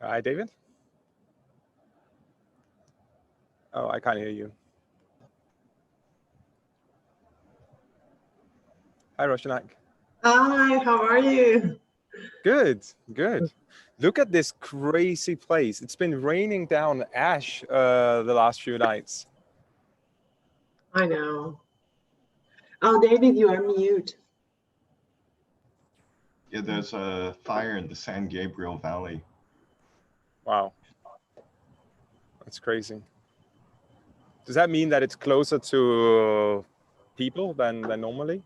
Hi, David. Oh, I can't hear you. Hi, Roshanak. Hi, how are you? Good, good. Look at this crazy place. It's been raining down ash the last few nights. I know. Oh, David, you are mute. Yeah, there's a fire in the San Gabriel Valley. Wow. That's crazy. Does that mean that it's closer to people than normally,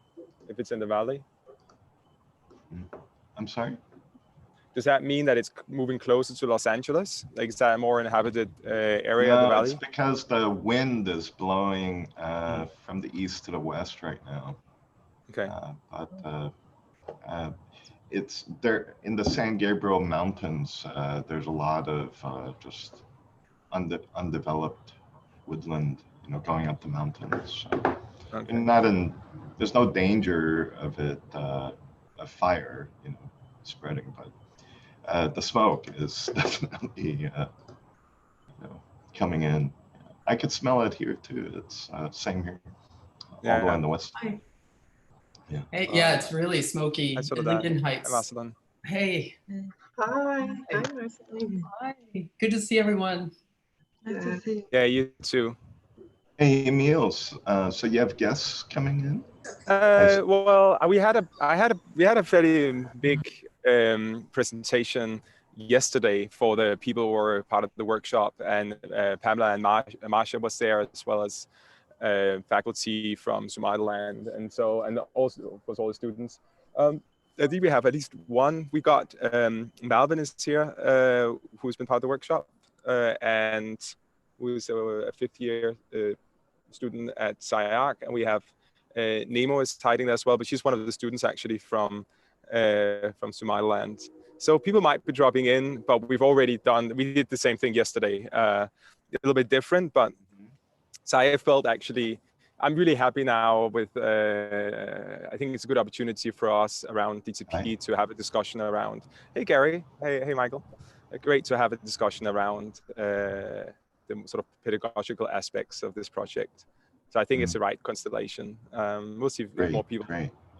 if it's in the valley? I'm sorry? Does that mean that it's moving closer to Los Angeles? Like, is that a more inhabited area of the No, valley? it's because the wind is blowing from the east to the west right now. Okay. It's there in the San Gabriel Mountains. There's a lot of just undeveloped woodland, going up the mountains. So Okay. you're not in. There's no danger of it, a fire, spreading, but the smoke is definitely, coming in. I could smell it here too. It's same here, all the way in the west. Hi. Yeah. Hey, yeah, it's really smoky I saw in that. Lincoln Hi, Heights. Marcelin. Hey. Hi, hi, Marceline. Hi. Good to see everyone. Nice to see you. Yeah, you too. Hey, Emil. So you have guests coming in? Well, we had a fairly big presentation yesterday for the people who were part of the workshop, and Pamela and Marsha was there, as well as faculty from Somaliland, and also of course all the students. I think we have at least one. We got Malvin is here, who's been part of the workshop, and who's a fifth-year student at SCI-Arc, and we have Nemo is hiding there as well, but she's one of the students actually from Somaliland. So people might be dropping in, but we did the same thing yesterday, a little bit different, but so I felt actually, I'm really happy now with, I think it's a good opportunity for us around DTP to have a discussion around, hey Gary, hey Michael, great to have a discussion around the sort of pedagogical aspects of this project. So I think it's the right constellation. We'll see if more people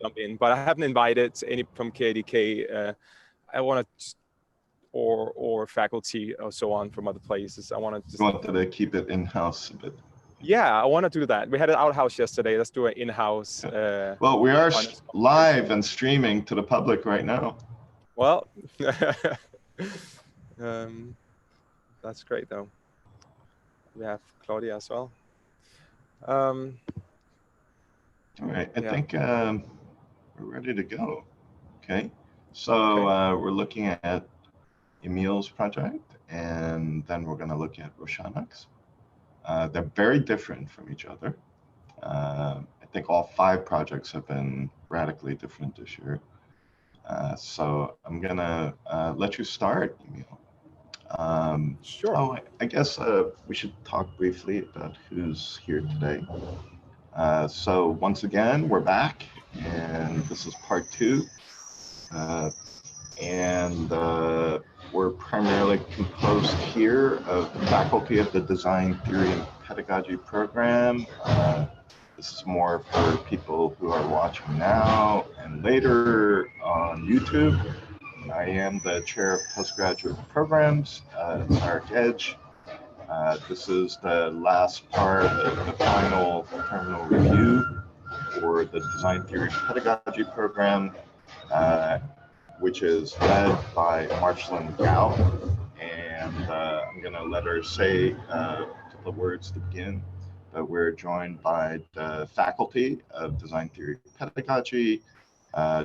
jump in, but I haven't invited any from KDK. I want to, or faculty or so on from other places. I want to. You wanted to keep it in-house a bit. Yeah, I want to do that. We had an outhouse yesterday. Let's do an in-house. Well, we are live and streaming to the public right now. Well, that's great though. We have Claudia as well. All right, I think we're ready to go. Okay, so we're looking at Emil's project, and then we're going to look at Roshanak's. They're very different from each other. I think all 5 projects have been radically different this year. So I'm going to let you start, Emil. Sure. Oh, I guess we should talk briefly about who's here today. So once again, we're back, and this is part 2. We're primarily composed here of the faculty of the Design Theory and Pedagogy program. This is more for people who are watching now and later on YouTube. I am the chair of postgraduate programs at SCI-Arc Edge. This is the last part of the final terminal review for the Design Theory Pedagogy program, which is led by Marceline Gao. And I'm going to let her say a couple of words to begin. But we're joined by the faculty of Design Theory Pedagogy.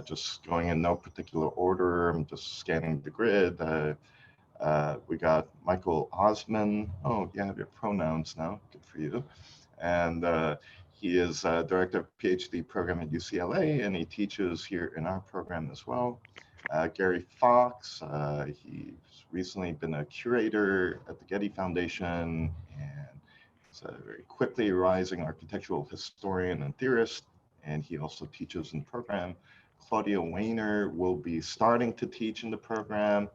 Just going in no particular order, I'm just scanning the grid. We got Michael Osman. Oh, you have your pronouns now. Good for you. And he is director of PhD program at UCLA, and he teaches here in our program as well. Gary Fox, he's recently been a curator at the Getty Foundation, and he's a very quickly rising architectural historian and theorist, and he also teaches in the program. Claudia Weiner will be starting to teach in the program.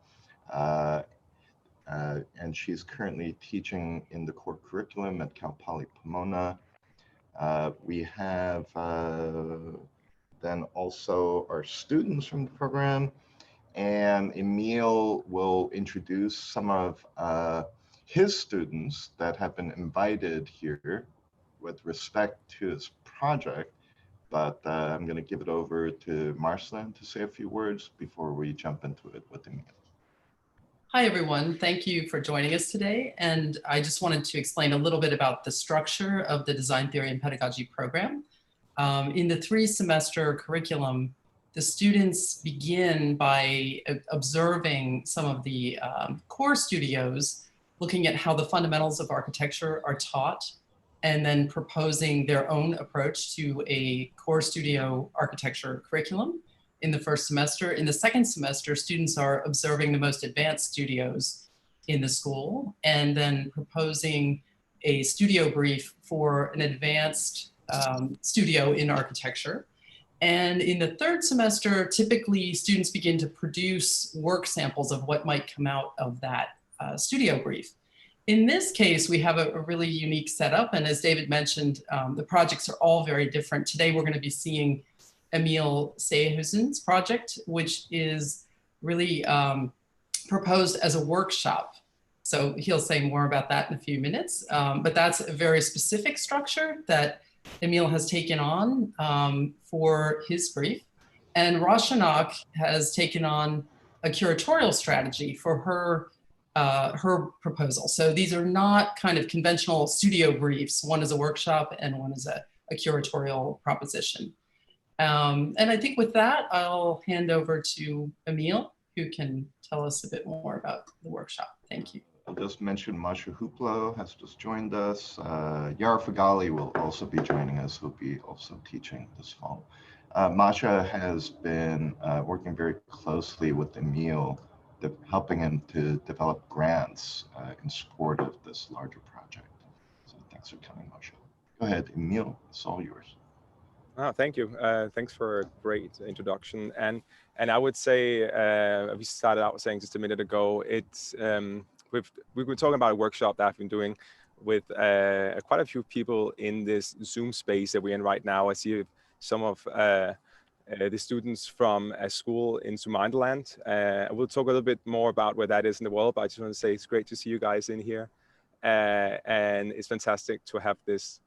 and she's currently teaching in the core curriculum at Cal Poly Pomona. We have then also our students from the program, and Emil will introduce some of his students that have been invited here with respect to this project. But I'm going to give it over to Marceline to say a few words before we jump into it with Emil. Hi, everyone. Thank you for joining us today. And I just wanted to explain a little bit about the structure of the Design Theory and Pedagogy program. In the 3-semester curriculum, the students begin by observing some of the core studios, looking at how the fundamentals of architecture are taught, and then proposing their own approach to a core studio architecture curriculum in the first semester. In the second semester, students are observing the most advanced studios in the school and then proposing a studio brief for an advanced studio in architecture. And in the third semester, typically students begin to produce work samples of what might come out of that studio brief. In this case, we have a really unique setup. And as David mentioned, the projects are all very different. Today, we're going to be seeing Emil Seehusen's project, which is really proposed as a workshop. So he'll say more about that in a few minutes, but that's a very specific structure that Emil has taken on for his brief. And Roshanak has taken on a curatorial strategy for her proposal. So these are not kind of conventional studio briefs. One is a workshop and one is a curatorial proposition. And I think with that, I'll hand over to Emil, who can tell us a bit more about the workshop. Thank you. I'll just mention Masha Huplo has just joined us. Yara Fagali will also be joining us, who'll be also teaching this fall. Masha has been working very closely with Emil, helping him to develop grants in support of this larger project. So thanks for coming, Masha. Go ahead, Emil, it's all yours. Oh, thank you. Thanks for a great introduction. And I would say, we started out saying just a minute ago, it's we've been talking about a workshop that I've been doing with quite a few people in this Zoom space that we're in right now. I see some of the students from a school in Somaliland. We'll talk a little bit more about where that is in the world, but I just want to say it's great to see you guys in here. And it's fantastic to have this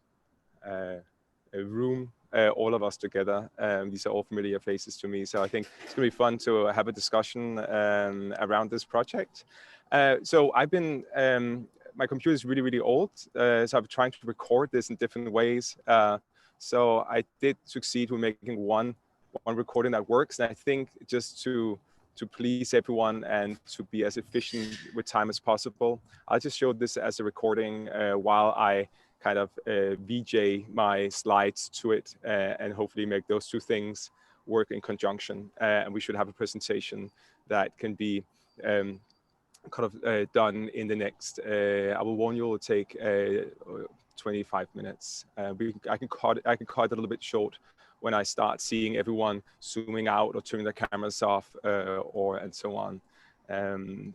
room, all of us together. These are all familiar faces to me. So I think it's going to be fun to have a discussion around this project. So I've been, my computer is really, really old. So I've been trying to record this in different ways. So I did succeed with making one recording that works. And I think just to please everyone and to be as efficient with time as possible, I'll just show this as a recording while I kind of VJ my slides to it and hopefully make those two things work in conjunction. And we should have a presentation that can be kind of done in the next, I will warn you, it will take 25 minutes. I can cut it a little bit short when I start seeing everyone zooming out or turning their cameras off and so on.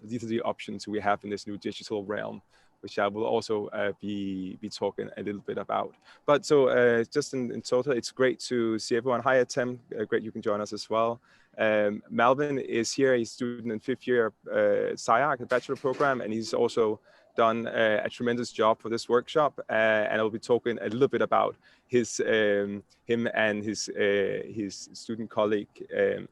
These are the options we have in this new digital realm, which I will also be talking a little bit about. But so just in total, it's great to see everyone. Hi, Tim. Great you can join us as well. Melvin is here. He's a student in 5th year SCI-Arc, the bachelor program, and he's also done a tremendous job for this workshop. And I'll be talking a little bit about him and his student colleague,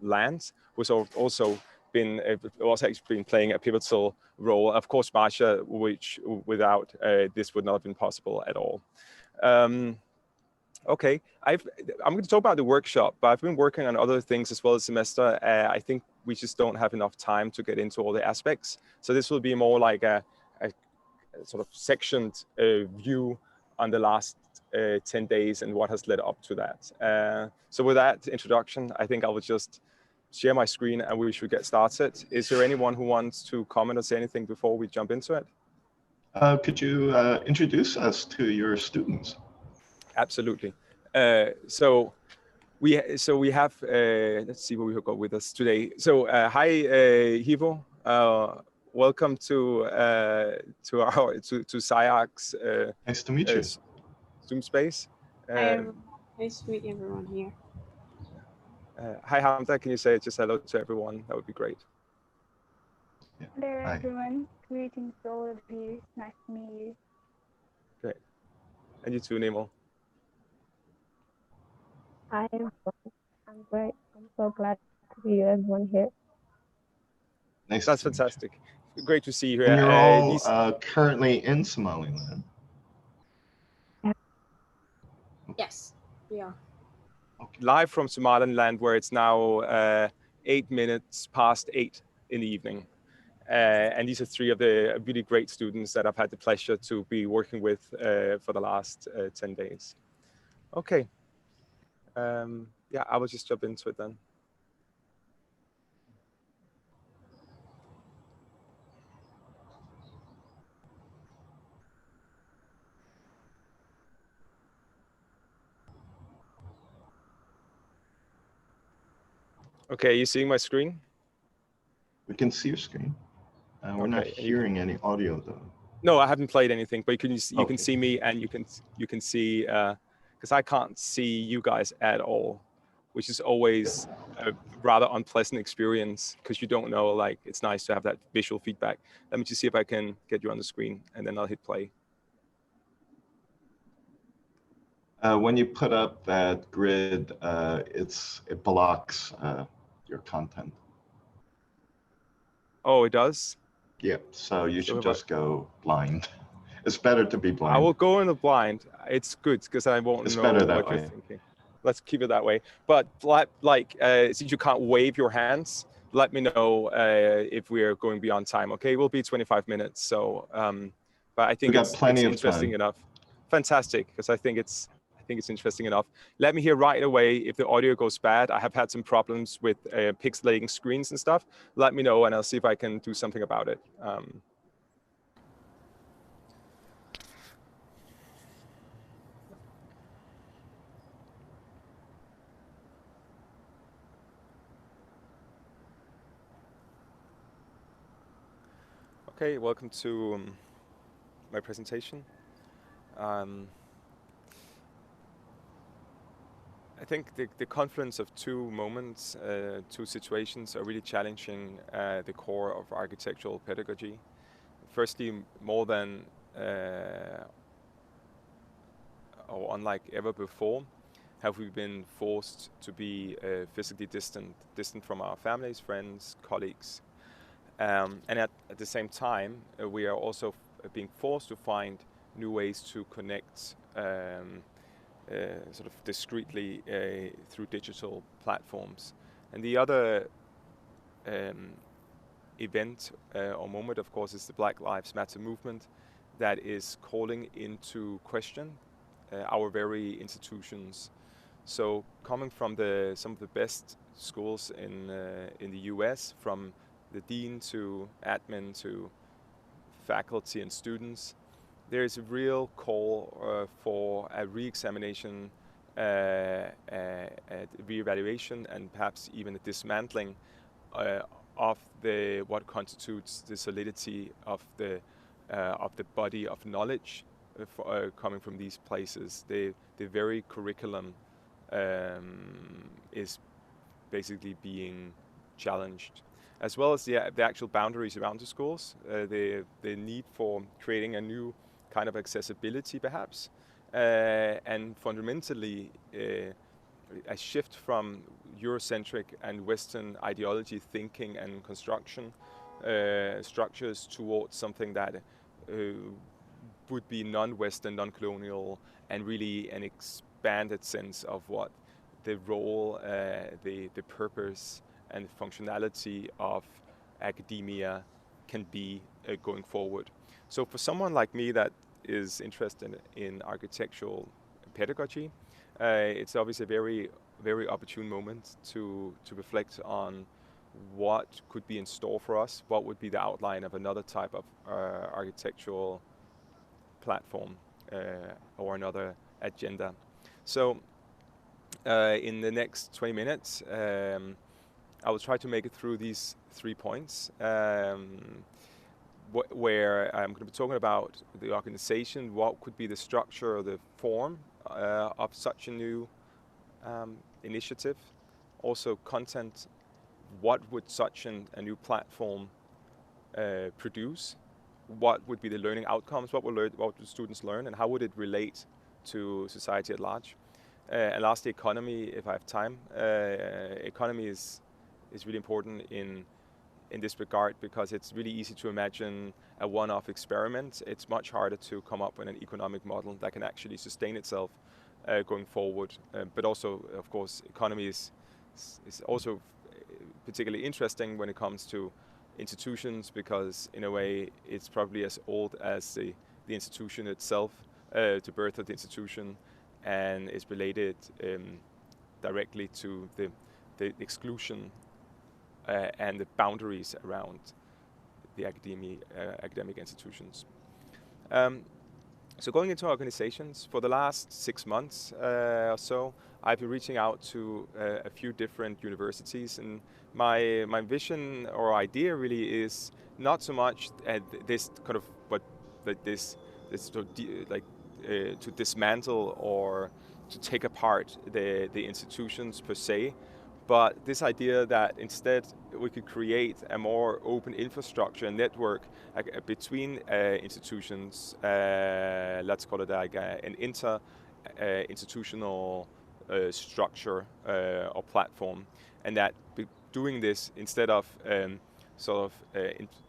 Lance, who's also actually been playing a pivotal role. Of course, Masha, which without this would not have been possible at all. Okay, I'm going to talk about the workshop, but I've been working on other things as well this semester. I think we just don't have enough time to get into all the aspects. So this will be more like a sort of sectioned view on the last 10 days and what has led up to that. So with that introduction, I think I will just share my screen and we should get started. Is there anyone who wants to comment or say anything before we jump into it? Could you introduce us to your students? Absolutely. So we have, let's see what we have got with us today. So hi, Hivo. welcome to our SCI-Arc's Nice to meet you. Zoom space. Hi, everyone. Nice to meet everyone here. Hi, Hamza. Can you say just hello to everyone? That would be great. Yeah. Hello, Hi. everyone. Greetings to all of you. Nice to meet you. Great. And you too, Nemo. Hi, I'm great. I'm so glad to see everyone here. Nice. That's to meet fantastic. Great to see you you. And here. you're all currently in Somaliland. Yes, we are. Okay. Live from Somaliland, where it's now 8 minutes past 8 in the evening. And these are three of the really great students that I've had the pleasure to be working with for the last 10 days. Okay. Yeah, I will just jump into it then. Okay, you seeing my screen? We can see your screen. We're not hearing any audio though. No, I haven't played anything, but you can see me, and you can see because I can't see you guys at all, which is always a rather unpleasant experience because you don't know. Like, it's nice to have that visual feedback. Let me just see if I can get you on the screen, and then I'll hit play. When you put up that grid, it blocks your content. Oh, it does? Yeah, so you should just go blind. It's better to be blind. I will go in the blind. It's good because I won't know what you're thinking. Let's keep it that way. But since you can't wave your hands, let me know if we're going beyond time. Okay, we'll be 25 minutes. So, but I think it's interesting enough. Fantastic, because I think it's interesting enough. Let me hear right away if the audio goes bad. I have had some problems with pixelating screens and stuff. Let me know, and I'll see if I can do something about it. Okay, welcome to my presentation. I think the confluence of two moments, two situations are really challenging the core of architectural pedagogy. Firstly, more than or unlike ever before, have we been forced to be physically distant from our families, friends, colleagues. And at the same time, we are also being forced to find new ways to connect sort of discreetly through digital platforms. And the other event or moment, of course, is the Black Lives Matter movement that is calling into question our very institutions. So coming from some of the best schools in the US, from the dean to admin to faculty and students, there is a real call for a re-examination, a re-evaluation, and perhaps even a dismantling of what constitutes the solidity of the body of knowledge coming from these places. The very curriculum is basically being challenged, as well as the actual boundaries around the schools, the need for creating a new kind of accessibility perhaps, and fundamentally a shift from Eurocentric and Western ideology thinking and construction structures towards something that would be non-Western, non-colonial, and really an expanded sense of what the role, the purpose and functionality of academia can be going forward. So for someone like me that is interested in architectural pedagogy, it's obviously a very, very opportune moment to reflect on what could be in store for us, what would be the outline of another type of architectural platform or another agenda. So in the next 20 minutes, I will try to make it through these 3 points. where I'm going to be talking about the organization, what could be the structure or the form of such a new initiative. Also content, what would such a new platform produce? What would be the learning outcomes? What would students learn, and how would it relate to society at large? And lastly, economy, if I have time. Economy is really important in this regard, because it's really easy to imagine a one-off experiment. It's much harder to come up with an economic model that can actually sustain itself going forward. But also, of course, economy is also particularly interesting when it comes to institutions, because in a way it's probably as old as the institution itself, the birth of the institution, and is related directly to the exclusion and the boundaries around the academic institutions. So going into organizations, for the last 6 months or so, I've been reaching out to a few different universities, and my vision or idea really is not so much this kind of to dismantle or to take apart the institutions per se, but this idea that instead we could create a more open infrastructure and network between institutions, let's call it like an inter-institutional structure or platform, and that doing this instead of the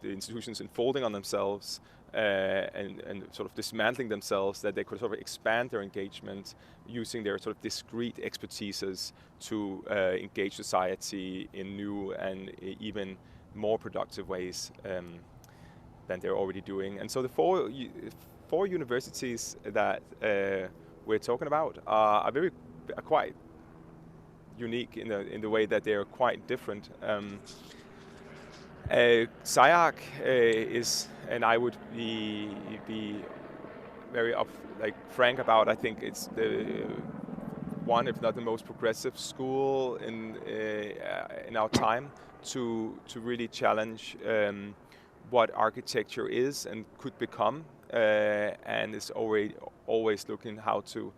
institutions enfolding on themselves and sort of dismantling themselves, that they could sort of expand their engagement using their sort of discrete expertises to engage society in new and even more productive ways than they're already doing. And so the four universities that we're talking about are quite unique in the way that they are quite different. SCI-Arc is, and I would be very frank about, I think it's the one, if not the most progressive school in our time to really challenge what architecture is and could become, and is always looking how to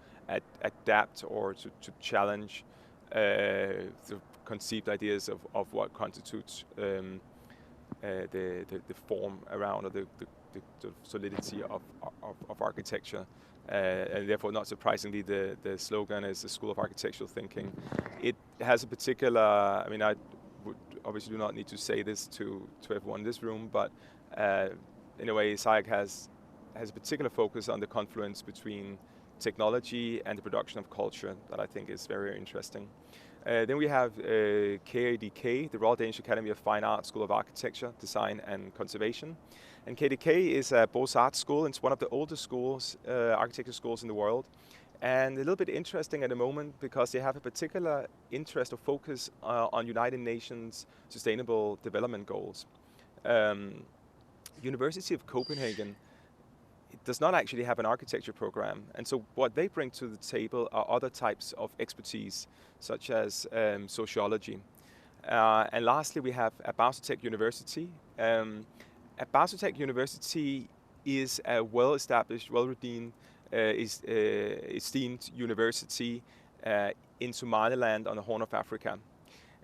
adapt or to challenge the conceived ideas of what constitutes the form around, or the solidity of architecture, and therefore, not surprisingly, the slogan is the School of Architectural Thinking. It has a particular, I mean, I would obviously do not need to say this to everyone in this room, but in a way, SCI-Arc has a particular focus on the confluence between technology and the production of culture that I think is very interesting. Then we have KADK, the Royal Danish Academy of Fine Arts School of Architecture, Design and Conservation. And KDK is a Beaux-Arts school. It's one of the oldest schools, architecture schools in the world. And a little bit interesting at the moment because they have a particular interest or focus on United Nations Sustainable Development Goals. University of Copenhagen, it does not actually have an architecture program. And so what they bring to the table are other types of expertise, such as sociology. And lastly, we have Horizontality University. Horizontality University is a well-established, well-redeemed, esteemed university in Somaliland on the Horn of Africa.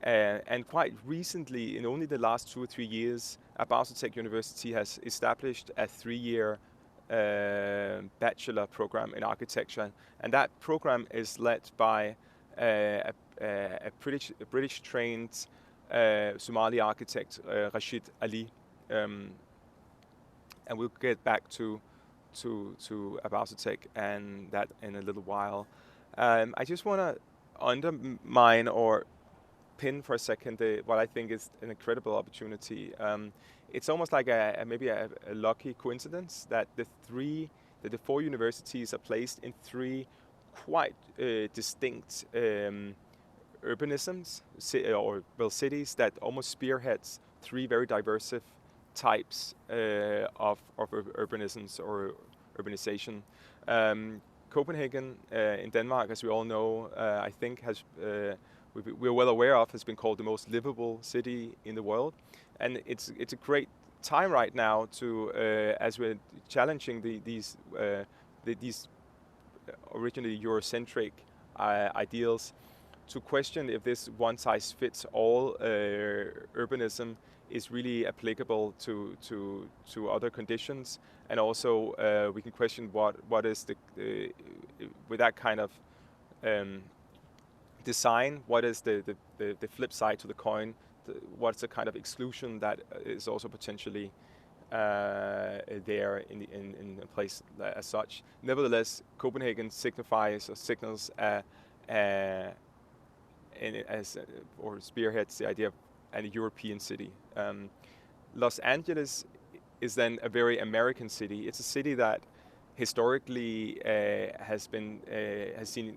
And quite recently, in only the last 2 or 3 years, Horizontality University has established a 3-year bachelor program in architecture, and that program is led by a British trained Somali architect, Rashid Ali, and we'll get back to Horizontality and that in a little while. I just want to undermine or pin for a second what I think is an incredible opportunity. It's almost like maybe a lucky coincidence that the 4 universities are placed in 3 quite distinct urbanisms, cities that almost spearheads 3 very diverse types of urbanisms or urbanization. Copenhagen in Denmark, as we all know, I think we're well aware of, has been called the most livable city in the world. And it's a great time right now to, as we're challenging these originally Eurocentric ideals, to question if this one-size-fits-all urbanism is really applicable to other conditions, and also we can question what is the with that kind of design, what is the flip side to the coin, what's the kind of exclusion that is also potentially there in a place as such. Nevertheless, Copenhagen signifies or signals or spearheads the idea of a European city. Los Angeles is then a very American city. It's a city that historically has seen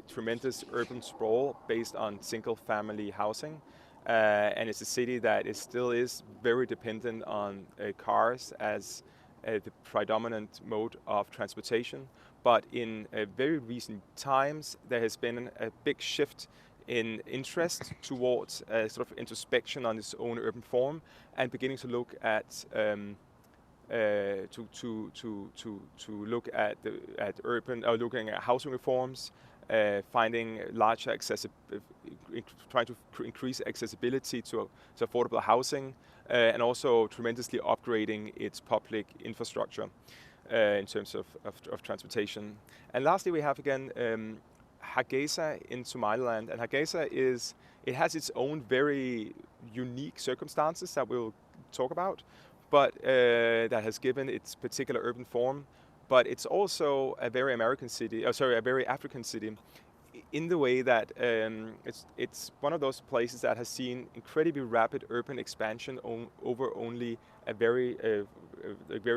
tremendous urban sprawl based on single-family housing, and it's a city that still is very dependent on cars as the predominant mode of transportation. But in very recent times, there has been a big shift in interest towards sort of introspection on its own urban form, and beginning to look at looking at housing reforms, finding larger trying to increase accessibility to affordable housing, and also tremendously upgrading its public infrastructure in terms of transportation. And lastly, we have again Hargeisa in Somaliland, and Hargeisa has its own very unique circumstances that we'll talk about, but that has given its particular urban form. But it's also a very a very African city, in the way that it's one of those places that has seen incredibly rapid urban expansion over only a very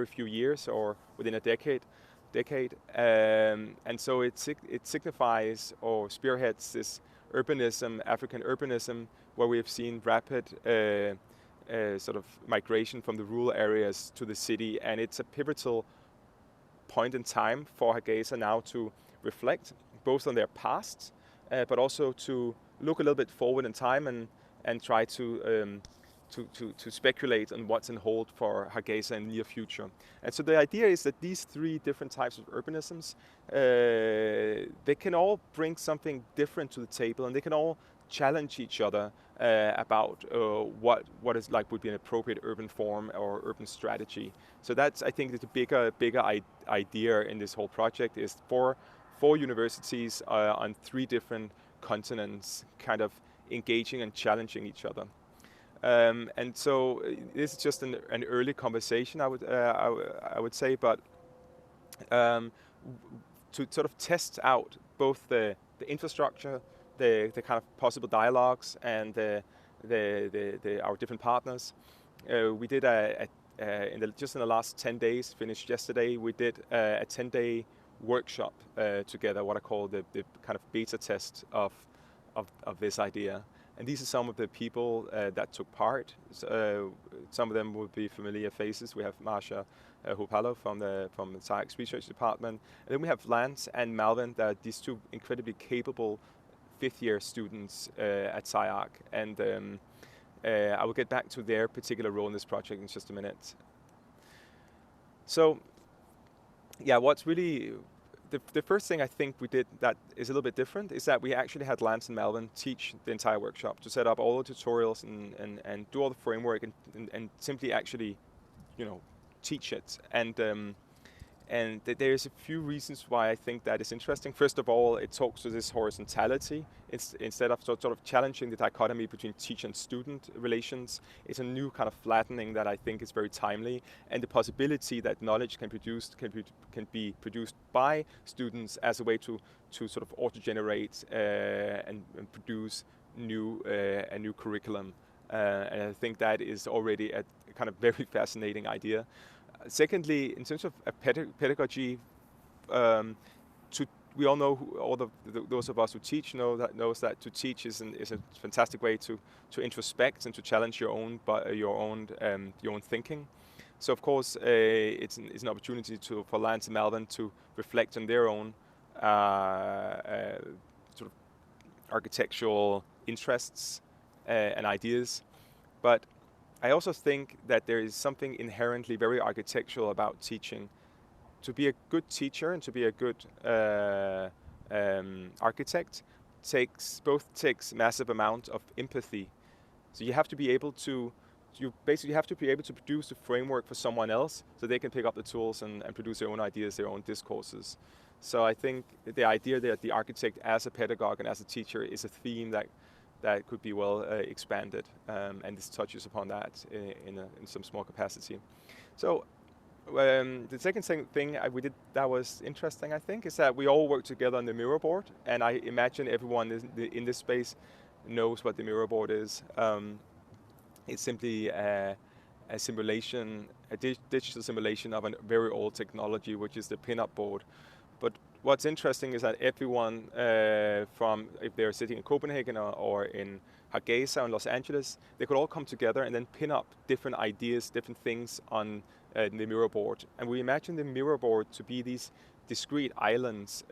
few years, or within a decade. And so it signifies or spearheads this urbanism, African urbanism, where we have seen rapid sort of migration from the rural areas to the city, and it's a pivotal point in time for Hargeisa now to reflect both on their past, but also to look a little bit forward in time and try to speculate on what's in hold for Hargeisa in the near future. And so the idea is that these three different types of urbanisms, they can all bring something different to the table, and they can all challenge each other about what would be an appropriate urban form or urban strategy. So that's, I think, the bigger idea in this whole project, is for universities on three different continents kind of engaging and challenging each other. And so this is just an early conversation, I would say, but to sort of test out both the infrastructure, the kind of possible dialogues, and our different partners. We did just in the last 10 days, finished yesterday, we did a 10-day workshop together, what I call the kind of beta test of this idea. And these are some of the people that took part. Some of them will be familiar faces. We have Marsha Hupalo from the SCI-Arc Research Department. And then we have Lance and Malvin, that are these two incredibly capable fifth-year students at SCI-Arc. And I will get back to their particular role in this project in just a minute. So, yeah, what's really the first thing I think we did that is a little bit different is that we actually had Lance and Melvin teach the entire workshop, to set up all the tutorials and do all the framework and simply actually, teach it. And there's a few reasons why I think that is interesting. First of all, it talks to this horizontality. It's instead of sort of challenging the dichotomy between teacher and student relations, it's a new kind of flattening that I think is very timely. And the possibility that knowledge can be produced by students as a way to sort of auto-generate and produce a new curriculum. And I think that is already a kind of very fascinating idea. Secondly, in terms of pedagogy, we all know, those of us who teach knows that to teach is a fantastic way to introspect and to challenge your own thinking. So of course, it's an opportunity for Lance and Melvin to reflect on their own sort of architectural interests and ideas, but I also think that there is something inherently very architectural about teaching. To be a good teacher and to be a good architect takes massive amount of empathy. So you have to be able to, you basically have to be able to produce the framework for someone else so they can pick up the tools and produce their own ideas, their own discourses. So I think the idea that the architect as a pedagogue and as a teacher is a theme that could be well expanded, and this touches upon that in some small capacity. So the second thing we did that was interesting, I think, is that we all work together on the mirror board, and I imagine everyone in this space knows what the mirror board is. It's simply a simulation, a digital simulation of a very old technology, which is the pinup board. But what's interesting is that everyone from, if they're sitting in Copenhagen or in Hargeisa in Los Angeles, they could all come together and then pin up different ideas, different things on the mirror board. And we imagine the mirror board to be these discrete islands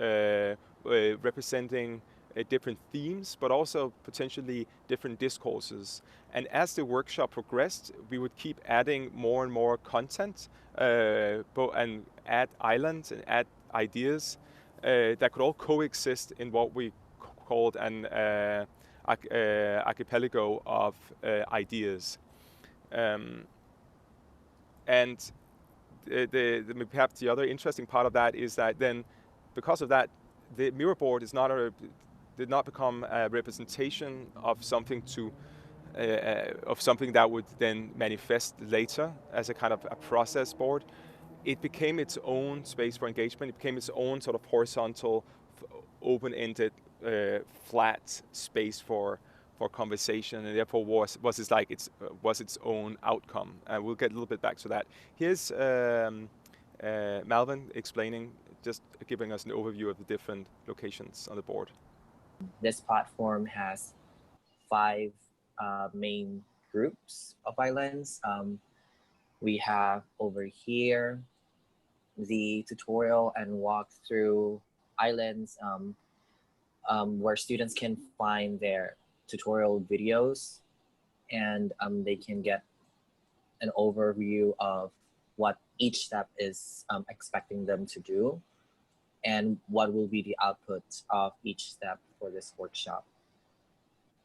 representing different themes, but also potentially different discourses. And as the workshop progressed, we would keep adding more and more content, and add islands and add ideas that could all coexist in what we called an archipelago of ideas. And perhaps the other interesting part of that is that then, because of that, the mirror board did not become a representation of something of something that would then manifest later as a kind of a process board. It became its own space for engagement. It became its own sort of horizontal, open-ended, flat space for conversation, and therefore was its own outcome. We'll get a little bit back to that. Here's Malvin explaining, just giving us an overview of the different locations on the board. This platform has 5 main groups of islands. We have over here the tutorial and walkthrough islands, where students can find their tutorial videos, and they can get an overview of what each step is expecting them to do, and what will be the output of each step for this workshop.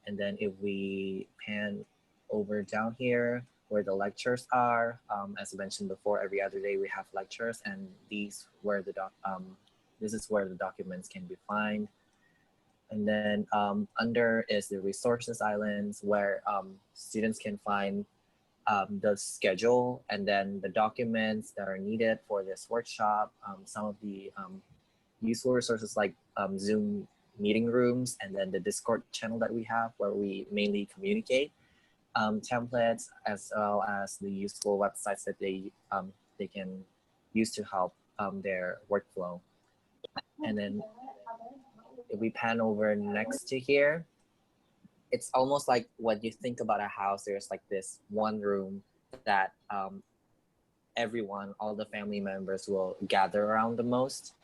And then if we pan over down here where the lectures are, as I mentioned before, every other day we have lectures, and this is where the documents can be found. And then under is the resources islands, where students can find the schedule and then the documents that are needed for this workshop, some of the useful resources like Zoom meeting rooms, and then the Discord channel that we have where we mainly communicate, templates, as well as the useful websites that they can use to help their workflow. And then if we pan over next to here, it's almost like when you think about a house, there's like this one room that everyone, all the family members will gather around the most.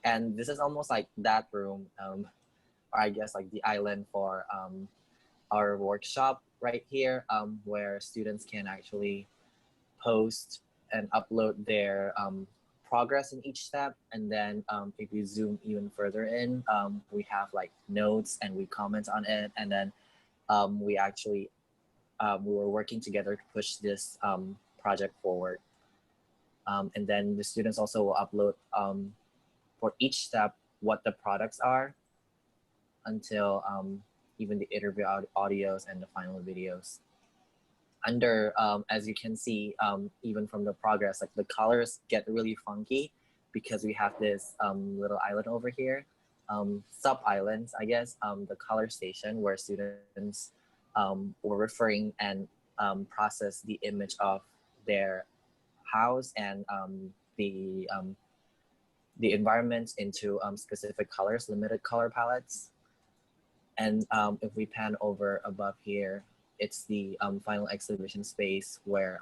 And this is almost like that room, or I guess like the island for our workshop right here, where students can actually post and upload their progress in each step. And then if you zoom even further in, we have like notes and we comment on it. And then we actually, we were working together to push this project forward. And then the students also will upload for each step what the products are, until even the interview audios and the final videos. Under, as you can see, even from the progress, like the colors get really funky because we have this little island over here, sub-islands, I guess, the color station where students were referring and process the image of their house and the environments into specific colors, limited color palettes. And if we pan over above here, it's the final exhibition space where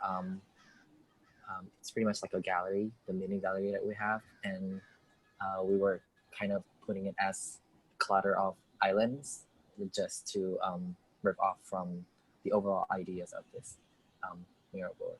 it's pretty much like a gallery, the mini gallery that we have. And we were kind of putting it as clutter of islands just to rip off from the overall ideas of this. mural board.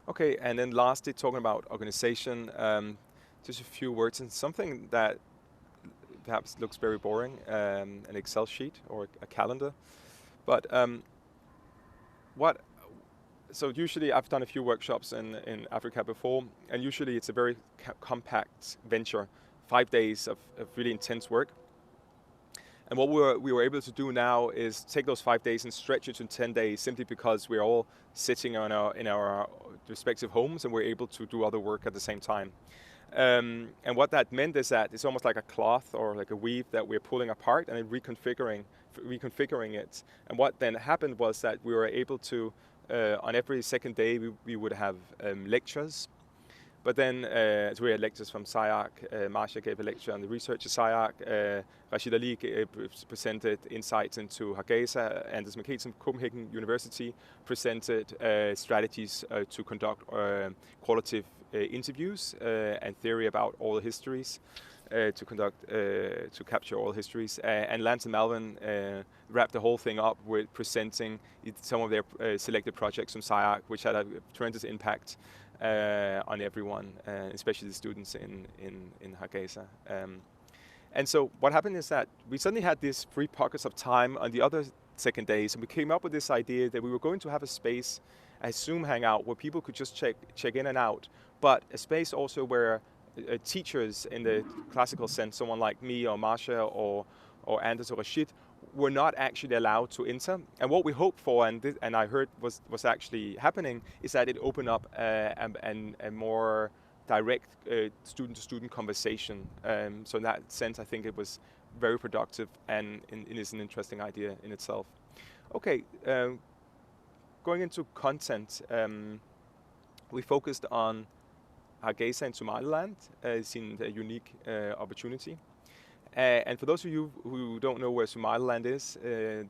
Okay, and then lastly, talking about organization, just a few words and something that perhaps looks very boring, an Excel sheet or a calendar. But so usually I've done a few workshops in Africa before, and usually it's a very compact venture, 5 days of really intense work. And what we were able to do now is take those 5 days and stretch it to 10 days, simply because we're all sitting in our respective homes and we're able to do other work at the same time. And what that meant is that it's almost like a cloth or like a weave that we're pulling apart and then reconfiguring it. And what then happened was that we were able to, on every second day, we would have lectures. But then, so we had lectures from SCI-Arc. Marcia gave a lecture on the research of SCI-Arc. Horizontality presented insights into Hargeisa. Anders Mikkelsen from Copenhagen University presented strategies to conduct qualitative interviews and theory about oral histories, to capture oral histories. And Lance and Malvin wrapped the whole thing up with presenting some of their selected projects from SCI-Arc, which had a tremendous impact on everyone, especially the students in Hargeisa. And so what happened is that we suddenly had these free pockets of time on the other second days, and we came up with this idea that we were going to have a space, a Zoom hangout, where people could just check in and out, but a space also where teachers in the classical sense, someone like me or Marcia or Anders or Rashid, were not actually allowed to enter. And what we hoped for, and I heard was actually happening, is that it opened up a more direct student-to-student conversation. So in that sense, I think it was very productive, and it is an interesting idea in itself. Okay, going into content, we focused on Hargeisa in Somaliland. It seemed a unique opportunity. And for those of you who don't know where Somaliland is,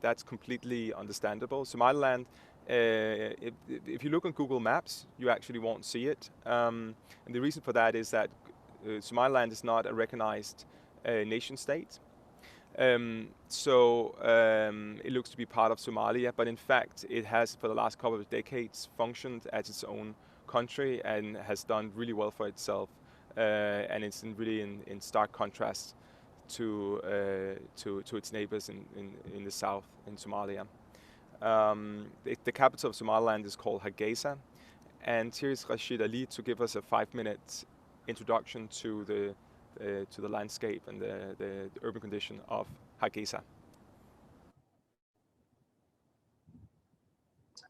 that's completely understandable. Somaliland, if you look on Google Maps, you actually won't see it. And the reason for that is that Somaliland is not a recognized nation state. So it looks to be part of Somalia, but in fact it has for the last couple of decades functioned as its own country and has done really well for itself. And it's really in stark contrast to its neighbors in the south, in Somalia. The capital of Somaliland is called Hargeisa, and here's Rashid Ali to give us a 5-minute introduction to the landscape and the urban condition of Hargeisa.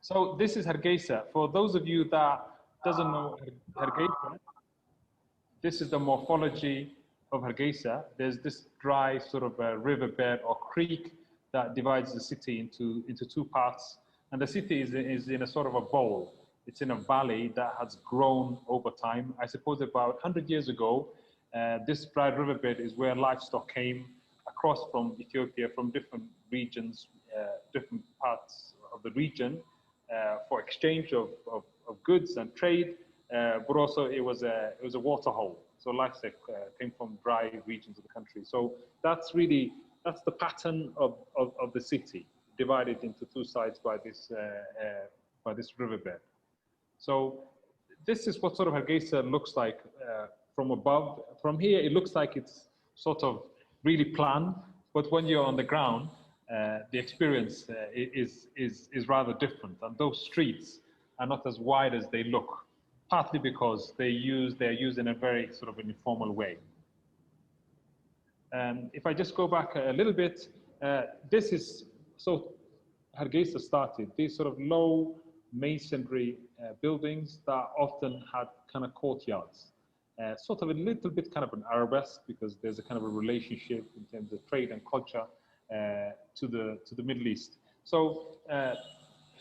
So this is Hargeisa. For those of you that doesn't know Hargeisa, this is the morphology of Hargeisa. There's this dry sort of riverbed or creek that divides the city into two parts. And the city is in a sort of a bowl. It's in a valley that has grown over time. I suppose about 100 years ago, this dry riverbed is where livestock came across from Ethiopia, from different regions, different parts of the region, for exchange of goods and trade, but also it was a water hole. So livestock came from dry regions of the country. So that's the pattern of the city, divided into two sides by this riverbed. So this is what sort of Hargeisa looks like from above. From here, it looks like it's sort of really planned, but when you're on the ground, the experience is rather different, and those streets are not as wide as they look, partly because they're used in a very sort of an informal way. If I just go back a little bit, this is, so Hargeisa started, these sort of low masonry buildings that often had kind of courtyards, sort of a little bit kind of an arabesque, because there's a kind of a relationship in terms of trade and culture to the Middle East. So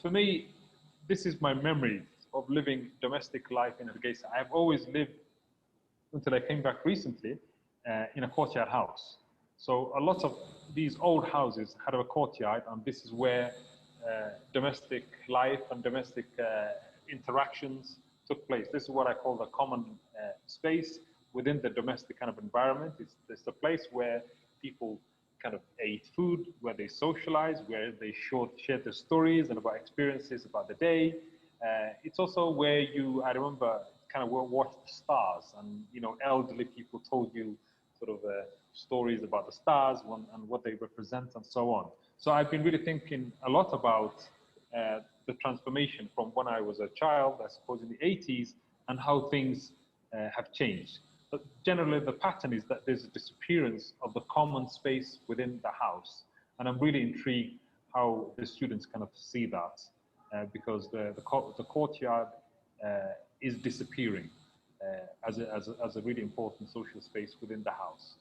for me, this is my memory of living domestic life in Hargeisa. I've always lived until I came back recently in a courtyard house. So a lot of these old houses had a courtyard, and this is where domestic life and domestic interactions took place. This is what I call the common space within the domestic kind of environment. It's the place where people kind of ate food, where they socialized, where they shared their stories and about experiences about the day. It's also where I remember, kind of watched the stars, and elderly people told you sort of stories about the stars and what they represent and so on. So I've been really thinking a lot about the transformation from when I was a child, I suppose in the 80s, and how things have changed. But generally, the pattern is that there's a disappearance of the common space within the house. And I'm really intrigued how the students kind of see that, because the courtyard is disappearing as a really important social space within the house.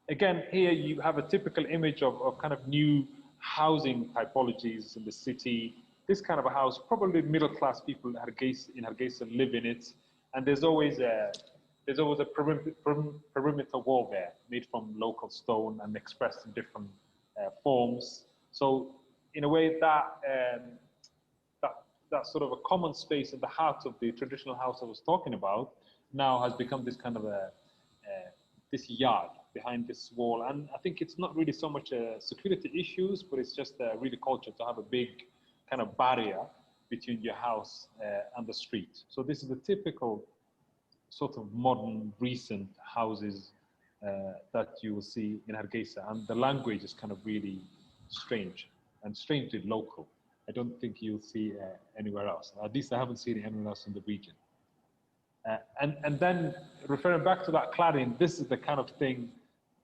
Again, here you have a typical image of kind of new housing typologies in the city. This kind of a house, probably middle-class people in Hargeisa live in it, and there's always a perimeter wall there, made from local stone and expressed in different forms. So, in a way, that sort of a common space at the heart of the traditional house I was talking about now has become this kind of this yard behind this wall. And I think it's not really so much security issues, but it's just really culture to have a big kind of barrier between your house and the street. So this is the typical sort of modern, recent houses that you will see in Hargeisa. And the language is kind of really strange and strangely local. I don't think you'll see anywhere else. At least I haven't seen it anywhere else in the region. And then referring back to that cladding, this is the kind of thing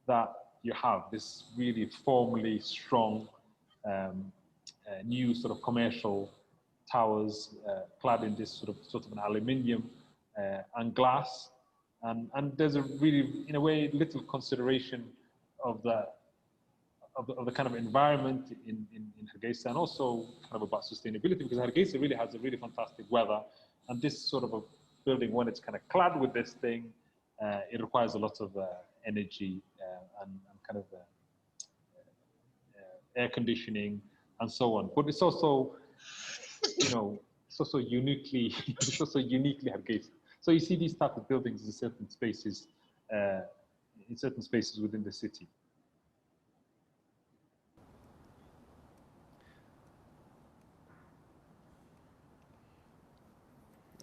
that you have, this really formally strong new sort of commercial towers clad in this sort of an aluminium and glass. And there's a really, in a way, little consideration of the kind of environment in Hargeisa, and also kind of about sustainability, because Hargeisa really has a really fantastic weather, and this sort of a building, when it's kind of clad with this thing, it requires a lot of energy and kind of air conditioning and so on. But it's also, it's also uniquely Hargeisa. So you see these type of buildings in certain spaces within the city.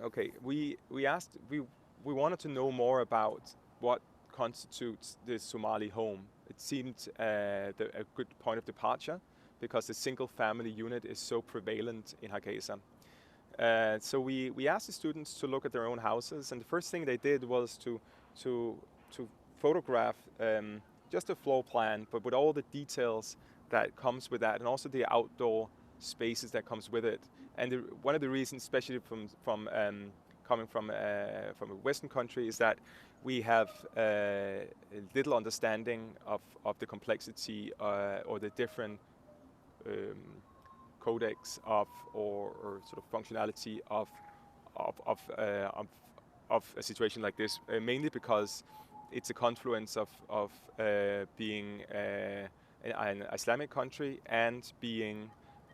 Okay, we wanted to know more about what constitutes the Somali home. It seemed a good point of departure because the single family unit is so prevalent in Hargeisa. So we asked the students to look at their own houses, and the first thing they did was to photograph just a floor plan, but with all the details that comes with that, and also the outdoor spaces that comes with it. And one of the reasons, especially coming from a Western country, is that we have little understanding of the complexity or the different codex or sort of functionality of a situation like this, mainly because it's a confluence of being an Islamic country and being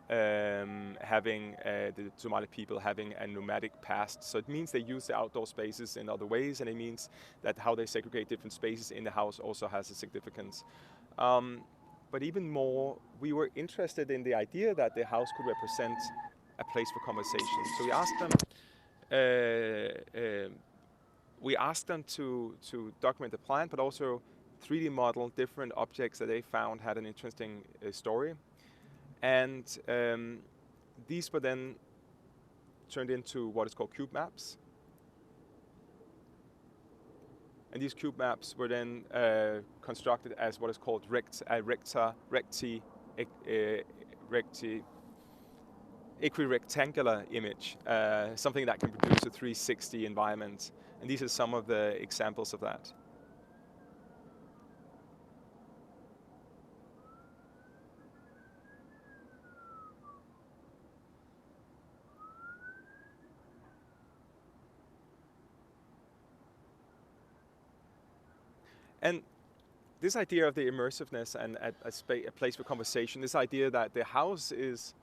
having the Somali people having a nomadic past. So it means they use the outdoor spaces in other ways, and it means that how they segregate different spaces in the house also has a significance. But even more, we were interested in the idea that the house could represent a place for conversation. So we asked them to document the plan, but also 3D model different objects that they found had an interesting story. And these were then turned into what is called cube maps. And these cube maps were then constructed as what is called equirectangular image, something that can produce a 360 environment. And these are some of the examples of that. And this idea of the immersiveness and a place for conversation, this idea that the house is,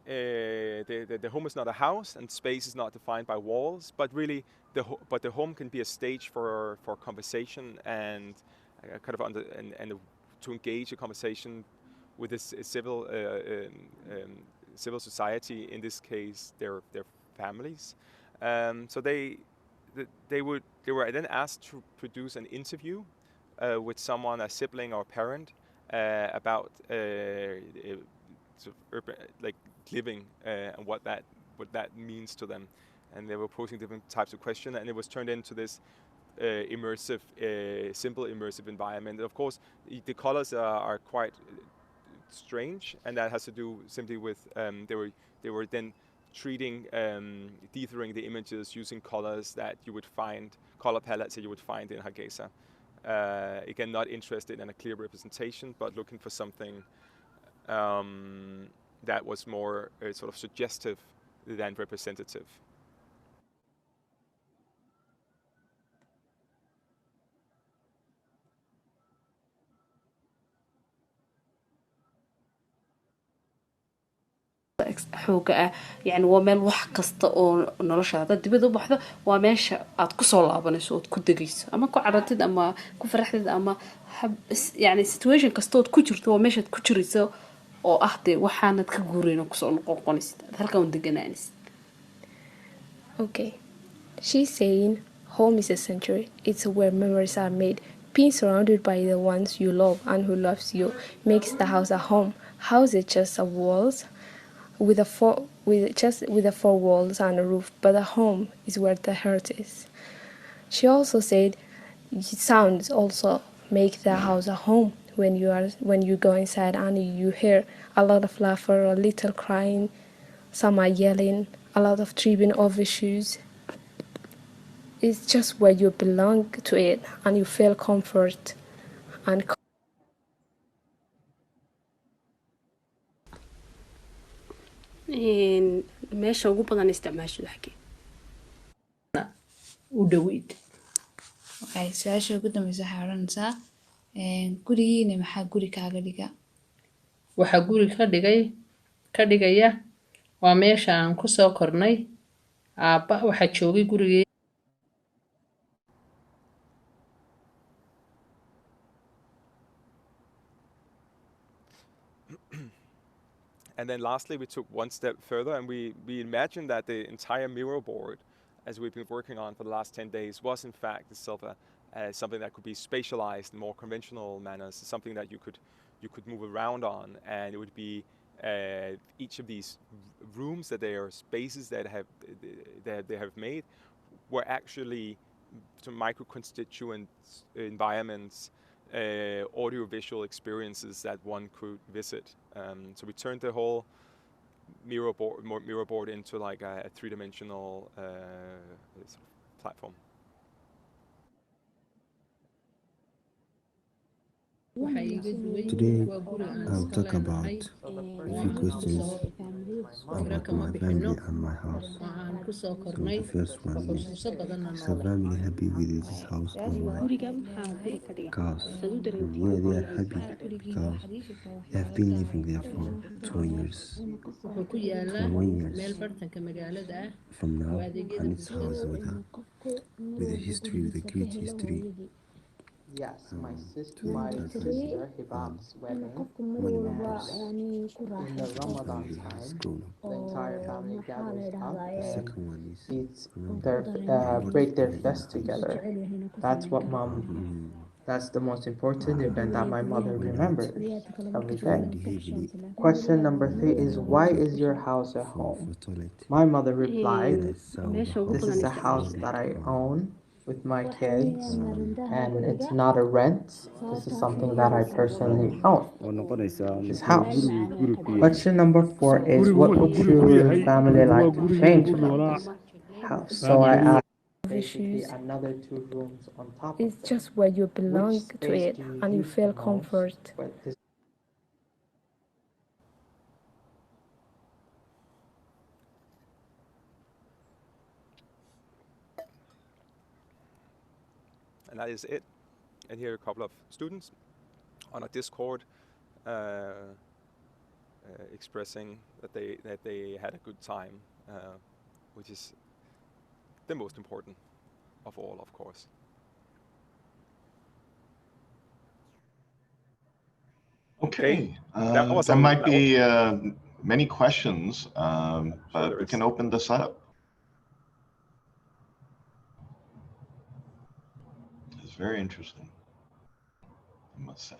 the home is not a house and space is not defined by walls, but really the home can be a stage for conversation and kind of and to engage a conversation with this civil society, in this case their families. So they were then asked to produce an interview with someone, a sibling or parent, about sort of urban, like living, and what that means to them. And they were posing different types of questions, and it was turned into this immersive, simple immersive environment. And of course, the colors are quite strange, and that has to do simply with they were then treating, dithering the images using colors that you would find, color palettes that you would find in Hargeisa. Again, not interested in a clear representation, but looking for something that was more sort of suggestive than representative. xooga ah yani waa meel wax kasta oo noloshaada dibad u baxdo waa meesha aad ku soo laabanayso ood ku degayso ama ku caratid ama ku faraxdid ama yani situation kasta ood ku jirto waa meeshaad ku jirayso oo ah dee waxaanad ka guurayno kusoo noqonaysid aad halkan u deganaanaysid. Okay. She's saying home is a sanctuary. It's where memories are made. Being surrounded by the ones you love and who loves you makes the house a home. House is just a walls with a four walls and a roof, but a home is where the heart is. She also said sounds also make the house a home. When you go inside and you hear a lot of laughter, a little crying, some are yelling, a lot of tripping over shoes. It's just where you belong to it and you feel comfort and meesha ugu badan isticmaasho xagee u dhaweyd. waxay su-aasha ugu dambeysa waxay odhanaysaa gurigiina maxaa guri kaaga dhiga? waxaa guri ka dhigaya waa meesha aan ku soo kornay. aabba waxaa joogay gurigee. And then lastly, we took one step further, and we imagined that the entire mural board, as we've been working on for the last 10 days, was in fact itself something that could be spatialized in more conventional manners, something that you could move around on, and it would be each of these rooms, that they are spaces that they have made, were actually some micro-constituent environments, audio-visual experiences that one could visit. So we turned the whole mural board into like a three-dimensional sort of platform. Today, I'll talk about a few questions about my family and my house. So the first one is the family happy with this house or why? Because yeah, they are happy because they have been living there for 2 years. For 1 year from now, and it's house with a history, with a great history. Yes, my sister, he bought wedding, and in the Ramadan time, the entire family gathers up and eats break their fast together. That's what that's the most important event that my mother remembers every day. Question number 3 is, why is your house a home? My mother replied, this is a house that I own with my kids, and it's not a rent. This is something that I personally own, this house. Question number 4 is, what would your family like to change about this house? So I asked, basically another 2 rooms on top of it's just where you belong to it and you feel comfort. And that is it. And here are a couple of students on a Discord expressing that they had a good time, which is the most important of all, of course. Okay, That was there might be many questions, but we can open this up. It's very interesting, I must say.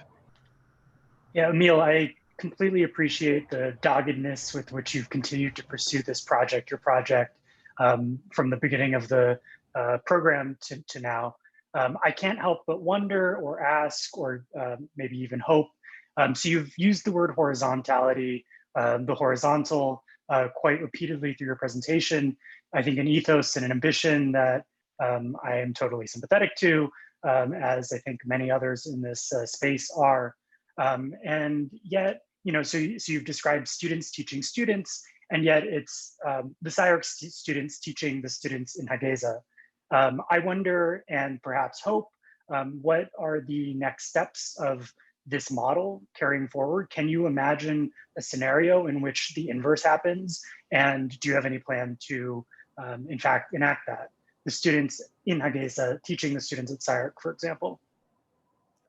Yeah, Emil, I completely appreciate the doggedness with which you've continued to pursue this project, your project, from the beginning of the program to now. I can't help but wonder or ask or maybe even hope. So you've used the word horizontality, the horizontal, quite repeatedly through your presentation. I think an ethos and an ambition that I am totally sympathetic to, as I think many others in this space are. And yet, you know, so you've described students teaching students, and yet it's the SCI-Arc students teaching the students in Hargeisa. I wonder, and perhaps hope, what are the next steps of this model carrying forward? Can you imagine a scenario in which the inverse happens? And do you have any plan to, in fact, enact that? The students in Hargeisa teaching the students at SCI-Arc, for example.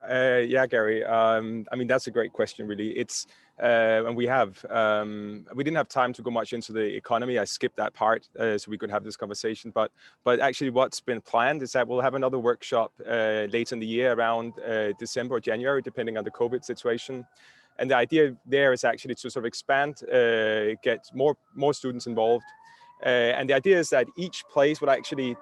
Yeah, Gary. I mean, that's a great question, really. It's and we didn't have time to go much into the economy. I skipped that part so we could have this conversation. But actually, what's been planned is that we'll have another workshop later in the year, around December or January, depending on the COVID situation. And the idea there is actually to sort of expand, get more students involved. And the idea is that each place will actually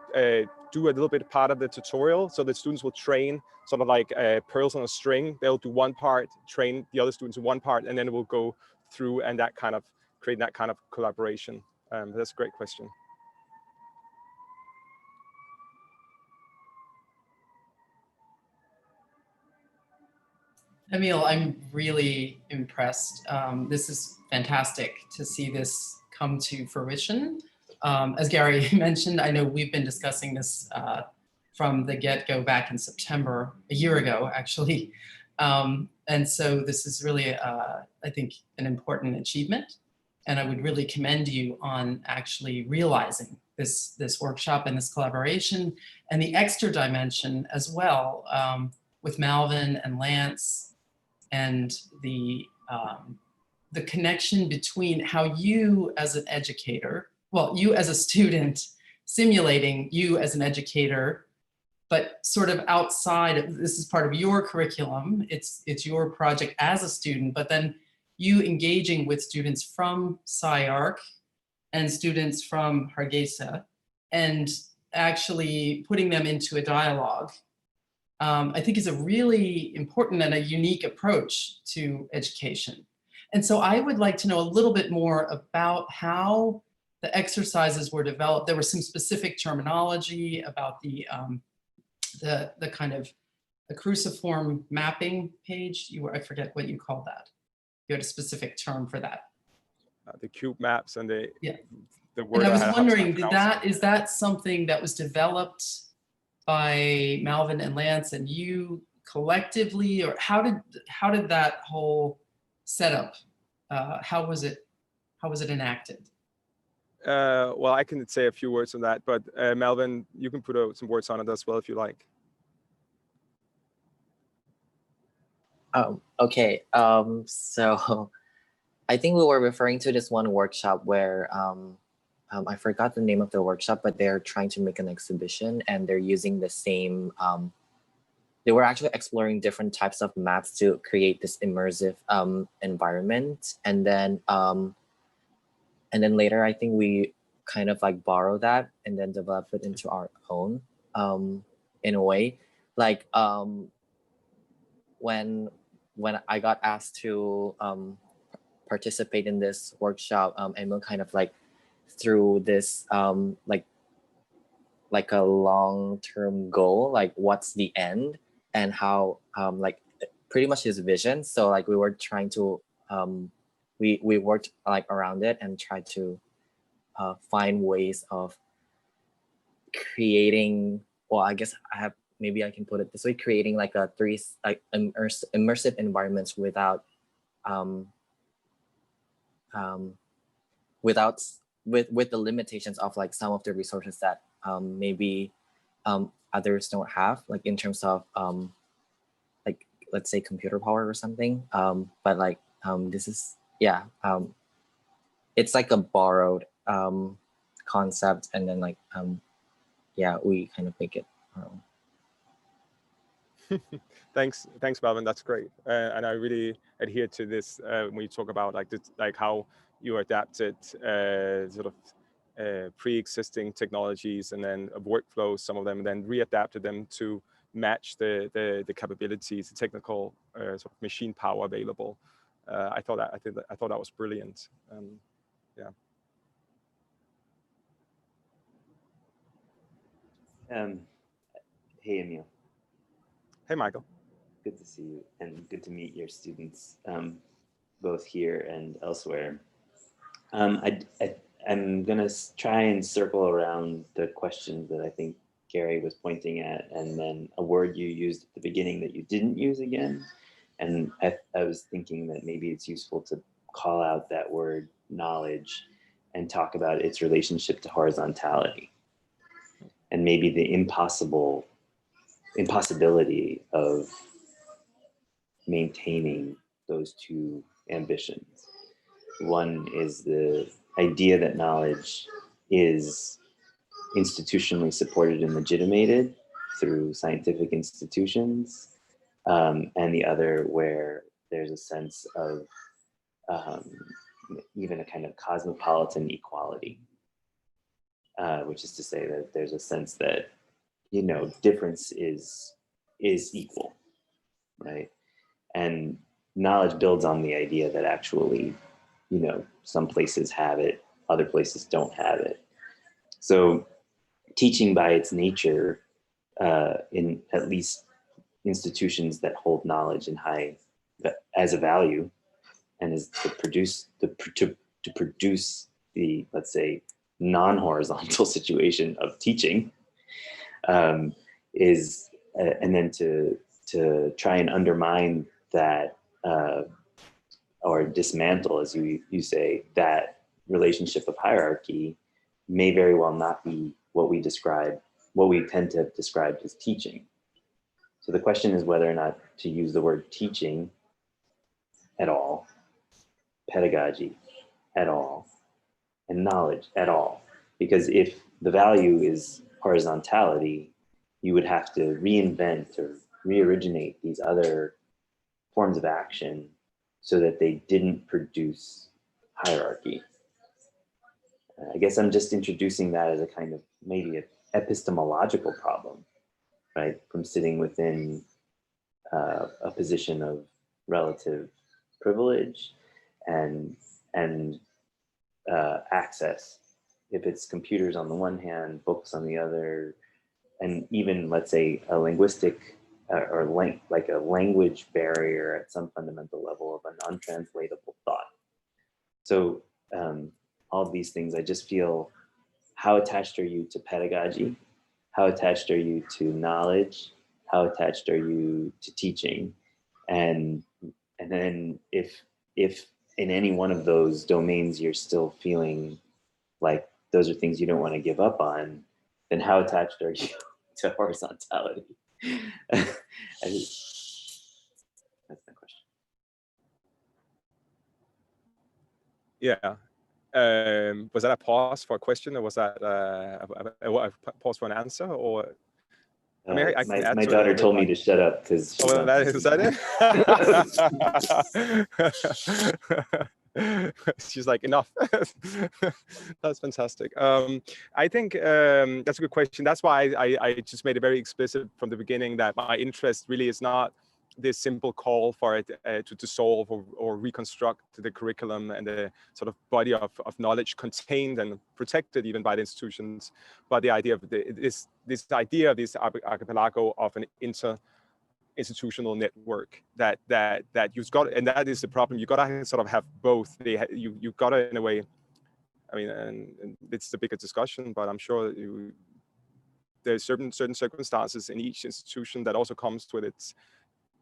do a little bit part of the tutorial, so the students will train sort of like pearls on a string. They'll do one part, train the other students in one part, and then it will go through and that kind of create that kind of collaboration. That's a great question. Emil, I'm really impressed. This is fantastic to see this come to fruition. As Gary mentioned, I know we've been discussing this from the get-go back in September, a year ago, actually. And so this is really, I think, an important achievement. And I would really commend you on actually realizing this workshop and this collaboration, and the extra dimension as well, with Malvin and Lance, and the connection between how you as an educator, well, you as a student, simulating you as an educator, but sort of outside of, this is part of your curriculum, it's your project as a student, but then you engaging with students from SCI-Arc and students from Hargeisa, and actually putting them into a dialogue, I think is a really important and a unique approach to education. And so I would like to know a little bit more about how the exercises were developed. There was some specific terminology about the kind of the cruciform mapping page. I forget what you called that. You had a specific term for that. The cube maps and the And word. I was wondering, is that something that was developed by Malvin and Lance and you collectively, or how did that whole setup, how was it enacted? Well, I can say a few words on that, but Malvin, you can put some words on it as well if you like. Okay, so I think we were referring to this one workshop where I forgot the name of the workshop, but they're trying to make an exhibition and they're using the same, they were actually exploring different types of maps to create this immersive environment. And then later, I think we kind of like borrow that and then develop it into our own in a way. Like when I got asked to participate in this workshop, Emil kind of like through this like a long-term goal, like what's the end and how like pretty much his vision. So like we were trying to we worked like around it and tried to find ways of creating, well, I guess I have maybe I can put it this way, creating like a immersive environments without with the limitations of like some of the resources that maybe others don't have, like in terms of like, let's say computer power or something. But like this is, yeah, it's like a borrowed concept, and then like yeah, we kind of make it our own. Thanks, Melvin. That's great, and I really adhere to this when you talk about like this, like how you adapted sort of pre-existing technologies and then workflows, some of them, and then readapted them to match the capabilities, the technical sort of machine power available. I thought that was brilliant. Yeah. Hey, Emil. Hey, Michael. Good to see you, and good to meet your students, both here and elsewhere. I'm going to try and circle around the question that I think Gary was pointing at, and then a word you used at the beginning that you didn't use again. And I was thinking that maybe it's useful to call out that word knowledge and talk about its relationship to horizontality, and maybe the impossibility of maintaining those two ambitions. One is the idea that knowledge is institutionally supported and legitimated through scientific institutions, and the other where there's a sense of even a kind of cosmopolitan equality, which is to say that there's a sense that, you know, difference is equal, right? And knowledge builds on the idea that actually, you know, some places have it, other places don't have it. So teaching by its nature, in at least institutions that hold knowledge in high as a value, and is to produce the, let's say, non-horizontal situation of teaching, is and then to try and undermine that or dismantle, as you say, that relationship of hierarchy may very well not be what we tend to have described as teaching. So the question is whether or not to use the word teaching at all, pedagogy at all, and knowledge at all. Because if the value is horizontality, you would have to reinvent or re-originate these other forms of action so that they didn't produce hierarchy. I guess I'm just introducing that as a kind of maybe an epistemological problem, right? From sitting within a position of relative privilege and access. If it's computers on the one hand, books on the other, and even, let's say, a linguistic like a language barrier at some fundamental level of an untranslatable thought. So all of these things, I just feel, how attached are you to pedagogy? How attached are you to knowledge? How attached are you to teaching? And then if in any one of those domains you're still feeling like those are things you don't want to give up on, then how attached are you to horizontality? That's my question. Yeah. Was that a pause for a question, or was that a pause for an answer? Or I mean, I can my daughter told me to shut up because. Oh, is that it? She's like, enough. That's fantastic. I think that's a good question. That's why I just made it very explicit from the beginning that my interest really is not this simple call for it to solve or reconstruct the curriculum and the sort of body of knowledge contained and protected even by the institutions, but the idea of this idea of this archipelago of an institutional network that you've got, and that is the problem. You got to sort of have both. You got to, in a way, I mean, and it's the bigger discussion, but I'm sure there's certain circumstances in each institution that also comes with its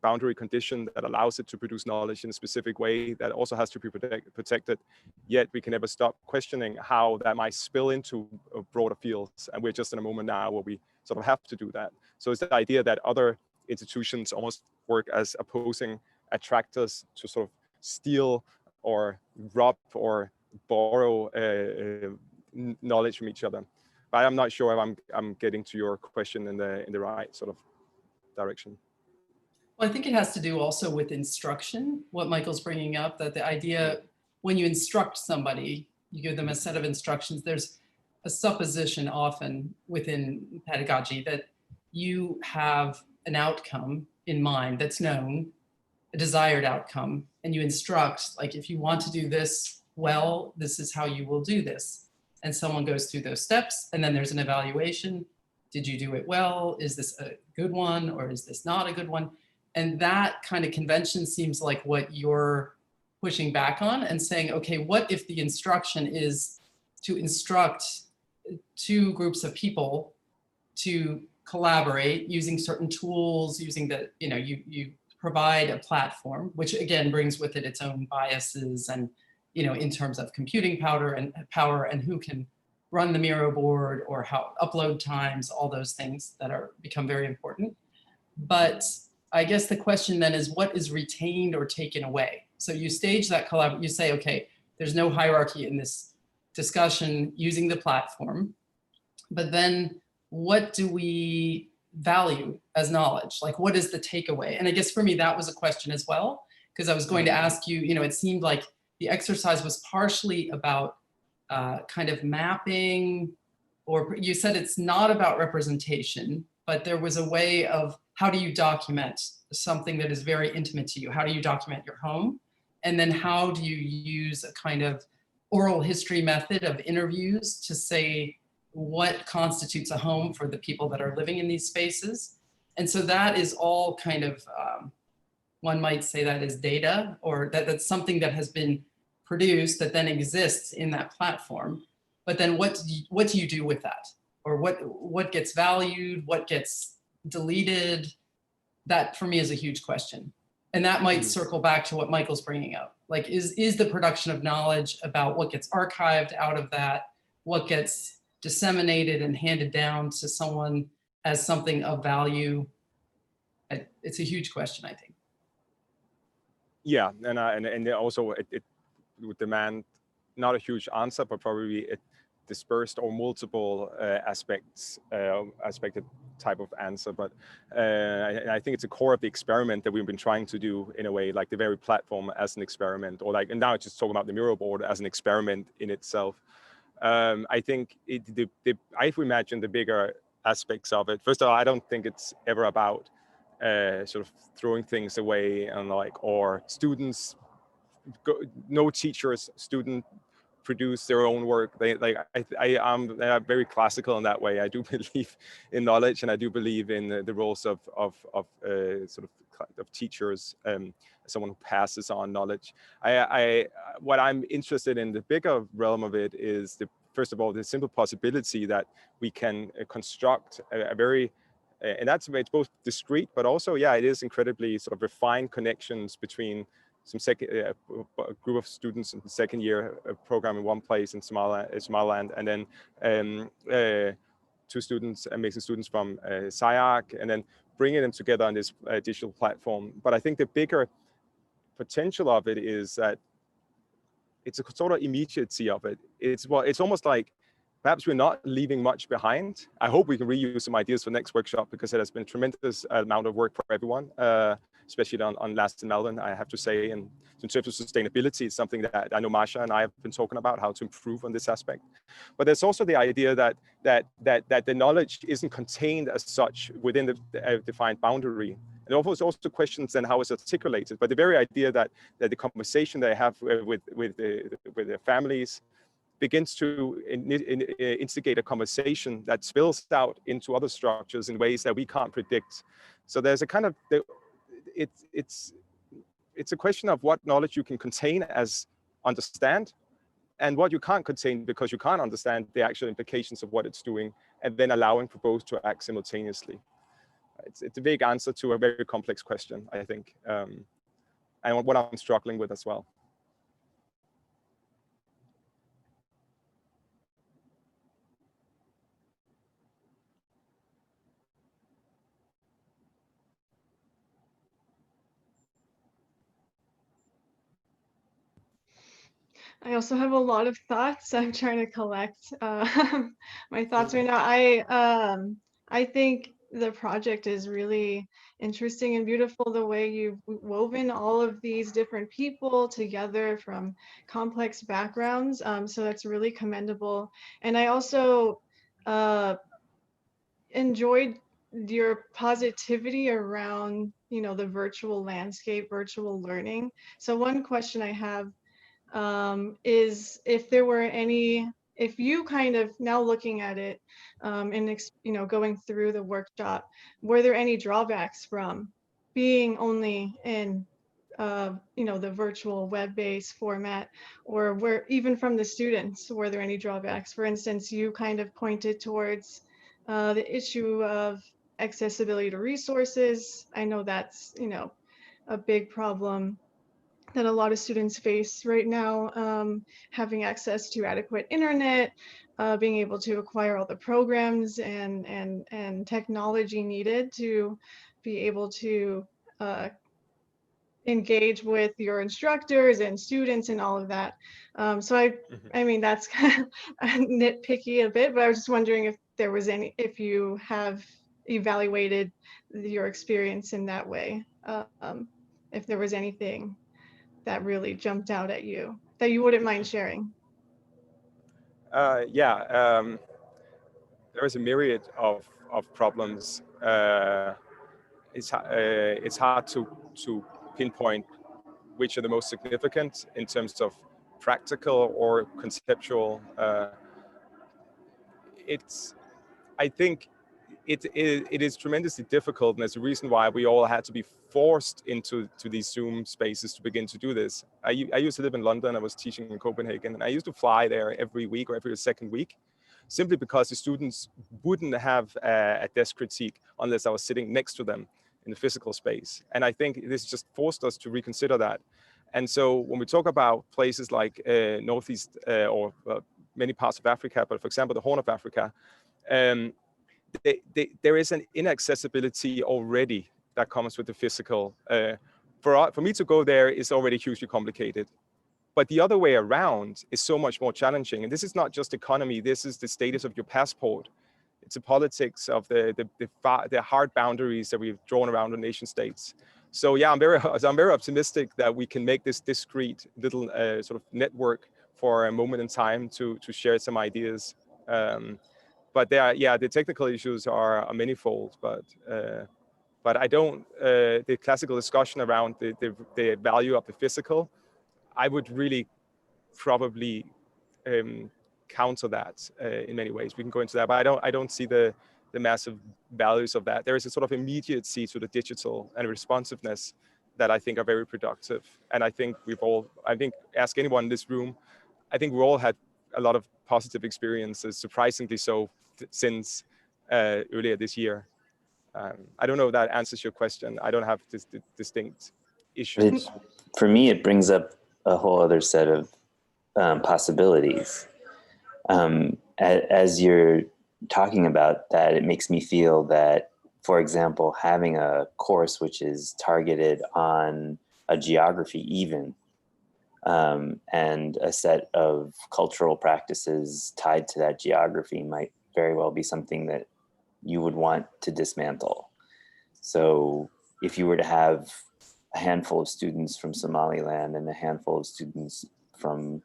boundary condition that allows it to produce knowledge in a specific way that also has to be protected. Yet we can never stop questioning how that might spill into broader fields. And we're just in a moment now where we sort of have to do that. So it's the idea that other institutions almost work as opposing attractors to sort of steal or rob or borrow knowledge from each other. But I'm not sure if I'm getting to your question in the right sort of direction. Well, I think it has to do also with instruction, what Michael's bringing up, that the idea when you instruct somebody, you give them a set of instructions, there's a supposition often within pedagogy that you have an outcome in mind that's known, a desired outcome, and you instruct, like, if you want to do this well, this is how you will do this. And someone goes through those steps, and then there's an evaluation. Did you do it well? Is this a good one, or is this not a good one? And that kind of convention seems like what you're pushing back on and saying, okay, what if the instruction is to instruct two groups of people to collaborate using certain tools, using the, you provide a platform, which again brings with it its own biases and, in terms of computing power and who can run the Miro board or how upload times, all those things that become very important. But I guess the question then is, what is retained or taken away? So you stage that collaboration, you say, okay, there's no hierarchy in this discussion using the platform, but then what do we value as knowledge? Like, what is the takeaway? And I guess for me, that was a question as well, because I was going to ask you, it seemed like the exercise was partially about kind of mapping, or you said it's not about representation, but there was a way of how do you document something that is very intimate to you? How do you document your home? And then how do you use a kind of oral history method of interviews to say what constitutes a home for the people that are living in these spaces? And so that is all kind of, one might say that is data, or that's something that has been produced that then exists in that platform. But then what do you do with that? Or what gets valued, what gets deleted? That for me is a huge question. And that might circle back to what Michael's bringing up. Like, is the production of knowledge about what gets archived out of that, what gets disseminated and handed down to someone as something of value? It's a huge question, I think. Yeah, and also it would demand not a huge answer, but probably a dispersed or multiple aspected type of answer. But I think it's a core of the experiment that we've been trying to do in a way, like the very platform as an experiment, or like, and now it's just talking about the Miro board as an experiment in itself. I think I've imagined the bigger aspects of it. First of all, I don't think it's ever about sort of throwing things away and or students, no teachers, student produce their own work. I'm very classical in that way. I do believe in knowledge, and I do believe in the roles of teachers, someone who passes on knowledge. What I'm interested in, the bigger realm of it, is first of all, the simple possibility that we can construct a very, and that's, it's both discrete, but also, yeah, it is incredibly sort of refined connections between some a group of students in the second year program in one place in Somaliland, and then two students, amazing students from SCI-Arc, and then bringing them together on this digital platform. But I think the bigger potential of it is that it's a sort of immediacy of it. It's almost like perhaps we're not leaving much behind. I hope we can reuse some ideas for next workshop, because it has been a tremendous amount of work for everyone, especially on Last in Melbourne, I have to say. And in terms of sustainability, it's something that I know Masha and I have been talking about, how to improve on this aspect. But there's also the idea that the knowledge isn't contained as such within the defined boundary. And also questions then how it's articulated. But the very idea that the conversation they have with their families begins to instigate a conversation that spills out into other structures in ways that we can't predict. So there's a kind of, it's a question of what knowledge you can contain as understand, and what you can't contain because you can't understand the actual implications of what it's doing, and then allowing for both to act simultaneously. It's a vague answer to a very complex question, I think, and what I'm struggling with as well. I also have a lot of thoughts. I'm trying to collect my thoughts right now. I think the project is really interesting and beautiful, the way you've woven all of these different people together from complex backgrounds. So that's really commendable. And I also enjoyed your positivity around, you know, the virtual landscape, virtual learning. So one question I have is if there were any, if you kind of now looking at it and you know, going through the workshop, were there any drawbacks from being only in you know, the virtual web-based format, or were even from the students, were there any drawbacks? For instance, you kind of pointed towards the issue of accessibility to resources. I know that's, you know, a big problem that a lot of students face right now, having access to adequate internet, being able to acquire all the programs and technology needed to be able to engage with your instructors and students and all of that. So I mean, that's kind of nitpicky a bit, but I was just wondering if there was any, if you have evaluated your experience in that way, if there was anything that really jumped out at you that you wouldn't mind sharing. Yeah, there is a myriad of problems. It's hard to pinpoint which are the most significant in terms of practical or conceptual. I think it is tremendously difficult, and there's a reason why we all had to be forced into these Zoom spaces to begin to do this. I used to live in London. I was teaching in Copenhagen, and I used to fly there every week or every second week, simply because the students wouldn't have a desk critique unless I was sitting next to them in the physical space. And I think this just forced us to reconsider that. And so when we talk about places like Northeast or many parts of Africa, but for example, the Horn of Africa, there is an inaccessibility already that comes with the physical. For me to go there is already hugely complicated. But the other way around is so much more challenging. And this is not just economy, this is the status of your passport. It's the politics of the hard boundaries that we've drawn around the nation states. So yeah, I'm very optimistic that we can make this discrete little sort of network for a moment in time to share some ideas. But the technical issues are manifold, but I don't, the classical discussion around the value of the physical, I would really probably counter that in many ways. We can go into that, but I don't see the massive values of that. There is a sort of immediacy to the digital and responsiveness that I think are very productive. And I think ask anyone in this room, I think we all had a lot of positive experiences, surprisingly so, since earlier this year. I don't know if that answers your question. I don't have distinct issues. For me, it brings up a whole other set of possibilities. As you're talking about that, it makes me feel that, for example, having a course which is targeted on a geography even, and a set of cultural practices tied to that geography might very well be something that you would want to dismantle. So if you were to have a handful of students from Somaliland and a handful of students from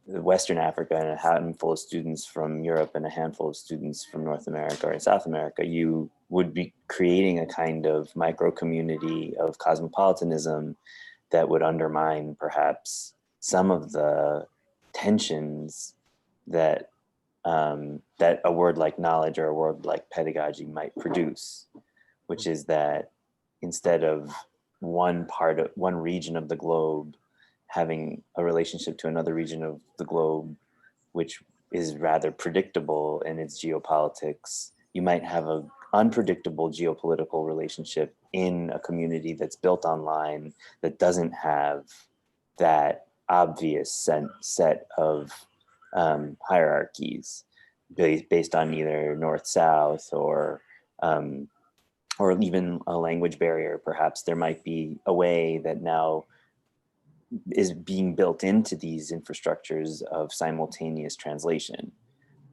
Western Africa and a handful of students from Europe and a handful of students from North America or South America, you would be creating a kind of micro community of cosmopolitanism that would undermine perhaps some of the tensions that that a word like knowledge or a word like pedagogy might produce, which is that instead of one region of the globe having a relationship to another region of the globe, which is rather predictable in its geopolitics. You might have an unpredictable geopolitical relationship in a community that's built online that doesn't have that obvious set of hierarchies based on either north-south or even a language barrier. Perhaps there might be a way that now is being built into these infrastructures of simultaneous translation.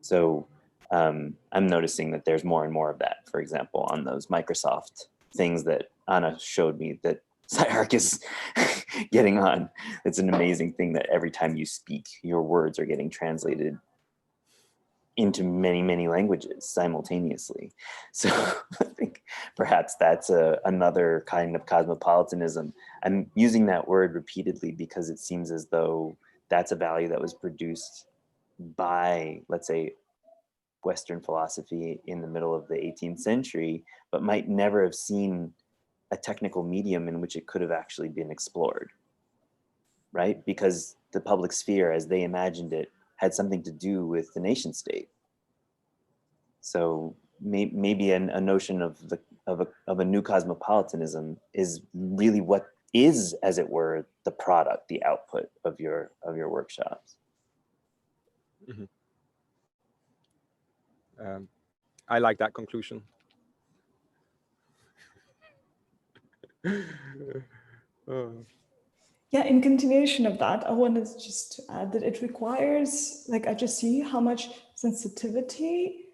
So I'm noticing that there's more and more of that, for example, on those Microsoft things that Anna showed me that SCI-Arc is getting on. It's an amazing thing that every time you speak, your words are getting translated into many, many languages simultaneously. So I think perhaps that's another kind of cosmopolitanism. I'm using that word repeatedly because it seems as though that's a value that was produced by, let's say, Western philosophy in the middle of the 18th century, but might never have seen a technical medium in which it could have actually been explored, right? Because the public sphere, as they imagined it, had something to do with the nation state. So maybe a notion of a new cosmopolitanism is really what is, as it were, the product, the output of your workshops. Mm-hmm. I like that conclusion. Yeah, in continuation of that, I wanted just to add that it requires, like, I just see how much sensitivity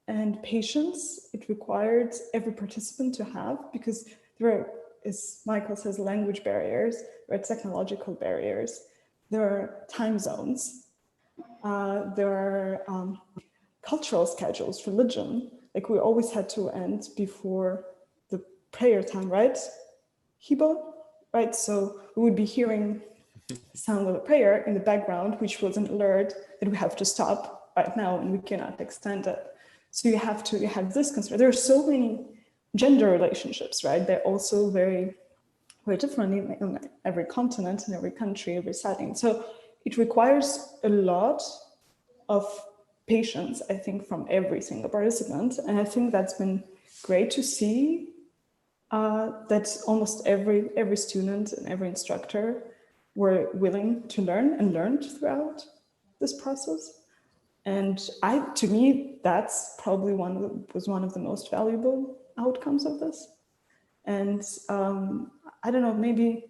and patience it required every participant to have, because there are, as Michael says, language barriers, there are technological barriers, there are time zones, there are cultural schedules, religion. Like, we always had to end before the prayer time, right, Hibo? Right, so we would be hearing the sound of a prayer in the background, which was an alert that we have to stop right now and we cannot extend it. So you have this concern. There are so many gender relationships, right? They're also very, very different in every continent, in every country, every setting. So it requires a lot of patience, I think, from every single participant. And I think that's been great to see. That almost every student and every instructor were willing to learn and learned throughout this process. And to me, that's probably was one of the most valuable outcomes of this. And I don't know, maybe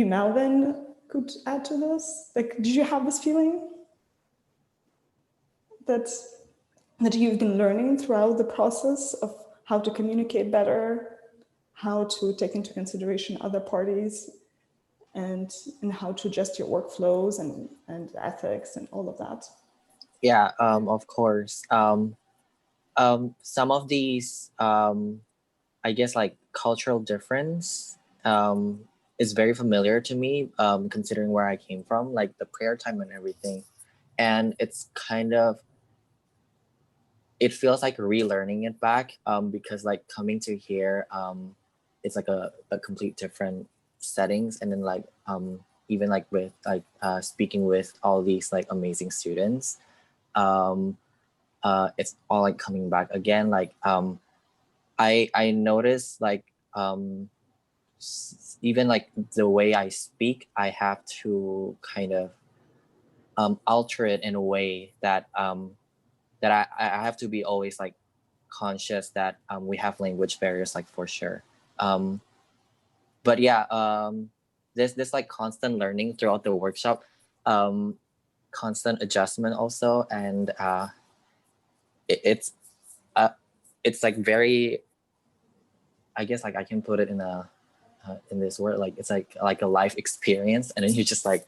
Melvin could add to this. Like, did you have this feeling that you've been learning throughout the process of how to communicate better, how to take into consideration other parties, and how to adjust your workflows and ethics and all of that? Yeah, of course. Some of these, I guess, like cultural difference is very familiar to me, considering where I came from, like the prayer time and everything. And it's kind of, it feels like relearning it back because like coming to here, it's like a complete different settings. And then like, even like with like speaking with all these like amazing students, it's all like coming back again. Like I noticed like even like the way I speak, I have to kind of alter it in a way that that I have to be always like conscious that we have language barriers, like for sure. But yeah, this like constant learning throughout the workshop, constant adjustment also, and it's like very, I guess like I can put it in a in this word, like it's like a life experience, and then you just like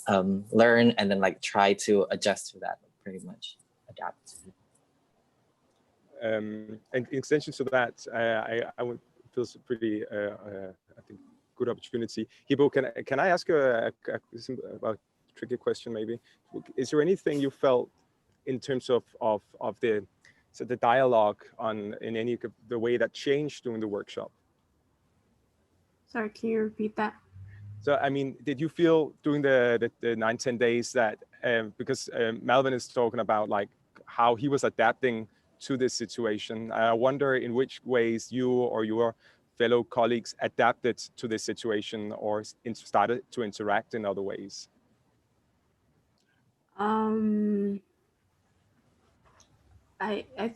learn and then like try to adjust to that, pretty much adapt. And in extension to that, I would feel pretty, I think, good opportunity. Hibo, can I ask you a tricky question maybe? Is there anything you felt in terms of the dialogue in any of the way that changed during the workshop? Sorry, can you repeat that? So, I mean, did you feel during the 9-10 days that, because Melvin is talking about like how he was adapting to this situation, I wonder in which ways you or your fellow colleagues adapted to this situation or started to interact in other ways? I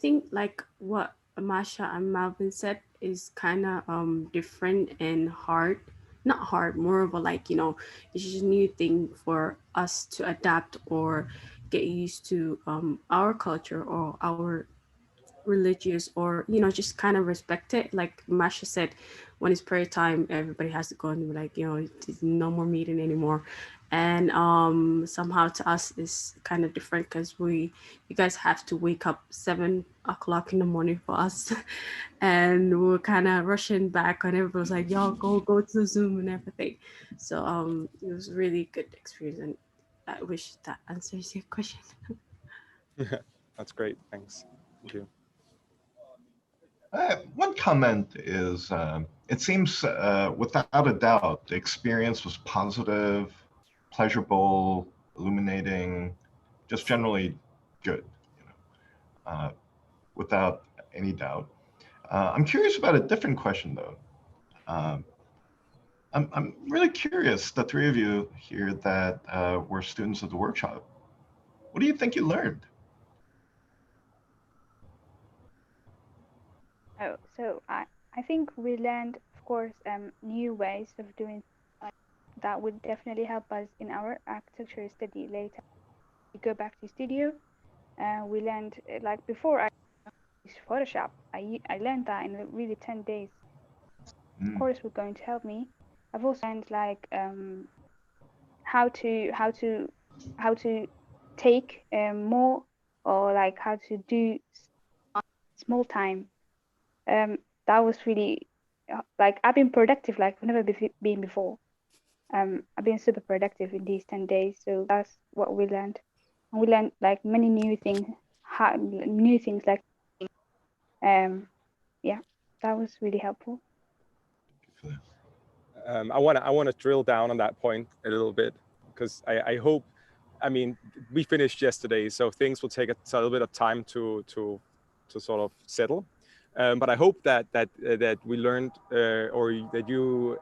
think like what Masha and Malvin said is kind of different and hard. Not hard, more of a like, you know, it's just a new thing for us to adapt or get used to our culture or our religious, or you know, just kind of respect it. Like Masha said, when it's prayer time, everybody has to go and be like, you know, it's no more meeting anymore. And somehow to us is kind of different because you guys have to wake up 7 o'clock in the morning for us. And we are kind of rushing back and everybody was like, y'all go to the Zoom and everything. So it was a really good experience, and I wish that answers your question. That's great, thanks. Thank you. One comment is, it seems without a doubt, the experience was positive, pleasurable, illuminating, just generally good, you know, without any doubt. I'm curious about a different question though. I'm really curious, the three of you here that were students of the workshop, what do you think you learned? Oh, so I think we learned, of course, new ways of doing that would definitely help us in our architecture study later. We go back to studio, we learned like before I use Photoshop. I learned that in really 10 days. Of course, we're going to help me. I've also learned like how to take more, or like how to do small time. That was really like I've been productive like I've never been before. I've been super productive in these 10 days, so that's what we learned. And we learned like many new things, like yeah, that was really helpful. I want to drill down on that point a little bit, because I hope, I mean, we finished yesterday, so things will take a little bit of time to sort of settle. But I hope that we learned, or that you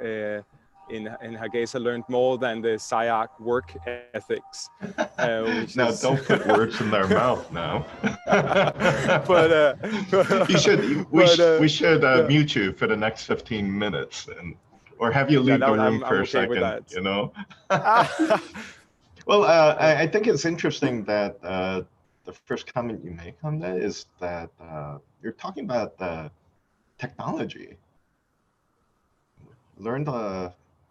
in Hargeisa learned more than the SCI-Arc work ethics. Now, don't put words in their mouth now. But we should mute you for the next 15 minutes, or have you leave the room for a second, you know? Well, I think it's interesting that the first comment you make on that is that you're talking about technology. Learned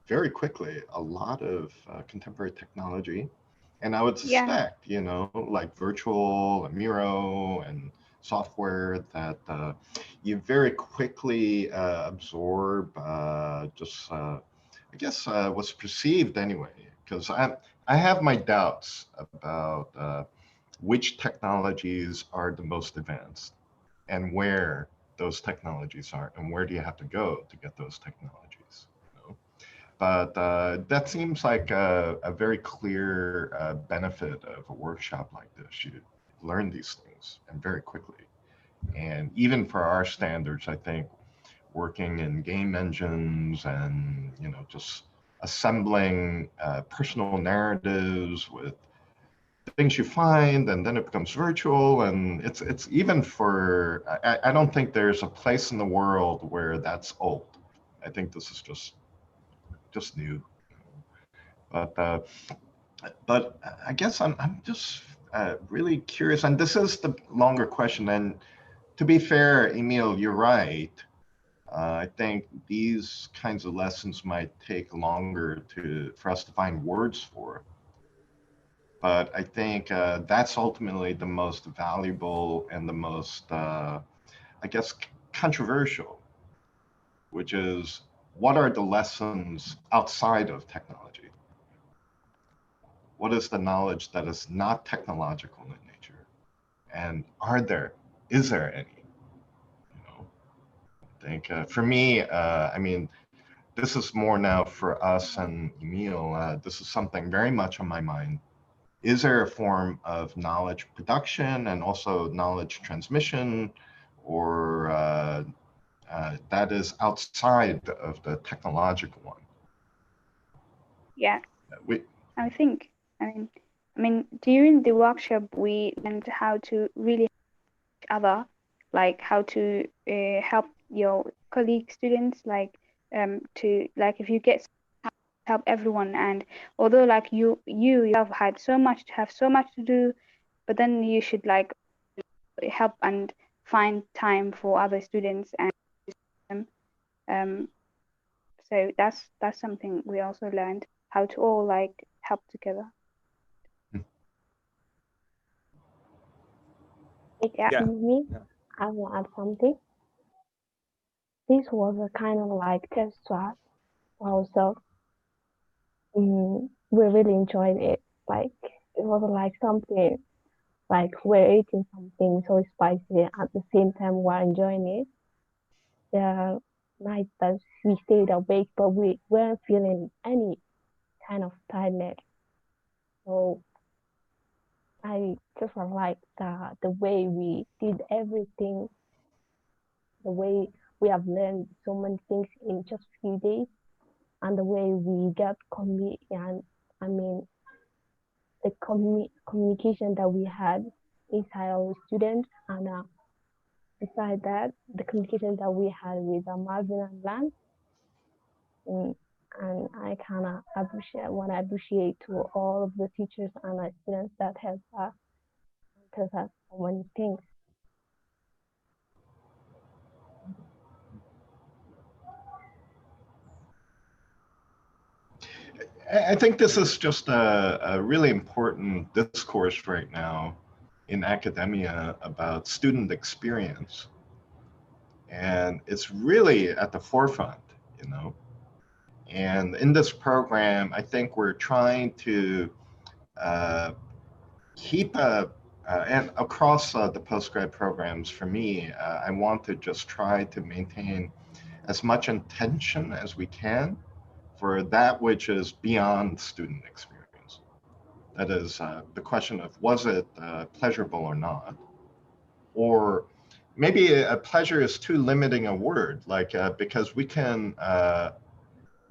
very quickly a lot of contemporary technology. And I would suspect, you know, like virtual, Miro, and software that you very quickly absorb just, I guess, what's perceived anyway, because I have my doubts about which technologies are the most advanced and where those technologies are and where do you have to go to get those technologies. But that seems like a very clear benefit of a workshop like this. You learn these things and very quickly. And even for our standards, I think working in game engines and, you know, just assembling personal narratives with things you find, and then it becomes virtual, and it's even for, I don't think there's a place in the world where that's old. I think this is just new. But I guess I'm just really curious, and this is the longer question. And to be fair, Emil, you're right. I think these kinds of lessons might take longer for us to find words for. But I think that's ultimately the most valuable and the most, I guess, controversial, which is, what are the lessons outside of technology? What is the knowledge that is not technological in nature? And is there any? You know, I think for me, I mean, this is more now for us and Emil. This is something very much on my mind. Is there a form of knowledge production and also knowledge transmission, or that is outside of the technological one? Yeah, I mean, during the workshop, we learned how to really help each other, like how to help your colleague students, like if you get help everyone. And although like you have had so much to do, but then you should like help and find time for other students. And so that's something we also learned, how to all like help together. Excuse me, I will add something. This was a kind of like test to us ourselves. We really enjoyed it. Like it was like something like we're eating something so spicy at the same time we're enjoying it. The night that we stayed awake, but we weren't feeling any kind of tiredness. So I just like the way we did everything, the way we have learned so many things in just a few days, and the way we get the communication that we had inside our students, and besides that, the communication that we had with Marvin and Lance. And I kind of appreciate to all of the teachers and our students that help us so many things. I think this is just a really important discourse right now in academia about student experience. And it's really at the forefront, you know. And in this program, I think we're trying to keep and across the postgrad programs, for me, I want to just try to maintain as much intention as we can for that which is beyond student experience. That is the question of, was it pleasurable or not? Or maybe a pleasure is too limiting a word, like because we can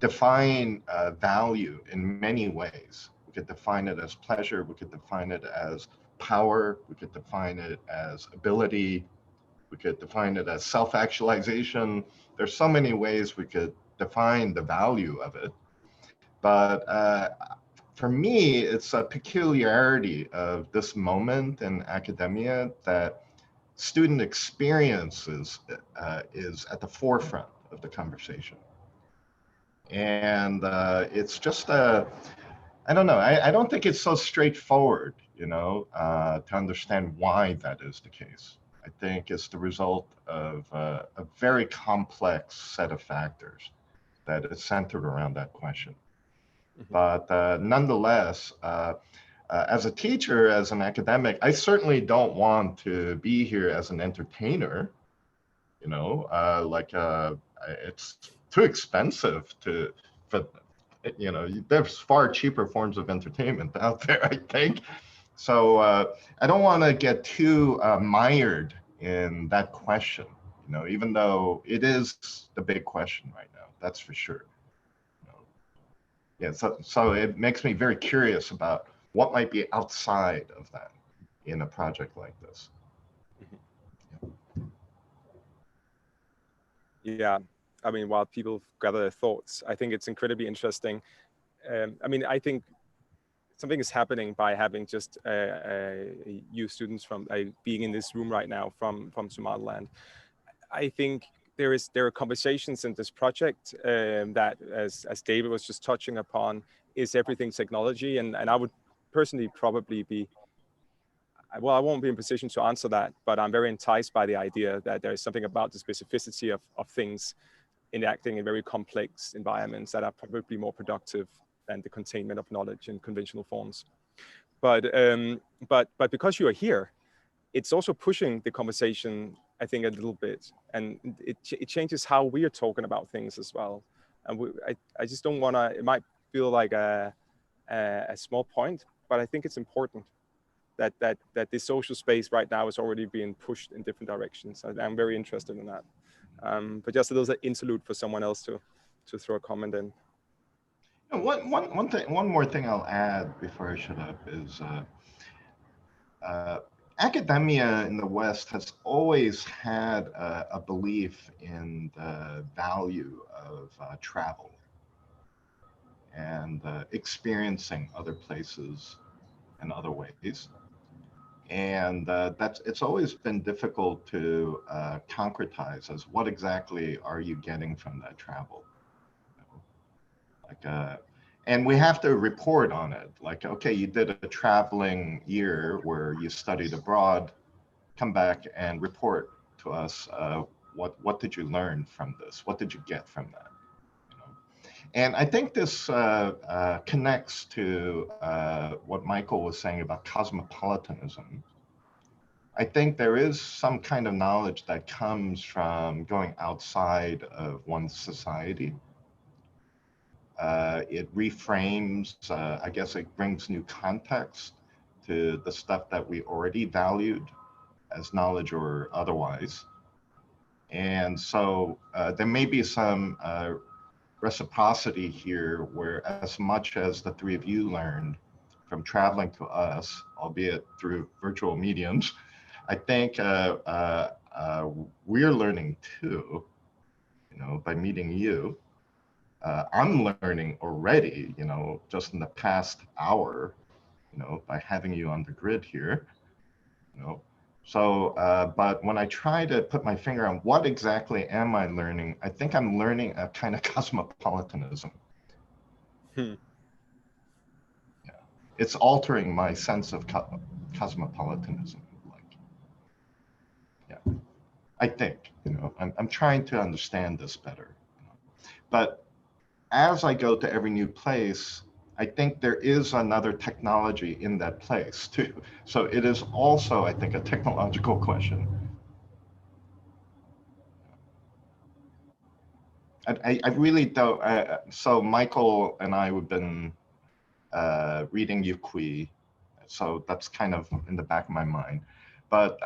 define value in many ways. We could define it as pleasure, we could define it as power, we could define it as ability, we could define it as self-actualization. There's so many ways we could define the value of it. But for me, it's a peculiarity of this moment in academia that student experiences is at the forefront of the conversation. And it's just I don't know, I don't think it's so straightforward, you know, to understand why that is the case. I think it's the result of a very complex set of factors that is centered around that question. But nonetheless, as a teacher, as an academic, I certainly don't want to be here as an entertainer, you know, it's too expensive for, you know, there's far cheaper forms of entertainment out there, I think. So I don't want to get too mired in that question, you know, even though it is the big question right now, that's for sure. Yeah, so it makes me very curious about what might be outside of that in a project like this. Yeah, I mean, while people gather their thoughts, I think it's incredibly interesting. I mean, I think something is happening by having just you students from being in this room right now from Somaliland. I think there are conversations in this project that, as David was just touching upon, is everything technology? And I would personally probably be, well, I won't be in position to answer that, but I'm very enticed by the idea that there is something about the specificity of things interacting in very complex environments that are probably more productive than the containment of knowledge in conventional forms. But because you are here, it's also pushing the conversation, I think, a little bit, and it changes how we are talking about things as well. And I just don't want to, it might feel like a small point, but I think it's important that this social space right now is already being pushed in different directions. I'm very interested in that. But just a little interlude for someone else to throw a comment in. One more thing I'll add before I shut up is academia in the West has always had a belief in the value of travel and experiencing other places in other ways. And it's always been difficult to concretize as what exactly are you getting from that travel? And we have to report on it. Like, okay, you did a traveling year where you studied abroad, come back and report to us what did you learn from this? What did you get from that? You know? And I think this connects to what Michael was saying about cosmopolitanism. I think there is some kind of knowledge that comes from going outside of one's society. It reframes, I guess it brings new context to the stuff that we already valued as knowledge or otherwise. And so there may be some reciprocity here where as much as the three of you learned from traveling to us, albeit through virtual mediums, I think we're learning too, you know, by meeting you. I'm learning already, you know, just in the past hour, you know, by having you on the grid here, you know. So, but when I try to put my finger on what exactly am I learning, I think I'm learning a kind of cosmopolitanism. Yeah. It's altering my sense of cosmopolitanism. Like, yeah, I think, you know, I'm trying to understand this better. You know? But as I go to every new place, I think there is another technology in that place too. So it is also, I think, a technological question. I really don't. So Michael and I have been reading Yukui, so that's kind of in the back of my mind. But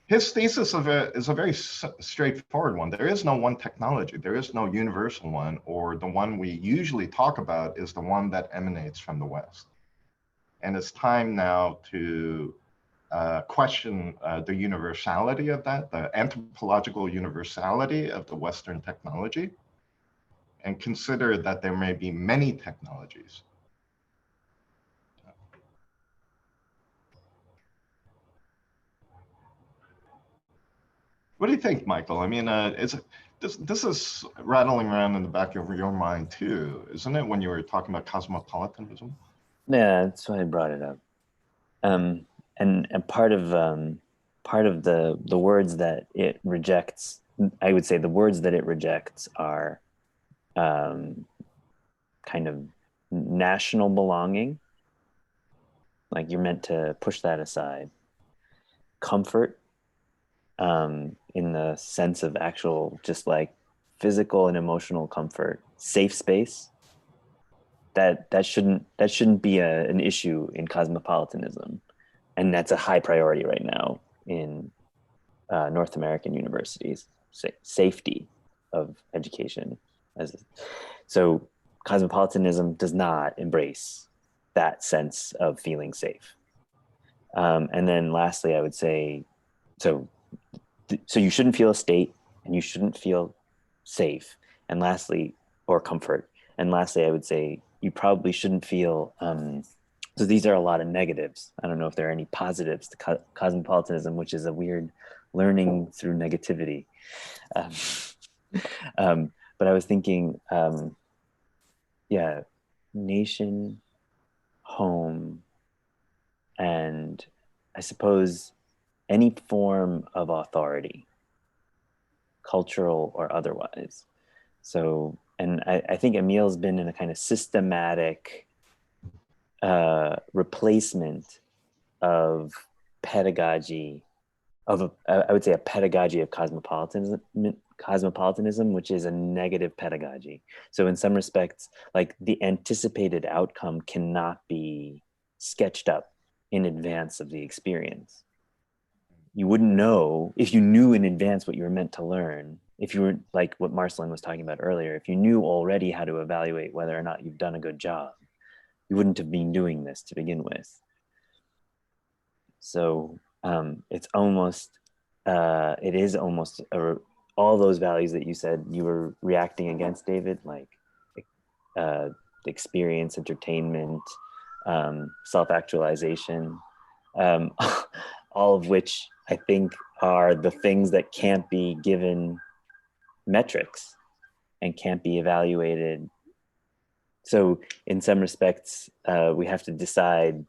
his thesis is a very straightforward one. There is no one technology. There is no universal one, or the one we usually talk about is the one that emanates from the West. And it's time now to question the universality of that, the anthropological universality of the Western technology, and consider that there may be many technologies. What do you think, Michael? I mean, this is rattling around in the back of your mind too, isn't it, when you were talking about cosmopolitanism? Yeah, that's why I brought it up. And part of the words that it rejects, I would say the words that it rejects are kind of national belonging, like you're meant to push that aside. Comfort, in the sense of actual, just like physical and emotional comfort. Safe space, that shouldn't be an issue in cosmopolitanism, and that's a high priority right now in North American universities. Safety of education, so cosmopolitanism does not embrace that sense of feeling safe. And then lastly, I would say, so you shouldn't feel a state, and you shouldn't feel safe, and lastly, or comfort. And lastly, I would say you probably shouldn't feel, so these are a lot of negatives. I don't know if there are any positives to cosmopolitanism, which is a weird learning through negativity. But I was thinking, yeah, nation, home, and I suppose any form of authority, cultural or otherwise. So, and I think Emil's been in a kind of systematic replacement of pedagogy I would say a pedagogy of cosmopolitanism, which is a negative pedagogy. So in some respects, like the anticipated outcome cannot be sketched up in advance of the experience. You wouldn't know if you knew in advance what you were meant to learn. If you were like what Marceline was talking about earlier, if you knew already how to evaluate whether or not you've done a good job, you wouldn't have been doing this to begin with. So it's almost, it is almost all those values that you said you were reacting against, David, like experience, entertainment, self-actualization, all of which I think are the things that can't be given metrics and can't be evaluated. So in some respects, we have to decide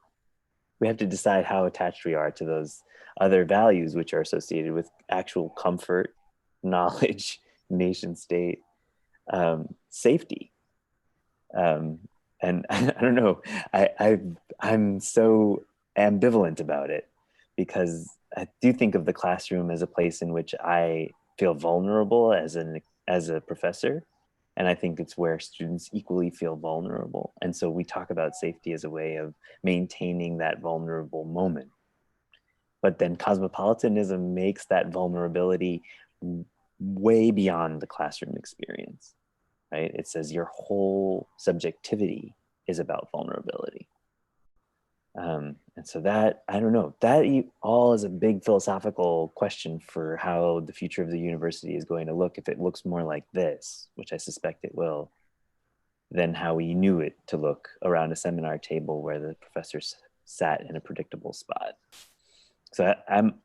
how attached we are to those other values which are associated with actual comfort, knowledge, nation state, safety. And I don't know, I'm so ambivalent about it, because I do think of the classroom as a place in which I feel vulnerable as a professor. And I think it's where students equally feel vulnerable. And so we talk about safety as a way of maintaining that vulnerable moment. But then cosmopolitanism makes that vulnerability way beyond the classroom experience, right? It says your whole subjectivity is about vulnerability. And so that, I don't know, that all is a big philosophical question for how the future of the university is going to look. If it looks more like this, which I suspect it will, than how we knew it to look around a seminar table where the professors sat in a predictable spot. So I'm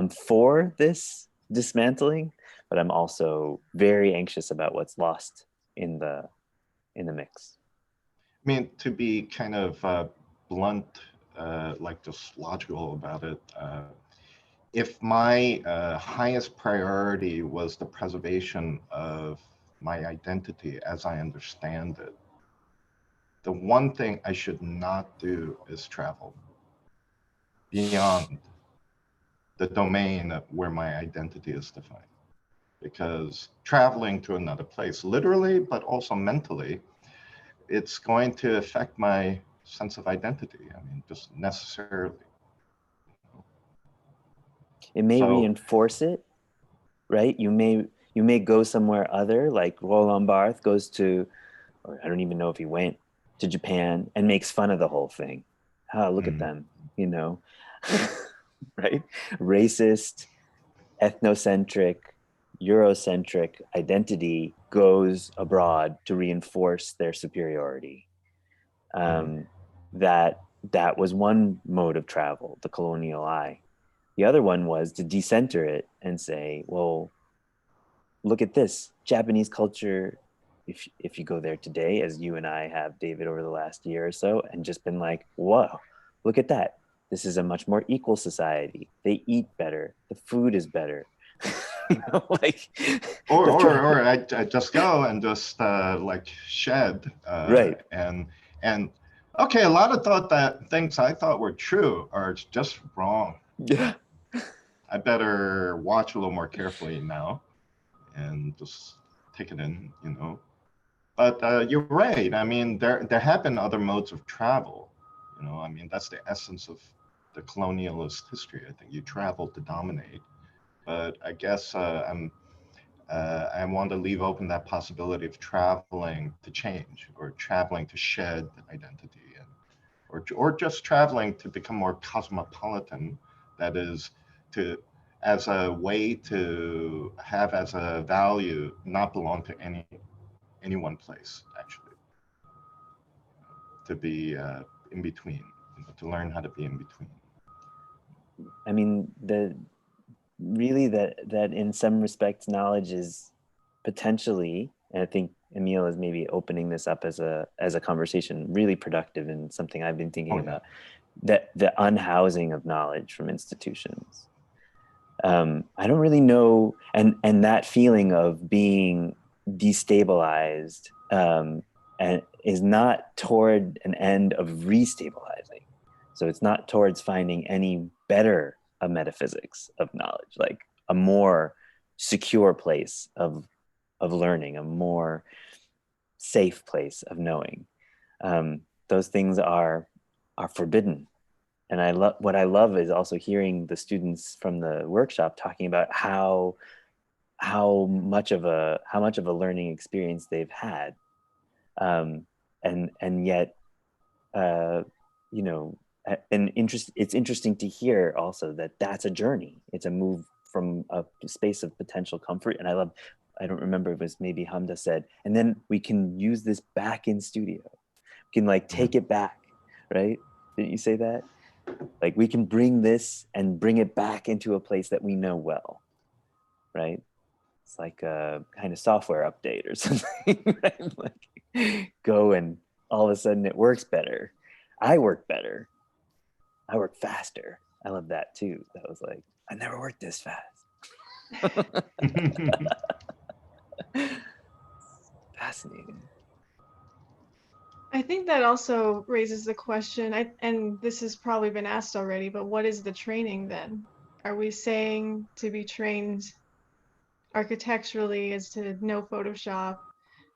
for this dismantling, but I'm also very anxious about what's lost in the mix. I mean, to be kind of blunt, like just logical about it, if my highest priority was the preservation of my identity as I understand it, the one thing I should not do is travel beyond the domain where my identity is defined. Because traveling to another place, literally, but also mentally, it's going to affect my sense of identity. I mean, just necessarily. It may reinforce it, right? You may go somewhere other, like Roland Barthes goes to, or I don't even know if he went to Japan and makes fun of the whole thing. Oh, look at them, you know, right? Racist, ethnocentric, Eurocentric identity goes abroad to reinforce their superiority. That was one mode of travel, the colonial eye. The other one was to decenter it and say, well, look at this Japanese culture. If you go there today, as you and I have, David, over the last year or so, and just been like, whoa, look at that. This is a much more equal society. They eat better. The food is better. You know, like, or I just go and just like shed. Right. And okay, a lot of things I thought were true are just wrong. Yeah. I better watch a little more carefully now and just take it in, you know. But you're right. I mean, there have been other modes of travel. You know, I mean, that's the essence of the colonialist history. I think you travel to dominate. But I guess I want to leave open that possibility of traveling to change, or traveling to shed identity, or just traveling to become more cosmopolitan. That is, as a way to have as a value not belong to any one place, actually. To be in between, to learn how to be in between. I mean, really that in some respects knowledge is potentially, and I think Emil is maybe opening this up as a conversation, really productive and something I've been thinking about, that the unhousing of knowledge from institutions. I don't really know, and that feeling of being destabilized and is not toward an end of restabilizing. So it's not towards finding any better a metaphysics of knowledge, like a more secure place of learning, a more safe place of knowing. Those things are forbidden. And what I love is also hearing the students from the workshop talking about how much of a learning experience they've had, and yet, you know, it's interesting to hear also that that's a journey. It's a move from a space of potential comfort. And I don't remember if it was maybe Hamda said, and then we can use this back in studio. We can like take it back, right? Didn't you say that? Like we can bring this and bring it back into a place that we know well, right? It's like a kind of software update or something, right? Like go and all of a sudden it works better. I work better. I work faster. I love that too. That was like, I never worked this fast. Fascinating. I think that also raises the question, and this has probably been asked already, but what is the training then? Are we saying to be trained architecturally is to know Photoshop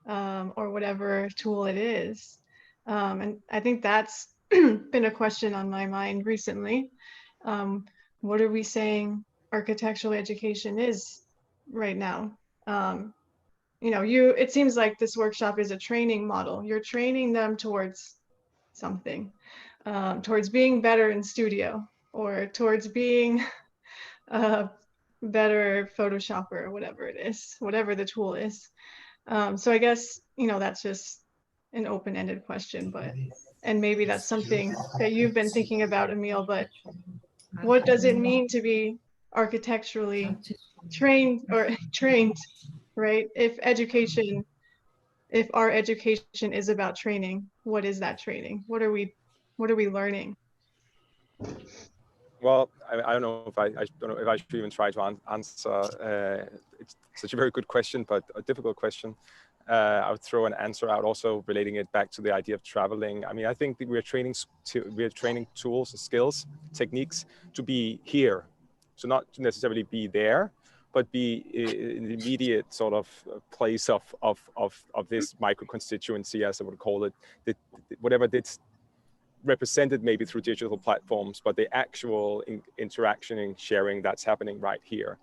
or whatever tool it is? And I think that's been a question on my mind recently. What are we saying architectural education is right now? You know, it seems like this workshop is a training model. You're training them towards something, towards being better in studio, or towards being a better Photoshopper, or whatever it is, whatever the tool is. So I guess, you know, that's just an open-ended question, and maybe that's something that you've been thinking about, Emil, but what does it mean to be architecturally trained, right? If our education is about training, what is that training? What are we learning? Well, I don't know if I don't know if I should even try to answer. It's such a very good question, but a difficult question. I would throw an answer out also relating it back to the idea of traveling. I mean, I think that we're training tools, skills, techniques to be here. So not to necessarily be there, but be in the immediate sort of place of this micro constituency, as I would call it, whatever that's represented maybe through digital platforms, but the actual interaction and sharing that's happening right here.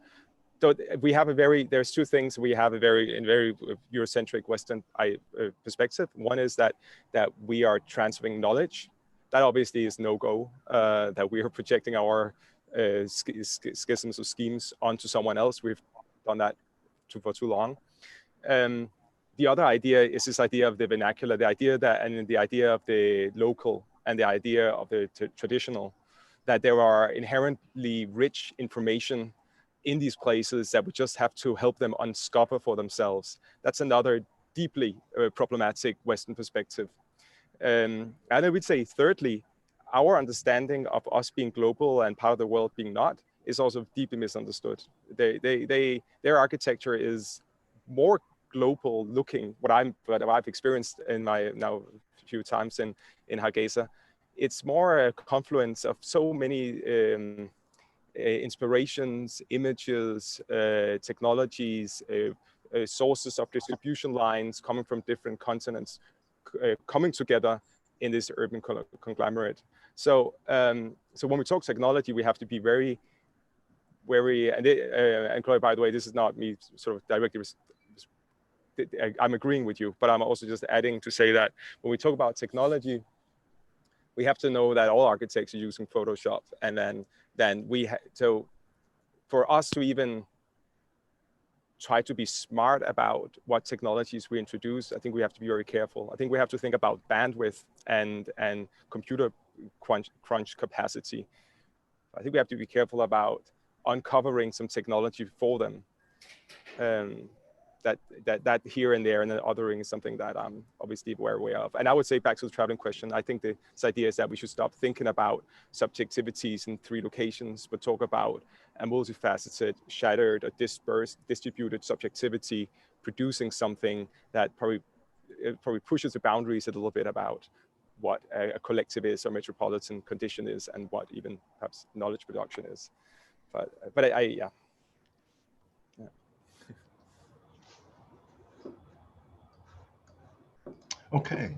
So we have there's two things. We have a very Eurocentric Western perspective. One is that we are transferring knowledge. That obviously is no-go, that we are projecting our schisms or schemes onto someone else. We've done that for too long. The other idea is this idea of the vernacular, the idea of the local, and the idea of the traditional, that there are inherently rich information in these places that we just have to help them unscupper for themselves. That's another deeply problematic Western perspective. And I would say, thirdly, our understanding of us being global and part of the world being not is also deeply misunderstood. Their architecture is more global looking. What I've experienced in my now few times in Hargeisa, it's more a confluence of so many inspirations, images, technologies, sources of distribution lines coming from different continents, coming together in this urban conglomerate. So, so when we talk technology, we have to be very, and Chloe, by the way, this is not me sort of directly, I'm agreeing with you, but I'm also just adding to say that when we talk about technology, we have to know that all architects are using Photoshop, and then so for us to even try to be smart about what technologies we introduce, I think we have to be very careful. I think we have to think about bandwidth and computer crunch capacity. I think we have to be careful about uncovering some technology for them. That here and there and then othering is something that I'm obviously aware of. And I would say, back to the traveling question, I think this idea is that we should stop thinking about subjectivities in 3 locations, but talk about a multifaceted, shattered, or dispersed, distributed subjectivity producing something that probably pushes the boundaries a little bit about what a collective is or metropolitan condition is, and what even perhaps knowledge production is. But yeah. Okay,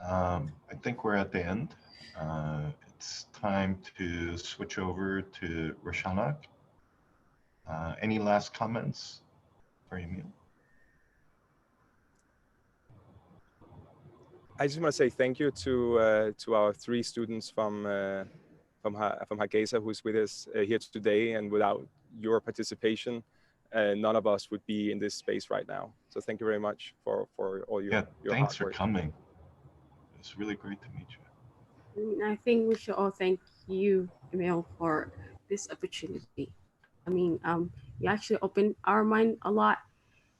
I think we're at the end. It's time to switch over to Roshana. Any last comments for Emil? I just want to say thank you to our 3 students from Hargeisa who's with us here today, and without your participation, none of us would be in this space right now. So thank you very much for all your thanks hard for work. coming. It's really great to meet you. I think we should all thank you, Emil, for this opportunity. I mean, you actually opened our mind a lot.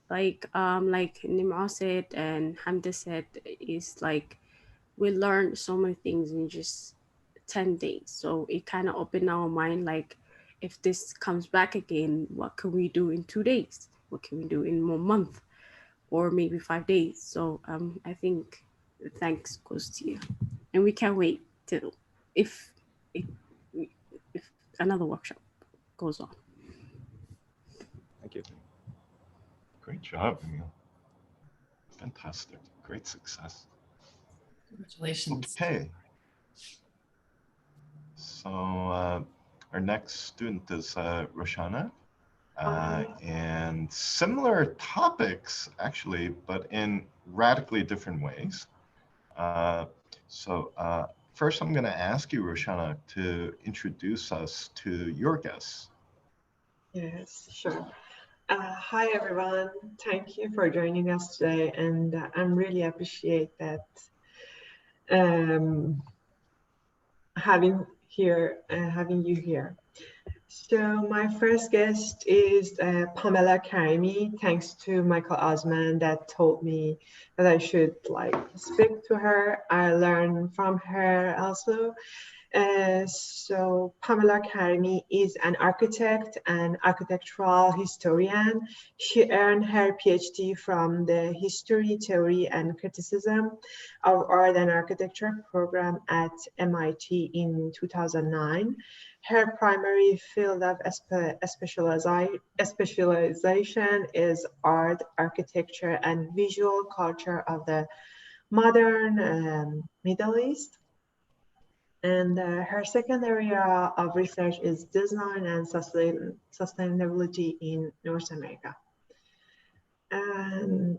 Like Nimra said and Hamda said, is like we learned so many things in just 10 days. So it kind of opened our mind, like if this comes back again, what can we do in 2 days? What can we do in 1 month? Or maybe 5 days? So I think thanks goes to you. And we can't wait till if another workshop goes on. Thank you. Great job, Emil. Fantastic. Great success. Congratulations. Okay. So our next student is Roshana. And similar topics, actually, but in radically different ways. First, I'm going to ask you, Roshana, to introduce us to your guests. Yes, sure. Hi, everyone. Thank you for joining us today. And I'm really appreciate that having you here. So my first guest is Pamela Karimi. Thanks to Michael Osman that told me that I should speak to her. I learned from her also. So Pamela Karimi is an architect and architectural historian. She earned her PhD from the History, Theory, and Criticism of Art and Architecture program at MIT in 2009. Her primary field of specialization is art, architecture, and visual culture of the modern Middle East. And her second area of research is design and sustainability in North America. And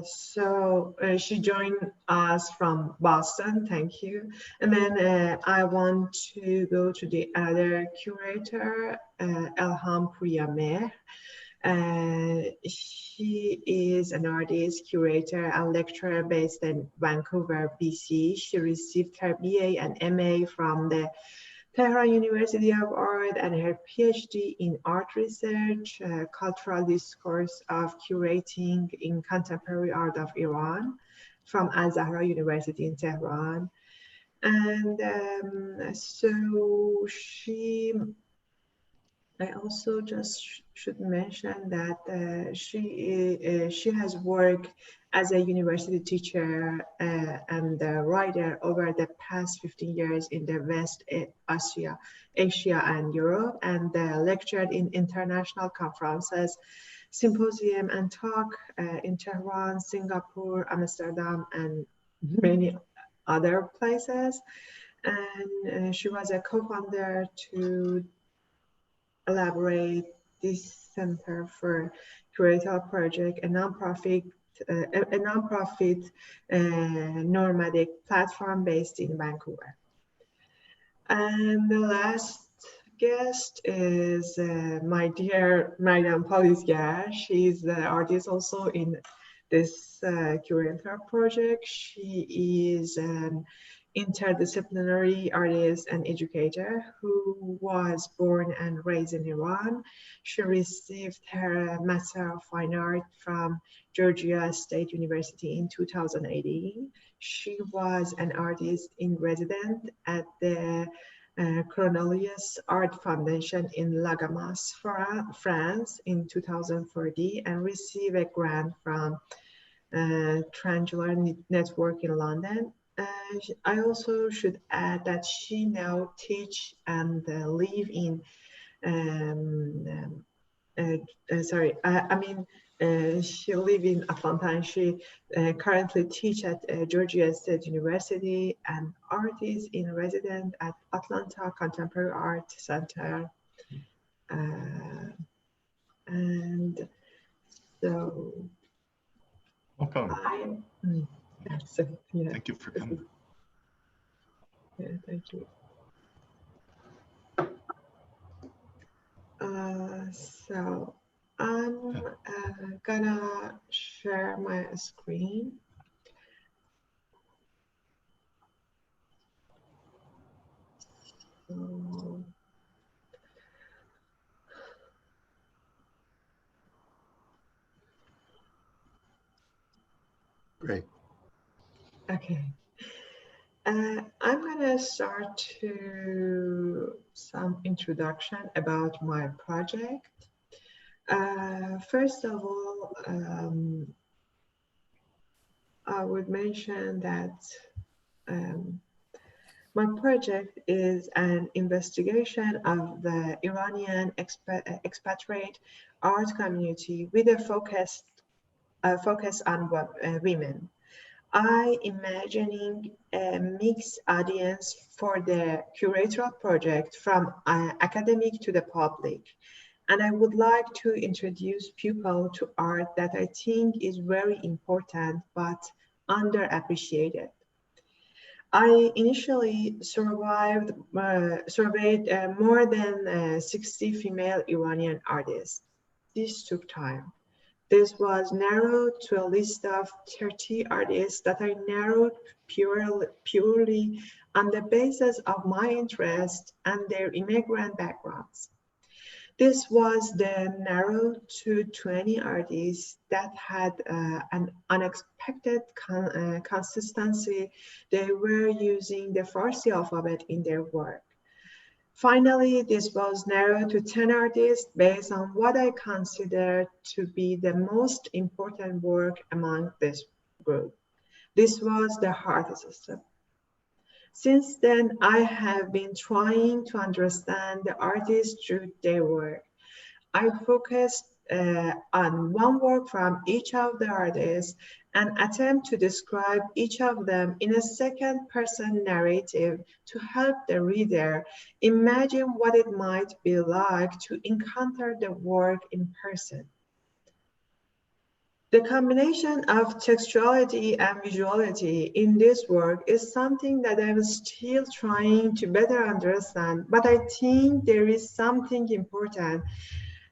so she joined us from Boston, thank you. And then I want to go to the other curator, Elham Puriamer. She is an artist, curator, and lecturer based in Vancouver, BC. She received her BA and MA from the Tehran University of Art and her PhD in art research, cultural discourse of curating in contemporary art of Iran from Al-Zahra University in Tehran. And I also just should mention that she has worked as a university teacher and a writer over the past 15 years in the West Asia and Europe, and lectured in international conferences, symposium and talk in Tehran, Singapore, Amsterdam, and many other places. And she was a co-founder to elaborate this Center for Curatorial Project, a nonprofit nomadic platform based in Vancouver. And the last guest is my dear Mariam Palizgar. She's the artist also in this curatorial project. She is an interdisciplinary artist and educator who was born and raised in Iran. She received her Master of Fine Art from Georgia State University in 2018. She was an artist in residence at the Cornelius Art Foundation in Lagamas, France in 2014, and received a grant from Triangular Network in London. I also should add that she now teach and live in she live in Atlanta, and she currently teach at Georgia State University and art is in resident at Atlanta Contemporary Art Center. And so welcome. Yeah. Thank you for coming. Yeah, thank you. So I'm gonna share my screen. So, Great. okay. I'm gonna start to some introduction about my project. First of all, I would mention that my project is an investigation of the Iranian expatriate art community with a focus on women. I imagining a mixed audience for the curatorial project from academic to the public. And I would like to introduce people to art that I think is very important but underappreciated. I initially surveyed more than 60 female Iranian artists. This took time. This was narrowed to a list of 30 artists that I narrowed purely on the basis of my interest and their immigrant backgrounds. This was then narrowed to 20 artists that had an unexpected consistency. They were using the Farsi alphabet in their work. Finally, this was narrowed to 10 artists based on what I consider to be the most important work among this group. This was the hardest step. Since then, I have been trying to understand the artists through their work. I focused on one work from each of the artists and attempt to describe each of them in a second-person narrative to help the reader imagine what it might be like to encounter the work in person. The combination of textuality and visuality in this work is something that I'm still trying to better understand, but I think there is something important,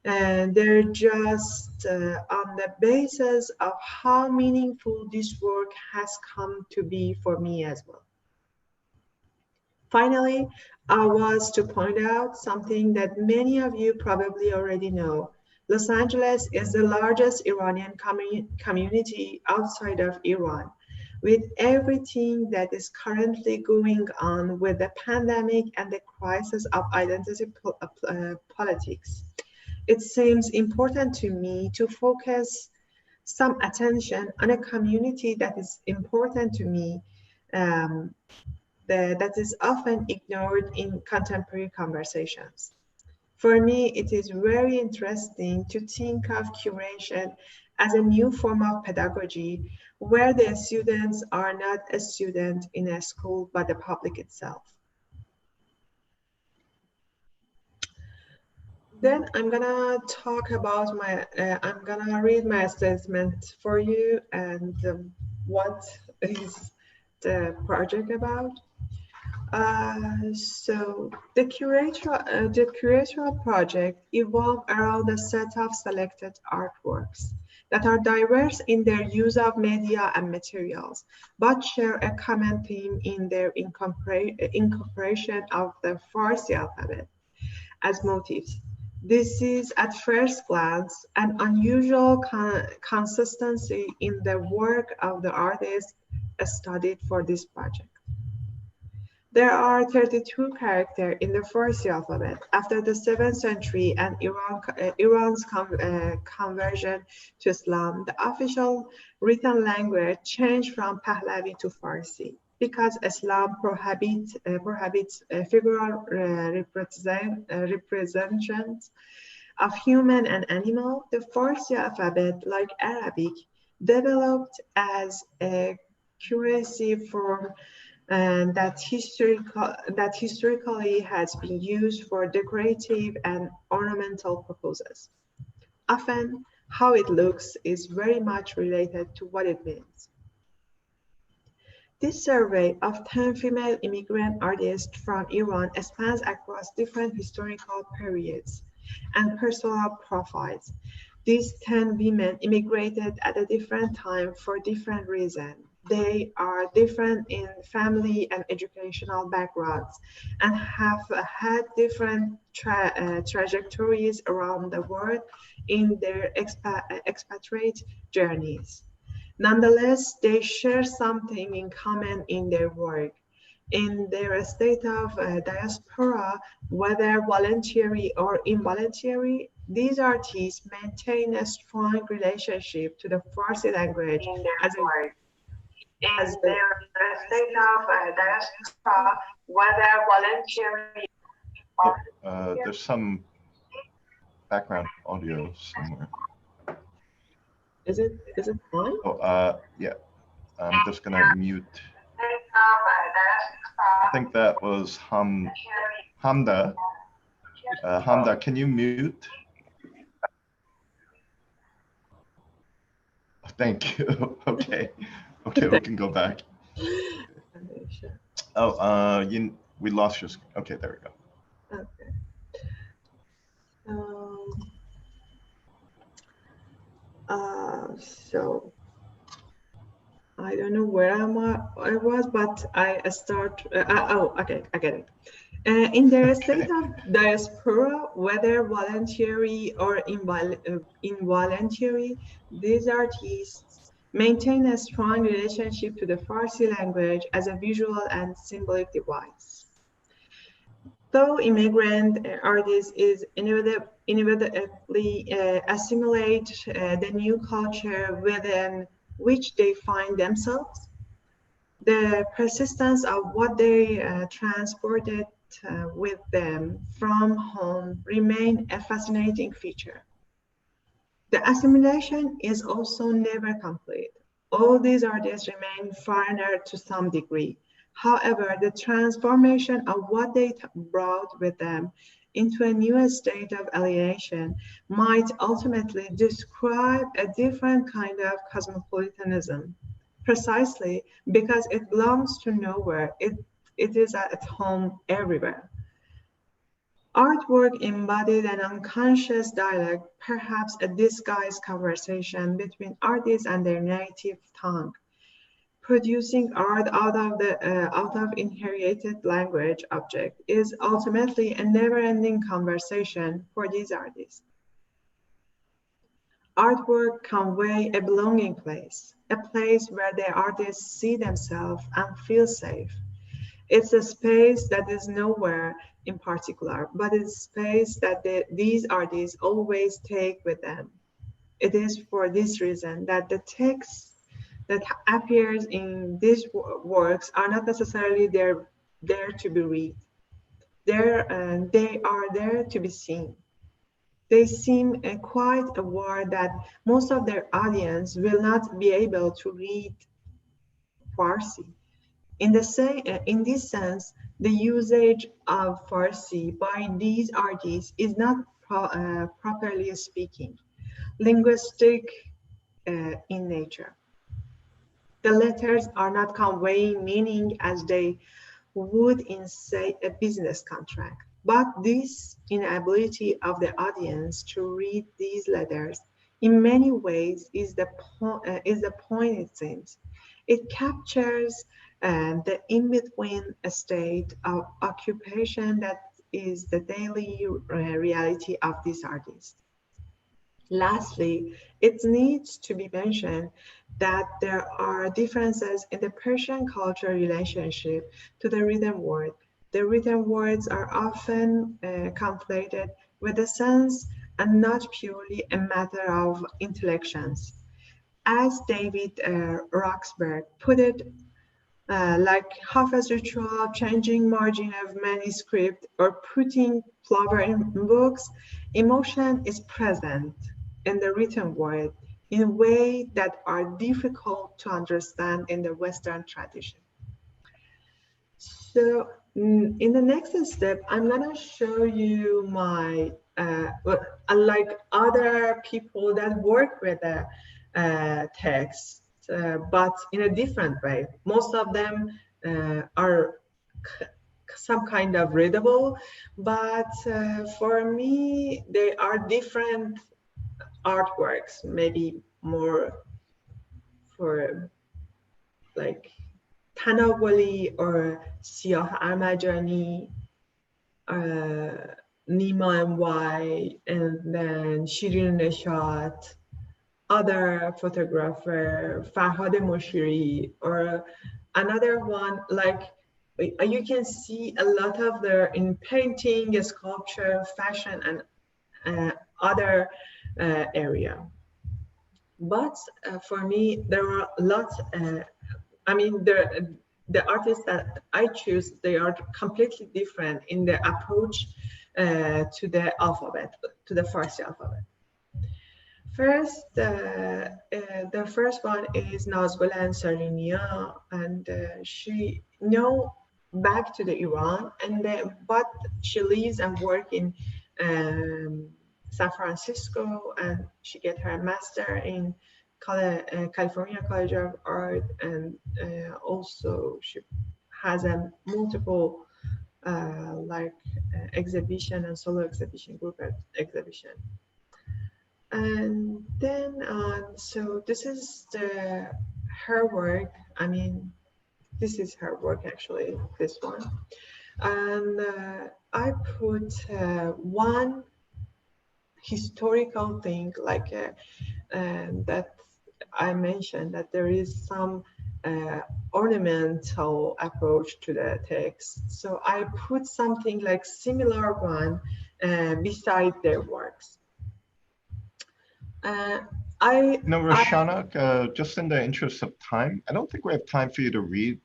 and they're just on the basis of how meaningful this work has come to be for me as well. Finally, I was to point out something that many of you probably already know. Los Angeles is the largest Iranian community outside of Iran. With everything that is currently going on with the pandemic and the crisis of identity politics, it seems important to me to focus some attention on a community that is important to me, that is often ignored in contemporary conversations. For me, it is very interesting to think of curation as a new form of pedagogy where the students are not a student in a school, but the public itself. Then I'm gonna talk about I'm gonna read my statement for you and what is the project about. So the curatorial project evolved around a set of selected artworks that are diverse in their use of media and materials, but share a common theme in their incorporation of the Farsi alphabet as motifs. This is, at first glance, an unusual consistency in the work of the artist studied for this project. There are 32 characters in the Farsi alphabet. After the 7th century and Iran's conversion to Islam, the official written language changed from Pahlavi to Farsi. because Islam prohibits figural representations of human and animal. The Farsi alphabet, like Arabic, developed as a cursive form and that historically has been used for decorative and ornamental purposes. Often, how it looks is very much related to what it means. This survey of 10 female immigrant artists from Iran spans across different historical periods and personal profiles. These 10 women immigrated at a different time for different reasons. They are different in family and educational backgrounds and have had different trajectories around the world in their expatriate journeys. Nonetheless, they share something in common in their work. In their state of diaspora, whether voluntary or involuntary, these artists maintain a strong relationship to the Farsi language as a in their state of diaspora, whether voluntary or there's some background audio somewhere. Is it fine? Oh, yeah. I'm just gonna mute. I think that was Hamda. Hamda, can you mute? Thank you. Okay. Okay, we can go back. Oh, we lost your. Okay, there we go. Okay. So I don't know where I was, but I start. Oh, okay, I get it. In their state of diaspora, whether voluntary or involuntary, these artists maintain a strong relationship to the Farsi language as a visual and symbolic device. Though immigrant artists is inevitably assimilate the new culture within which they find themselves, the persistence of what they transported with them from home remain a fascinating feature. The assimilation is also never complete. All these artists remain foreigner to some degree. However, the transformation of what they brought with them into a new state of alienation might ultimately describe a different kind of cosmopolitanism, precisely because it belongs to nowhere. It is at home everywhere. Artwork embodied an unconscious dialogue, perhaps a disguised conversation between artists and their native tongue. Producing art out of inherited language object is ultimately a never-ending conversation for these artists. Artwork convey a belonging place, a place where the artists see themselves and feel safe. It's a space that is nowhere in particular, but it's a space that these artists always take with them. It is for this reason that the text that appears in these works are not necessarily there to be read. They are there to be seen. They seem quite aware that most of their audience will not be able to read Farsi. In this sense, the usage of Farsi by these artists is not properly speaking, linguistic in nature. The letters are not conveying meaning as they would in, say, a business contract. But this inability of the audience to read these letters in many ways is the point, it seems. It captures the in-between state of occupation that is the daily reality of these artists. Lastly, it needs to be mentioned that there are differences in the Persian cultural relationship to the written word. The written words are often conflated with the sense and not purely a matter of intellections. As David Roxburgh put it, like Hafez ritual, changing margin of manuscript, or putting flower in books, emotion is present in the written word in a way that are difficult to understand in the Western tradition. So in the next step, I'm gonna show you my, unlike other people that work with the text, but in a different way. Most of them are some kind of readable, but for me, they are different artworks, maybe more for like تناولی or سیاه ارمجانی, Nima M.Y, and then Shirin Neshat, other photographer, Farhad Moshiri, or another one, like you can see a lot of their in painting, sculpture, fashion, and other area. But for me, there are lots, I mean, the artists that I choose, they are completely different in the approach to the alphabet, to the Farsi alphabet. First, the first one is Nazgul Ansarinia, and she back to the Iran, and but she lives and works in San Francisco, and she get her master in California College of Art, and also she has a multiple exhibition and solo exhibition, group exhibition. And then, so this is her work. I mean, this is her work actually, this one. And I put one historical thing, like that I mentioned, that there is some ornamental approach to the text. So I put something like similar one beside their works. Roshana, just in the interest of time, I don't think we have time for you to read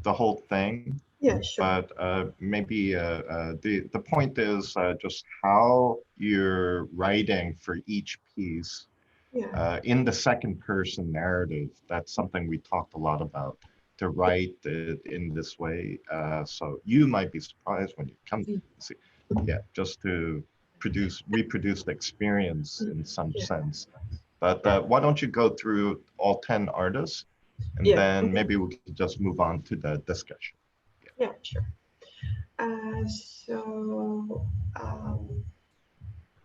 the whole thing. Yeah, sure. But maybe the point is just how you're writing for each piece. Yeah. In the second person narrative. That's something we talked a lot about, to write it in this way. So you might be surprised when you come to see. Yeah, just to reproduce the experience in some sense. But why don't you go through all 10 artists, and then maybe we can just move on to the discussion. Yeah, sure.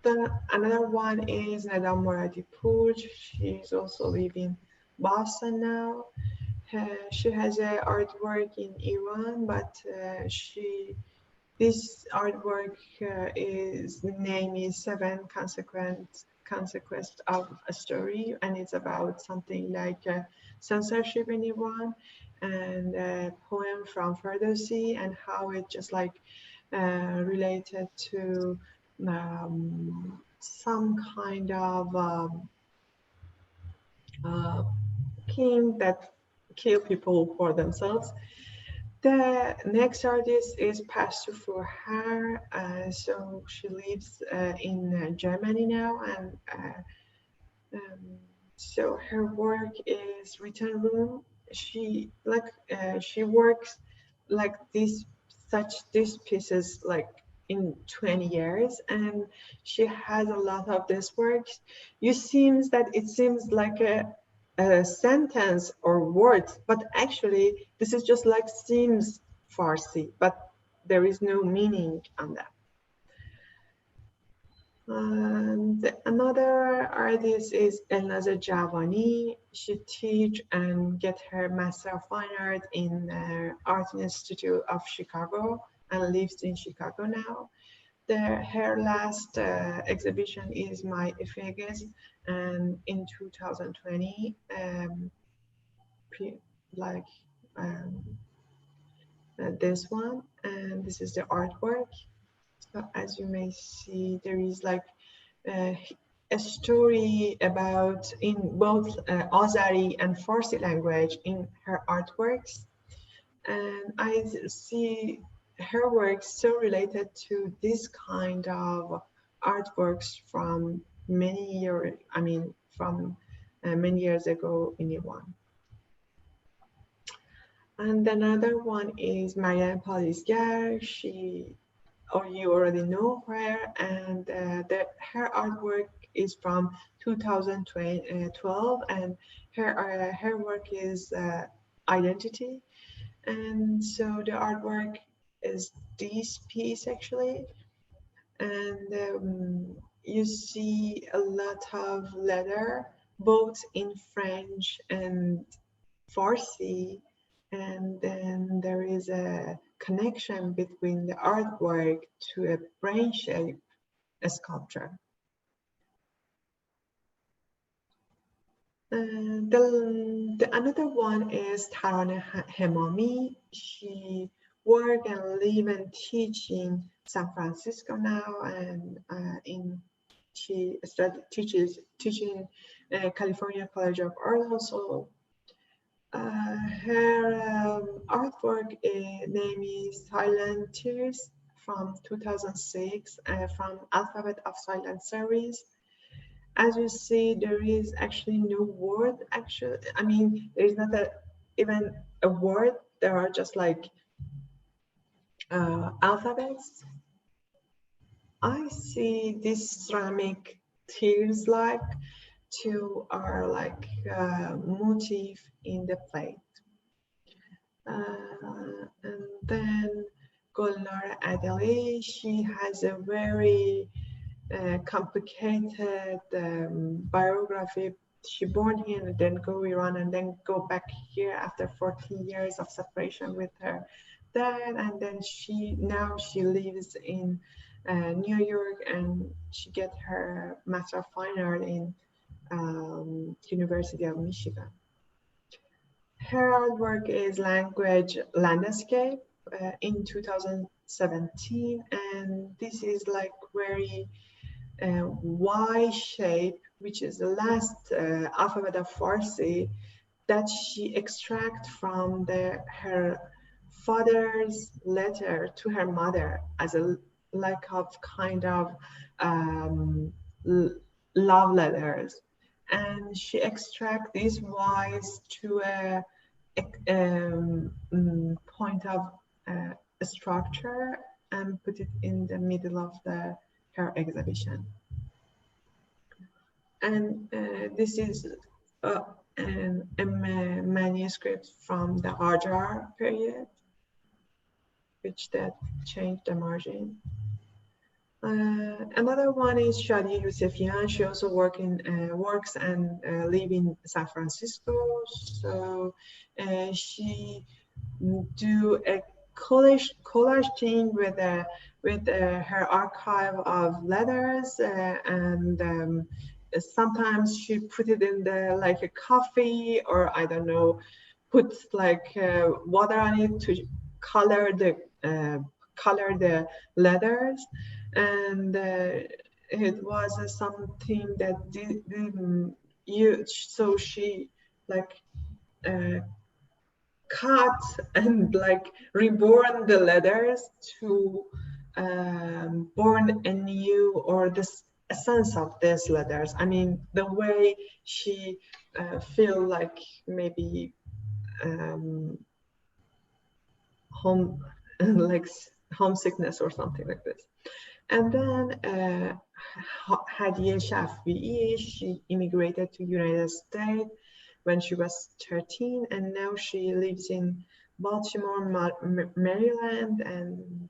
Then another one is Nada Moradipur. She's also living in Boston now. She has an artwork in Iran, but this artwork the name is Seven Consequences of a Story, and it's about something like censorship in Iran, and a poem from Ferdowsi, and how it just like related to some kind of king that kill people for themselves. The next artist is Pastor for her. So she lives in Germany now, and so her work is written room. She works like these pieces like in 20 years, and she has a lot of this works. It seems like a sentence or words, but actually this is just like seems Farsi, but there is no meaning on that. And another artist is Elnaze Javani. She teach and get her Master of Fine Art in Art Institute of Chicago and lives in Chicago now. Her last exhibition is My Efeges, and in 2020, this one, and this is the artwork. So as you may see, there is like a story about in both Azari and Farsi language in her artworks. And I see her work so related to this kind of artworks from many years, from many years ago in Iran. And another one is Mariam Palisgar. You already know her, and her artwork is from 2012, and her work is identity. And so the artwork is this piece actually, and you see a lot of letter, both in French and Farsi, and then there is a connection between the artwork to a brain shape sculpture. The another one is Taraneh Hemami. She work and live and teach in San Francisco now, and she teaching California College of Art also. Her artwork name is Silent Tears from 2006 from Alphabet of Silence series. As you see, there is actually no word. There is not even a word. There are just like alphabets. I see this ceramic tears like two are like motif in the plate. And then Gulnara Adeli, she has a very complicated biography. She born here and then go Iran and then go back here after 14 years of separation with her dad, and then now she lives in New York, and she get her Master of Fine Art in University of Michigan. Her artwork is Language Landscape in 2017, and this is like very Y shape, which is the last alphabet of Farsi that she extract from her father's letter to her mother as a like of kind of love letters, and she extract these Y's to a point of a structure and put it in the middle of her exhibition. And this is a manuscript from the Qajar period, which that changed the margin. Another one is Shadi Yousefian. She also works and live in San Francisco. So she do a collage thing with her archive of letters, and sometimes she put it in like a coffee, or I don't know, put like water on it to color the letters. And it was something that so she like cut and like reborn the letters to born a new, or this essence of these letters. I mean, the way she feel like maybe homesickness or something like this. And then Hadiye Shafi'i, she immigrated to United States when she was 13, and now she lives in Baltimore, Maryland, and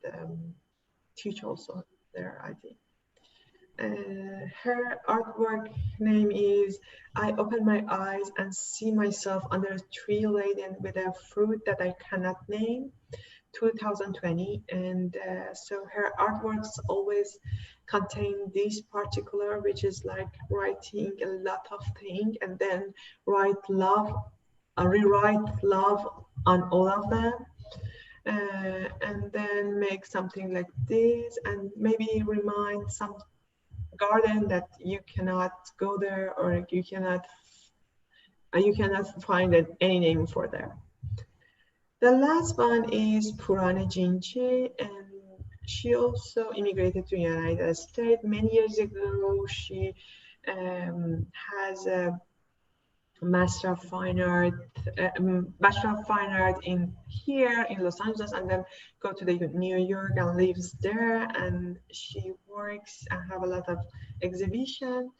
teach also there, I think. Her artwork name is I Open My Eyes and See Myself Under a Tree Laden with a Fruit That I Cannot Name, 2020. And so her artworks always contain this particular, which is like writing a lot of things and then rewrite love on all of them, and then make something like this, and maybe remind some garden that you cannot go there, or you cannot find any name for there. The last one is Purana Jinche, and she also immigrated to the United States many years ago. She has a Master of Fine Art, Bachelor of Fine Art in here in Los Angeles, and then go to the New York and lives there. And she works and have a lot of exhibition.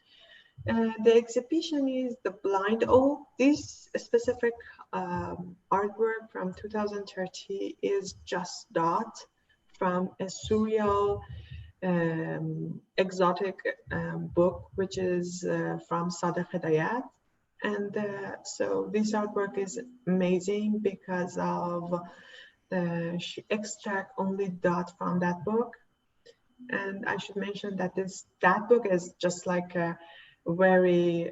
The exhibition is The Blind Oak. This specific artwork from 2030 is just Dot from a surreal exotic book, which is from Sadegh Hedayat. And so this artwork is amazing because of she extract only Dot from that book. And I should mention that that book is just like a very,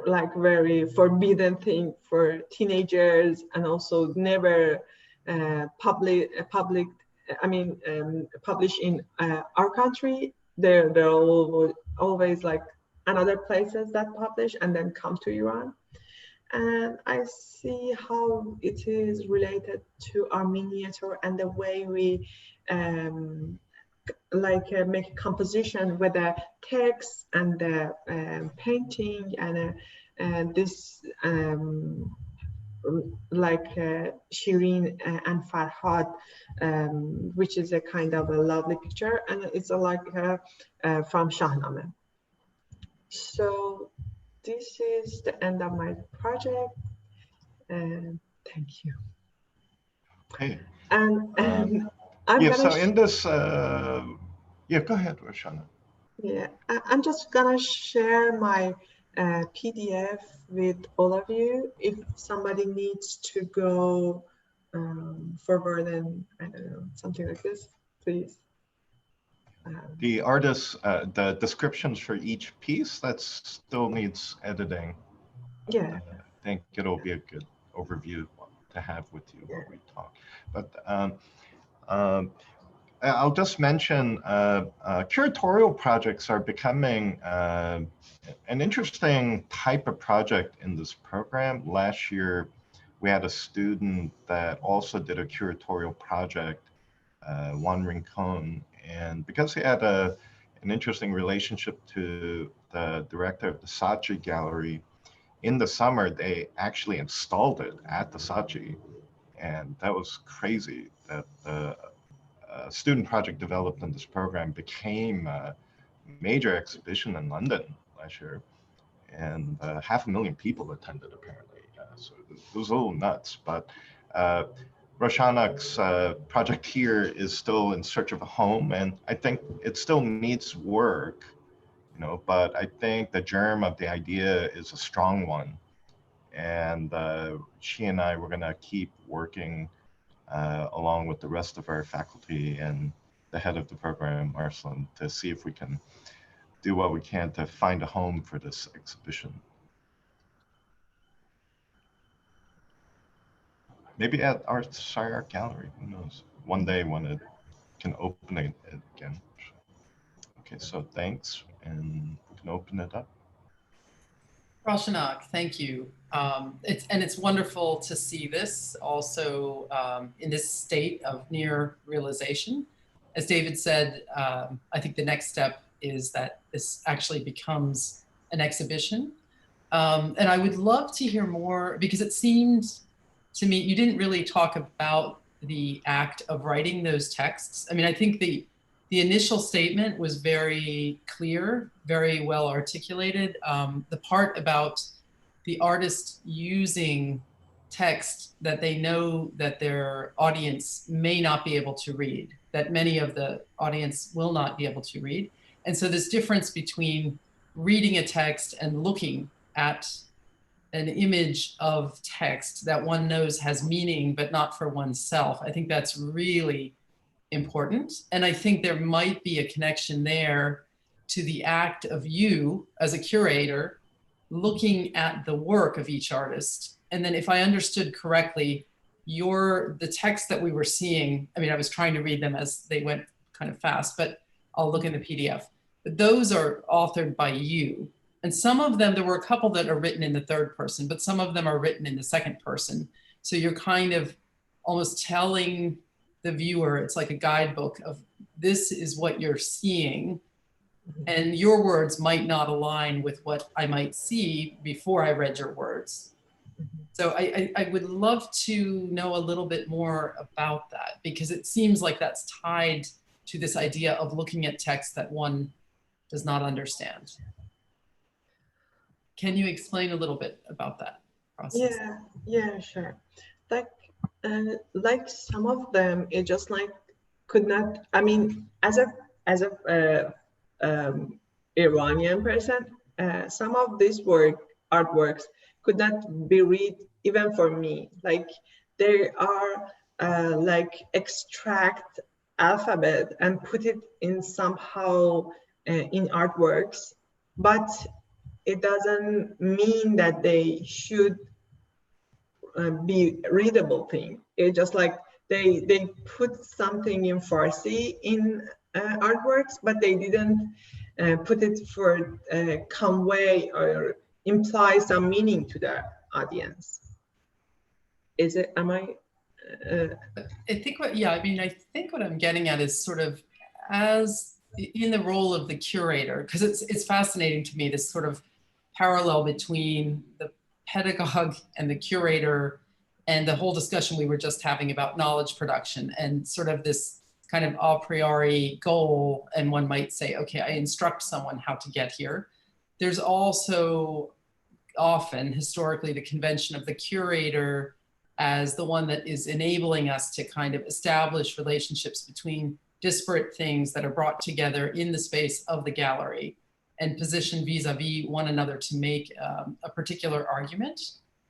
like very forbidden thing for teenagers, and also never published in our country. They're always like another places that publish and then come to Iran. And I see how it is related to our miniature and the way we make a composition with the text and the painting and this Shireen and Farhad, which is a kind of a lovely picture, and it's from Shahnameh. So this is the end of my project, and thank you. Okay. And so in this, yeah, go ahead, Roshana. Yeah, I'm just gonna share my PDF with all of you. If somebody needs to go forward and I don't know, something like this, please. The artists, the descriptions for each piece, that still needs editing. Yeah. I think it'll be a good overview to have with you while we talk. But I'll just mention curatorial projects are becoming an interesting type of project in this program. Last year, we had a student that also did a curatorial project, Juan Rincon, and because he had an interesting relationship to the director of the Saatchi Gallery, in the summer, they actually installed it at the Saatchi, and that was crazy that the student project developed in this program became a major exhibition in London last year, and 500,000 people attended apparently. So it was a little nuts, but Roshanak's project here is still in search of a home, and I think it still needs work, you know, but I think the germ of the idea is a strong one, and she and I were gonna keep working along with the rest of our faculty and the head of the program, Arslan, to see if we can do what we can to find a home for this exhibition. Maybe at our SCI-Arc gallery, who knows? One day when it can open it again. Okay, so thanks, and we can open it up. Roshanak, thank you. It's wonderful to see this also in this state of near realization. As David said, I think the next step is that this actually becomes an exhibition. And I would love to hear more, because it seemed to me, you didn't really talk about the act of writing those texts. I mean, I think the initial statement was very clear, very well articulated. The part about the artist using text that they know that their audience may not be able to read, that many of the audience will not be able to read. And so this difference between reading a text and looking at an image of text that one knows has meaning, but not for oneself, I think that's really important. And I think there might be a connection there to the act of you as a curator looking at the work of each artist. And then if I understood correctly, the text that we were seeing, I mean, I was trying to read them as they went kind of fast, but I'll look in the PDF. But those are authored by you. And some of them, there were a couple that are written in the third person, but some of them are written in the second person. So you're kind of almost telling the viewer, it's like a guidebook of this is what you're seeing. And your words might not align with what I might see before I read your words. So I would love to know a little bit more about that, because it seems like that's tied to this idea of looking at text that one does not understand. Can you explain a little bit about that process? Yeah, sure. Like some of them, it just like could not. I mean, as a Iranian person, some of these artworks could not be read even for me. Like they are like extract alphabet and put it in somehow in artworks, but it doesn't mean that they should be readable thing. It's just like they put something in Farsi in artworks, but they didn't put it for convey or imply some meaning to the audience. Is it? Am I? I think what, yeah, I mean, I think what I'm getting at is sort of as in the role of the curator, because it's fascinating to me, this sort of parallel between the pedagogue and the curator and the whole discussion we were just having about knowledge production and sort of this kind of a priori goal. And one might say, okay, I instruct someone how to get here. There's also often historically the convention of the curator as the one that is enabling us to kind of establish relationships between disparate things that are brought together in the space of the gallery and position vis-a-vis one another to make a particular argument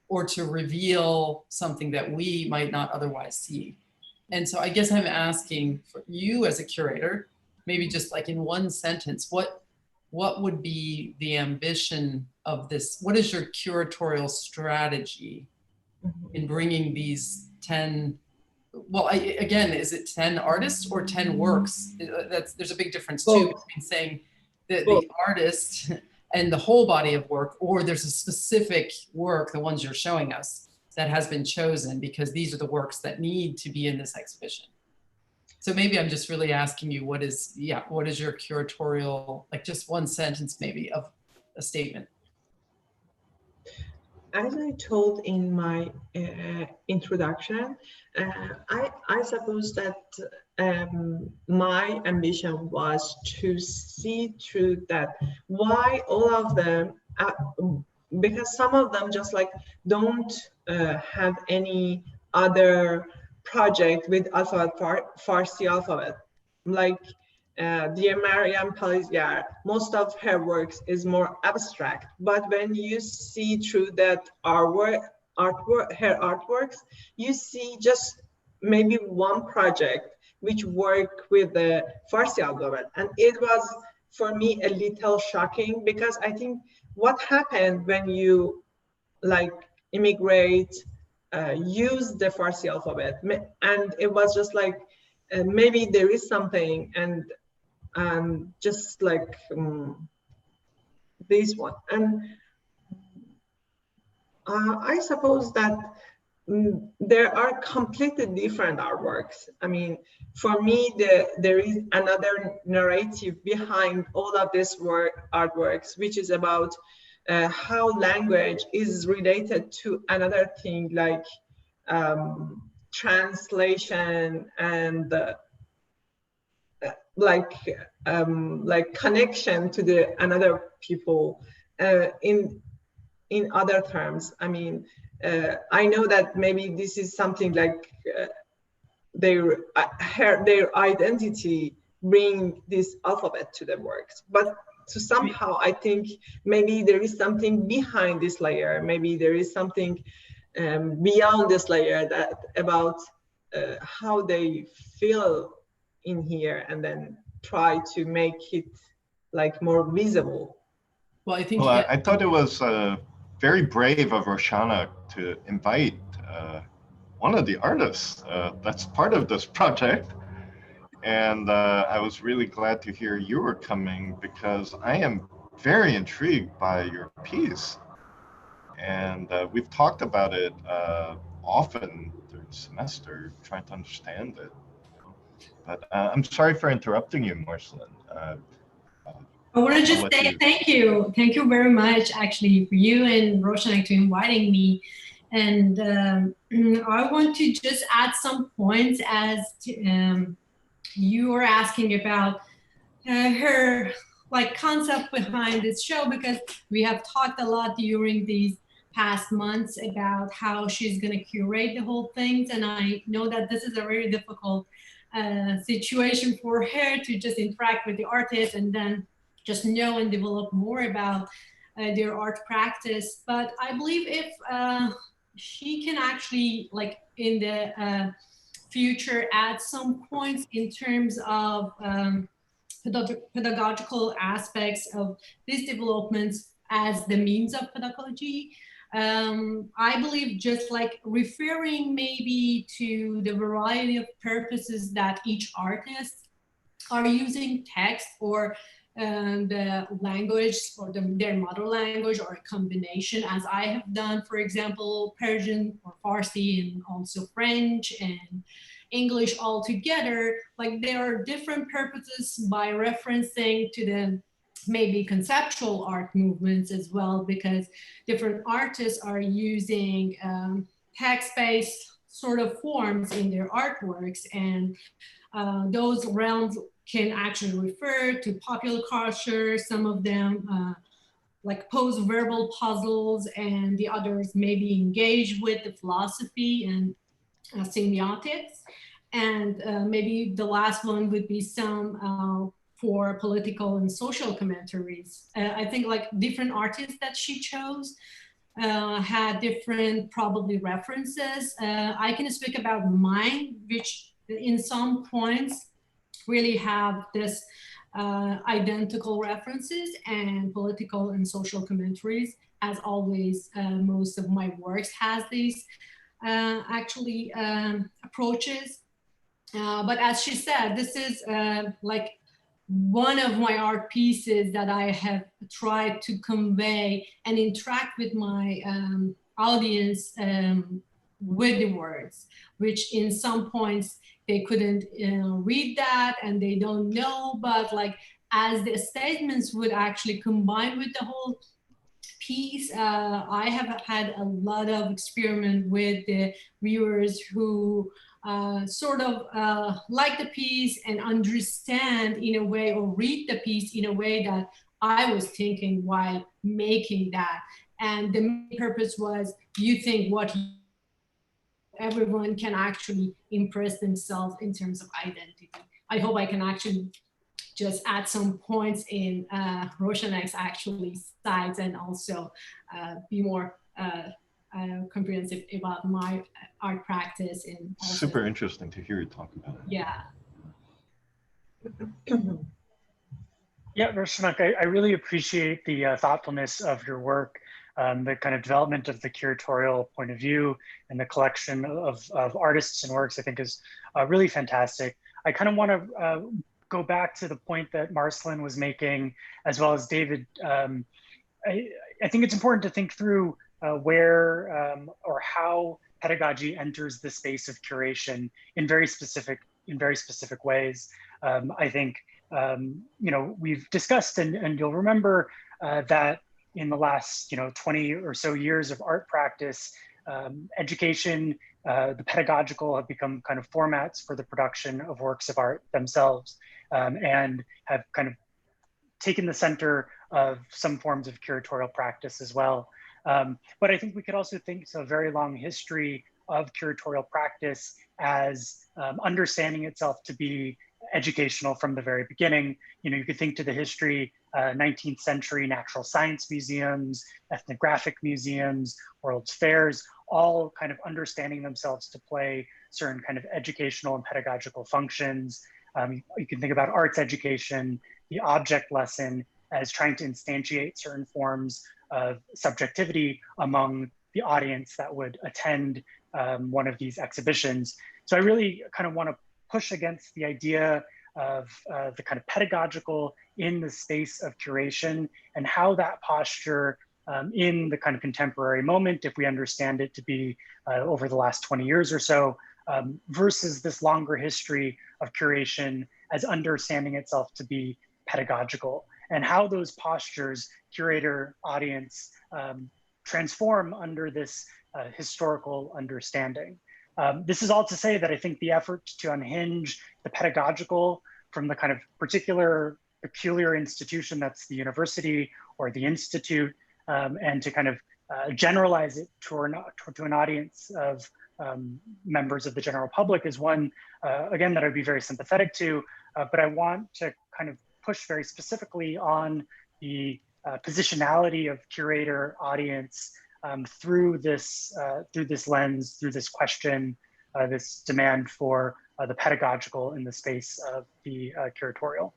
or to reveal something that we might not otherwise see. And so I guess I'm asking for you as a curator, maybe just like in one sentence, what would be the ambition of this? What is your curatorial strategy in bringing these 10, well, again, is it 10 artists or 10 works? There's a big difference too between saying that the artist and the whole body of work, or there's a specific work, the ones you're showing us, that has been chosen because these are the works that need to be in this exhibition. So maybe I'm just really asking you, what is your curatorial, like just one sentence maybe of a statement? As I told in my introduction, I suppose that my ambition was to see through that why all of them, because some of them just like don't have any other project with alphabet, Farsi alphabet. Like dear Mariam Palizgar, most of her works is more abstract, but when you see through that her artworks, you see just maybe one project which work with the Farsi alphabet. And it was for me a little shocking, because I think what happened when you like immigrate, use the Farsi alphabet, and it was just like maybe there is something, and just like this one. And I suppose that there are completely different artworks. I mean, for me, there is another narrative behind all of this artworks, which is about how language is related to another thing like translation and like connection to the another people in other terms. I mean, I know that maybe this is something like their identity bring this alphabet to the works, but to somehow I think maybe there is something behind this layer. Maybe there is something beyond this layer that about how they feel in here, and then try to make it like more visible. Well, I think I thought it was very brave of Roshana to invite one of the artists that's part of this project. And I was really glad to hear you were coming, because I am very intrigued by your piece. And we've talked about it often during the semester trying to understand it. But I'm sorry for interrupting you, Marceline. I want to just say thank you. Thank you very much, actually, for you and Roshanak to inviting me. And I want to just add some points as to, you were asking about her like concept behind this show, because we have talked a lot during these past months about how she's going to curate the whole things. And I know that this is a very difficult situation for her to just interact with the artists and then just know and develop more about their art practice. But I believe if she can actually, like in the future, add some points in terms of pedagogical aspects of these developments as the means of pedagogy. I believe just like referring maybe to the variety of purposes that each artist are using, text or the language or their mother language, or a combination, as I have done, for example, Persian or Farsi and also French and English all together. Like there are different purposes by referencing to the maybe conceptual art movements as well, because different artists are using text-based sort of forms in their artworks, and those realms can actually refer to popular culture, some of them like post-verbal puzzles, and the others maybe engage with the philosophy and semiotics. And maybe the last one would be some for political and social commentaries. I think like different artists that she chose had different probably references. I can speak about mine, which in some points really have this identical references and political and social commentaries. As always, most of my works has these actually approaches. But as she said, this is like one of my art pieces that I have tried to convey and interact with my audience with the words, which in some points they couldn't read that and they don't know, but like as the statements would actually combine with the whole piece, I have had a lot of experiment with the viewers who sort of like the piece and understand in a way, or read the piece in a way that I was thinking while making that. And the main purpose was, you think what everyone can actually impress themselves in terms of identity. I hope I can actually just add some points in Roshanak's actually sides, and also be more comprehensive about my art practice. And super interesting to hear you talk about it. Yeah. Yeah, Roshanak, I really appreciate the thoughtfulness of your work, the kind of development of the curatorial point of view and the collection of artists and works, I think is really fantastic. I kind of want to go back to the point that Marceline was making, as well as David. I think it's important to think through where or how pedagogy enters the space of curation in very specific ways. I think you know, we've discussed, and you'll remember that in the last 20 or so years of art practice, education, the pedagogical have become kind of formats for the production of works of art themselves, and have kind of taken the center of some forms of curatorial practice as well. But I think we could also think of a very long history of curatorial practice as understanding itself to be educational from the very beginning. You could think to the history, 19th century natural science museums, ethnographic museums, world's fairs, all kind of understanding themselves to play certain kind of educational and pedagogical functions. You can think about arts education, the object lesson, as trying to instantiate certain forms of subjectivity among the audience that would attend one of these exhibitions. So I really kind of want to push against the idea of the kind of pedagogical in the space of curation, and how that posture in the kind of contemporary moment, if we understand it to be over the last 20 years or so, versus this longer history of curation as understanding itself to be pedagogical, and how those postures, curator, audience, transform under this historical understanding. This is all to say that I think the effort to unhinge the pedagogical from the kind of peculiar institution that's the university or the institute, and to kind of generalize it to an audience of members of the general public is one, again, that I'd be very sympathetic to, but I want to kind of push very specifically on the positionality of curator, audience, through this lens, through this question, this demand for the pedagogical in the space of the curatorial.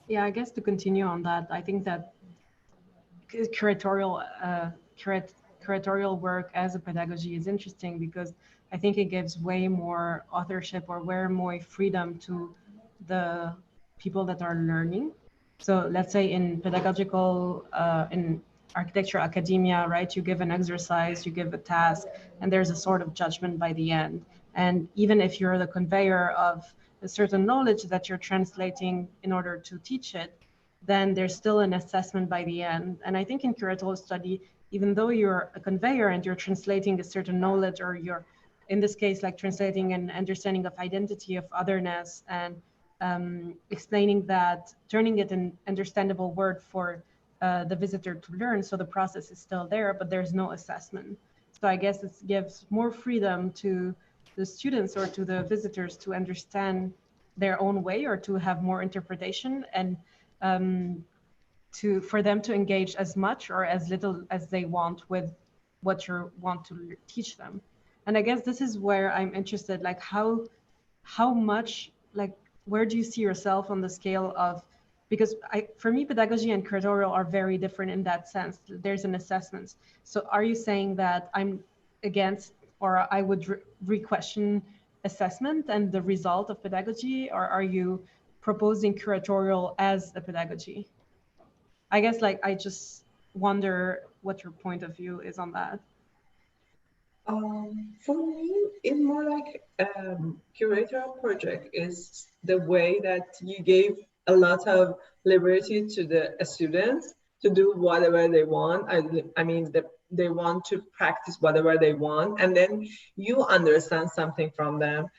Yeah, I guess to continue on that, I think that curatorial work as a pedagogy is interesting because I think it gives way more authorship or way more freedom to the people that are learning. So let's say in pedagogical, in architecture academia, right, you give an exercise, you give a task, and there's a sort of judgment by the end. And even if you're the conveyor of a certain knowledge that you're translating in order to teach it, then there's still an assessment by the end. And I think in curatorial study, even though you're a conveyor and you're translating a certain knowledge, or you're, in this case, like translating an understanding of identity, of otherness, and explaining that, turning it in understandable word for the visitor to learn. So the process is still there, but there's no assessment. So I guess it gives more freedom to the students or to the visitors to understand their own way, or to have more interpretation, and for them to engage as much or as little as they want with what you want to teach them. And I guess this is where I'm interested, like how much, like, where do you see yourself on the scale of, because for me, pedagogy and curatorial are very different in that sense. There's an assessment. So are you saying that I'm against, or I would re-question assessment and the result of pedagogy, or are you proposing curatorial as a pedagogy? I guess, like, I just wonder what your point of view is on that. For me, it's more like curatorial project is the way that you gave a lot of liberty to the students to do whatever they want. I mean, they want to practice whatever they want, and then you understand something from them,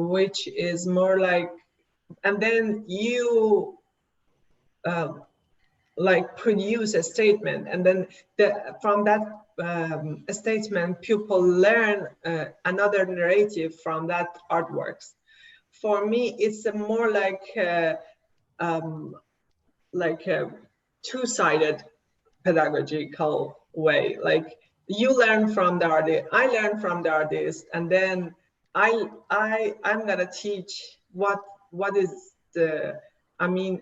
which is more like, and then you like produce a statement, and then from that statement, people learn another narrative from that artworks. For me, it's a more like a two-sided pedagogical way. Like, you learn from the artist, I learn from the artist, and then I'm gonna teach what is the, I mean,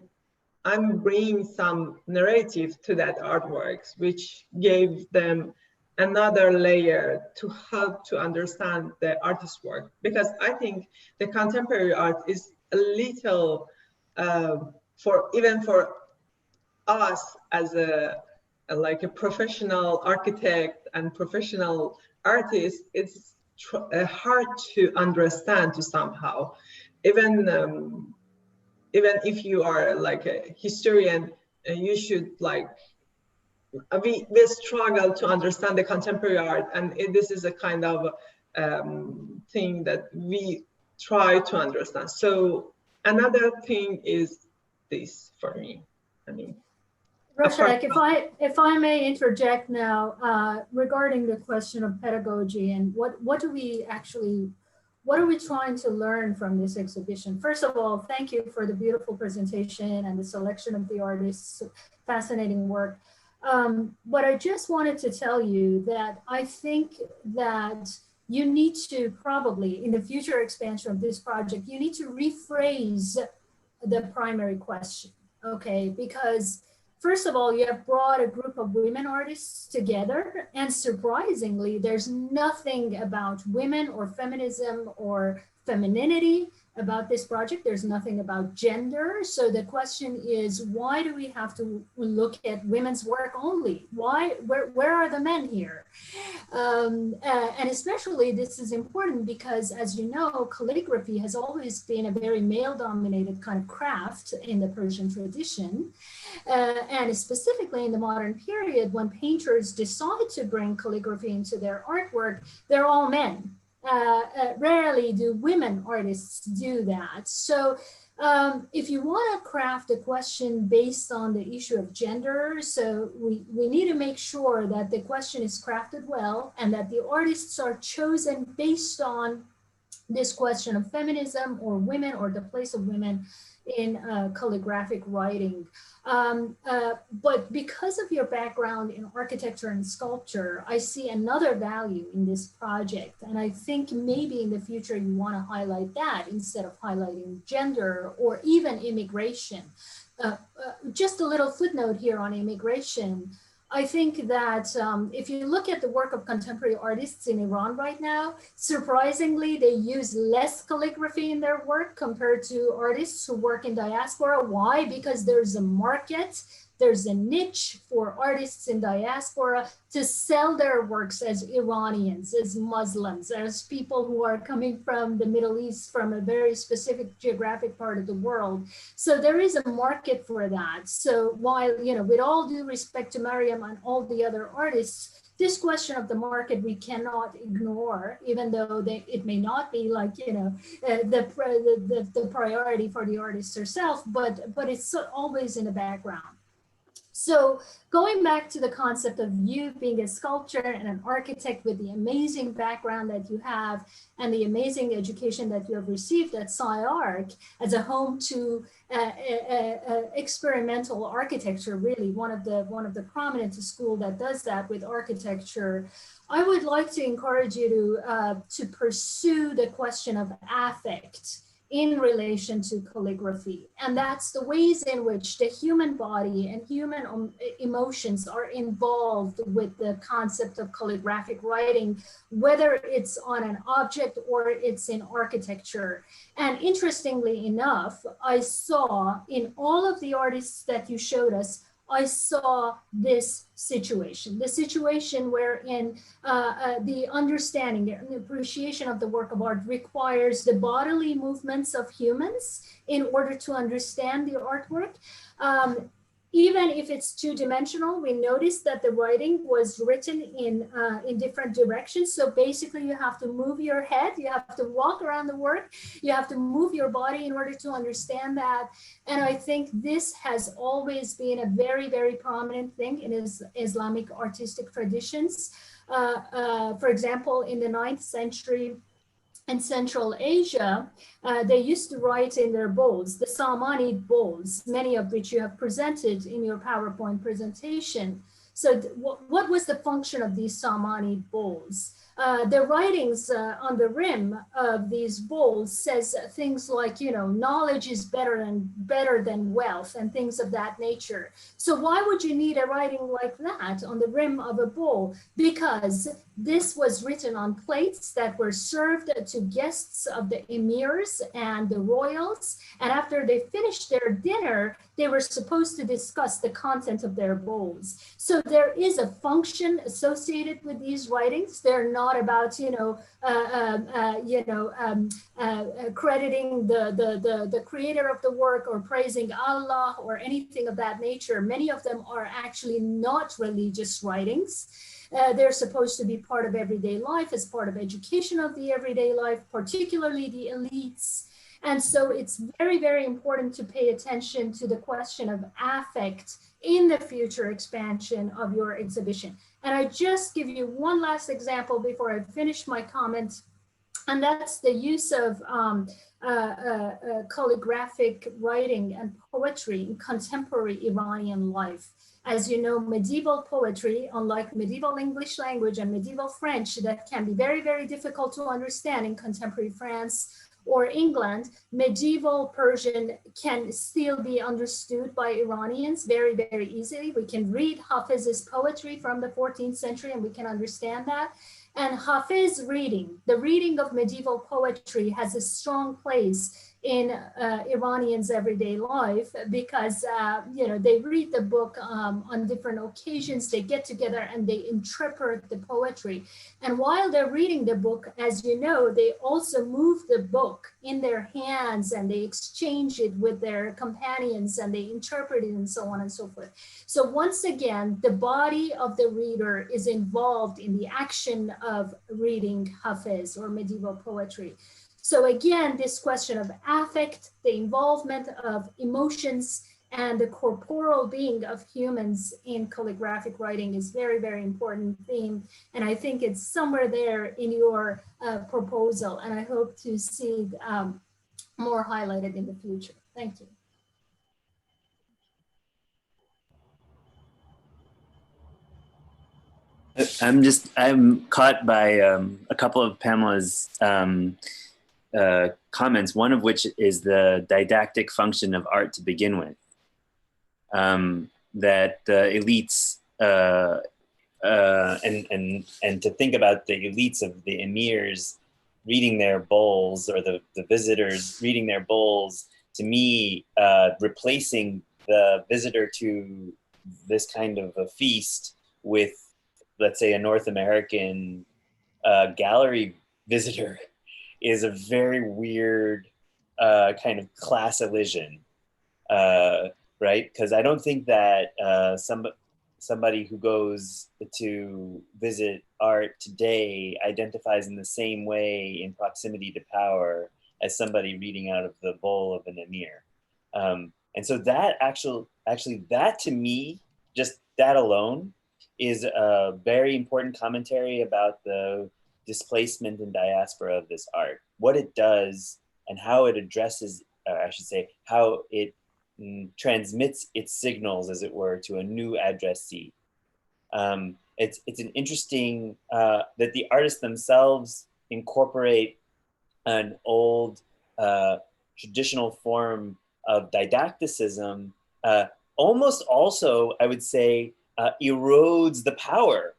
I'm bringing some narrative to that artworks, which gave them another layer to help to understand the artist's work. Because I think the contemporary art is a little, even for us as like a professional architect and professional artist, it's hard to understand to somehow. Even if you are like a historian, you should like, we struggle to understand the contemporary art, and this is a kind of thing that we try to understand. So another thing is this for me. I mean, Roshak, if I may interject now regarding the question of pedagogy and what are we trying to learn from this exhibition? First of all, thank you for the beautiful presentation and the selection of the artists, fascinating work. But I just wanted to tell you that I think that you need to probably, in the future expansion of this project, you need to rephrase the primary question, okay? Because first of all, you have brought a group of women artists together, and surprisingly, there's nothing about women or feminism or femininity about this project. There's nothing about gender. So the question is, why do we have to look at women's work only? Where are the men here? And especially this is important because, as you know, calligraphy has always been a very male-dominated kind of craft in the Persian tradition. And specifically in the modern period, when painters decide to bring calligraphy into their artwork, they're all men. Rarely do women artists do that. So if you want to craft a question based on the issue of gender, so we need to make sure that the question is crafted well and that the artists are chosen based on this question of feminism or women or the place of women in calligraphic writing. But because of your background in architecture and sculpture, I see another value in this project. And I think maybe in the future you want to highlight that instead of highlighting gender or even immigration. Just a little footnote here on immigration. I think that if you look at the work of contemporary artists in Iran right now, surprisingly, they use less calligraphy in their work compared to artists who work in diaspora. Why? Because there's a market, there's a niche for artists in diaspora to sell their works as Iranians, as Muslims, as people who are coming from the Middle East, from a very specific geographic part of the world. So there is a market for that. So while, you know, with all due respect to Mariam and all the other artists, this question of the market we cannot ignore, even though it may not be like, you know, the priority for the artist herself, but it's always in the background. So going back to the concept of you being a sculptor and an architect with the amazing background that you have and the amazing education that you have received at SCI-Arc as a home to experimental architecture, really one of the prominent schools that does that with architecture, I would like to encourage you to pursue the question of affect in relation to calligraphy. And that's the ways in which the human body and human emotions are involved with the concept of calligraphic writing, whether it's on an object or it's in architecture. And interestingly enough, I saw in all of the artists that you showed us, I saw this situation, the situation wherein the understanding and the appreciation of the work of art requires the bodily movements of humans in order to understand the artwork. Even if it's two-dimensional, we noticed that the writing was written in different directions. So basically you have to move your head, you have to walk around the work, you have to move your body in order to understand that. And I think this has always been a very, very prominent thing in Islamic artistic traditions. For example, in the 9th century, in Central Asia, they used to write in their bowls, the Samanid bowls, many of which you have presented in your PowerPoint presentation. So what was the function of these Samanid bowls? The writings on the rim of these bowls says things like, you know, knowledge is better than wealth and things of that nature. So why would you need a writing like that on the rim of a bowl? Because this was written on plates that were served to guests of the emirs and the royals. And after they finished their dinner, they were supposed to discuss the content of their bowls. So there is a function associated with these writings. They're not about, you know, crediting the creator of the work or praising Allah or anything of that nature. Many of them are actually not religious writings. They're supposed to be part of everyday life, as part of education of the everyday life, particularly the elites. And so it's very, very important to pay attention to the question of affect in the future expansion of your exhibition. And I just give you one last example before I finish my comments, and that's the use of calligraphic writing and poetry in contemporary Iranian life. As you know, medieval poetry, unlike medieval English language and medieval French that can be very, very difficult to understand in contemporary France or England, medieval Persian can still be understood by Iranians very, very easily. We can read Hafiz's poetry from the 14th century and we can understand that. And Hafiz reading, the reading of medieval poetry has a strong place in Iranians' everyday life because, they read the book on different occasions, they get together and they interpret the poetry. And while they're reading the book, as you know, they also move the book in their hands and they exchange it with their companions and they interpret it and so on and so forth. So once again, the body of the reader is involved in the action of reading Hafiz or medieval poetry. So again, this question of affect, the involvement of emotions and the corporal being of humans in calligraphic writing is very, very important theme. And I think it's somewhere there in your proposal. And I hope to see more highlighted in the future. Thank you. I'm caught by a couple of Pamela's comments, one of which is the didactic function of art to begin with. That the elites, and to think about the elites of the emirs reading their bowls, or the visitors reading their bowls, to me, replacing the visitor to this kind of a feast with, let's say, a North American gallery visitor is a very weird kind of class elision, right? Because I don't think that somebody who goes to visit art today identifies in the same way in proximity to power as somebody reading out of the bowl of an emir. And so that actually that to me, just that alone, is a very important commentary about the displacement and diaspora of this art, what it does and how it addresses, or I should say, how it transmits its signals, as it were, to a new addressee. It's an interesting, that the artists themselves incorporate an old traditional form of didacticism, almost also, I would say, erodes the power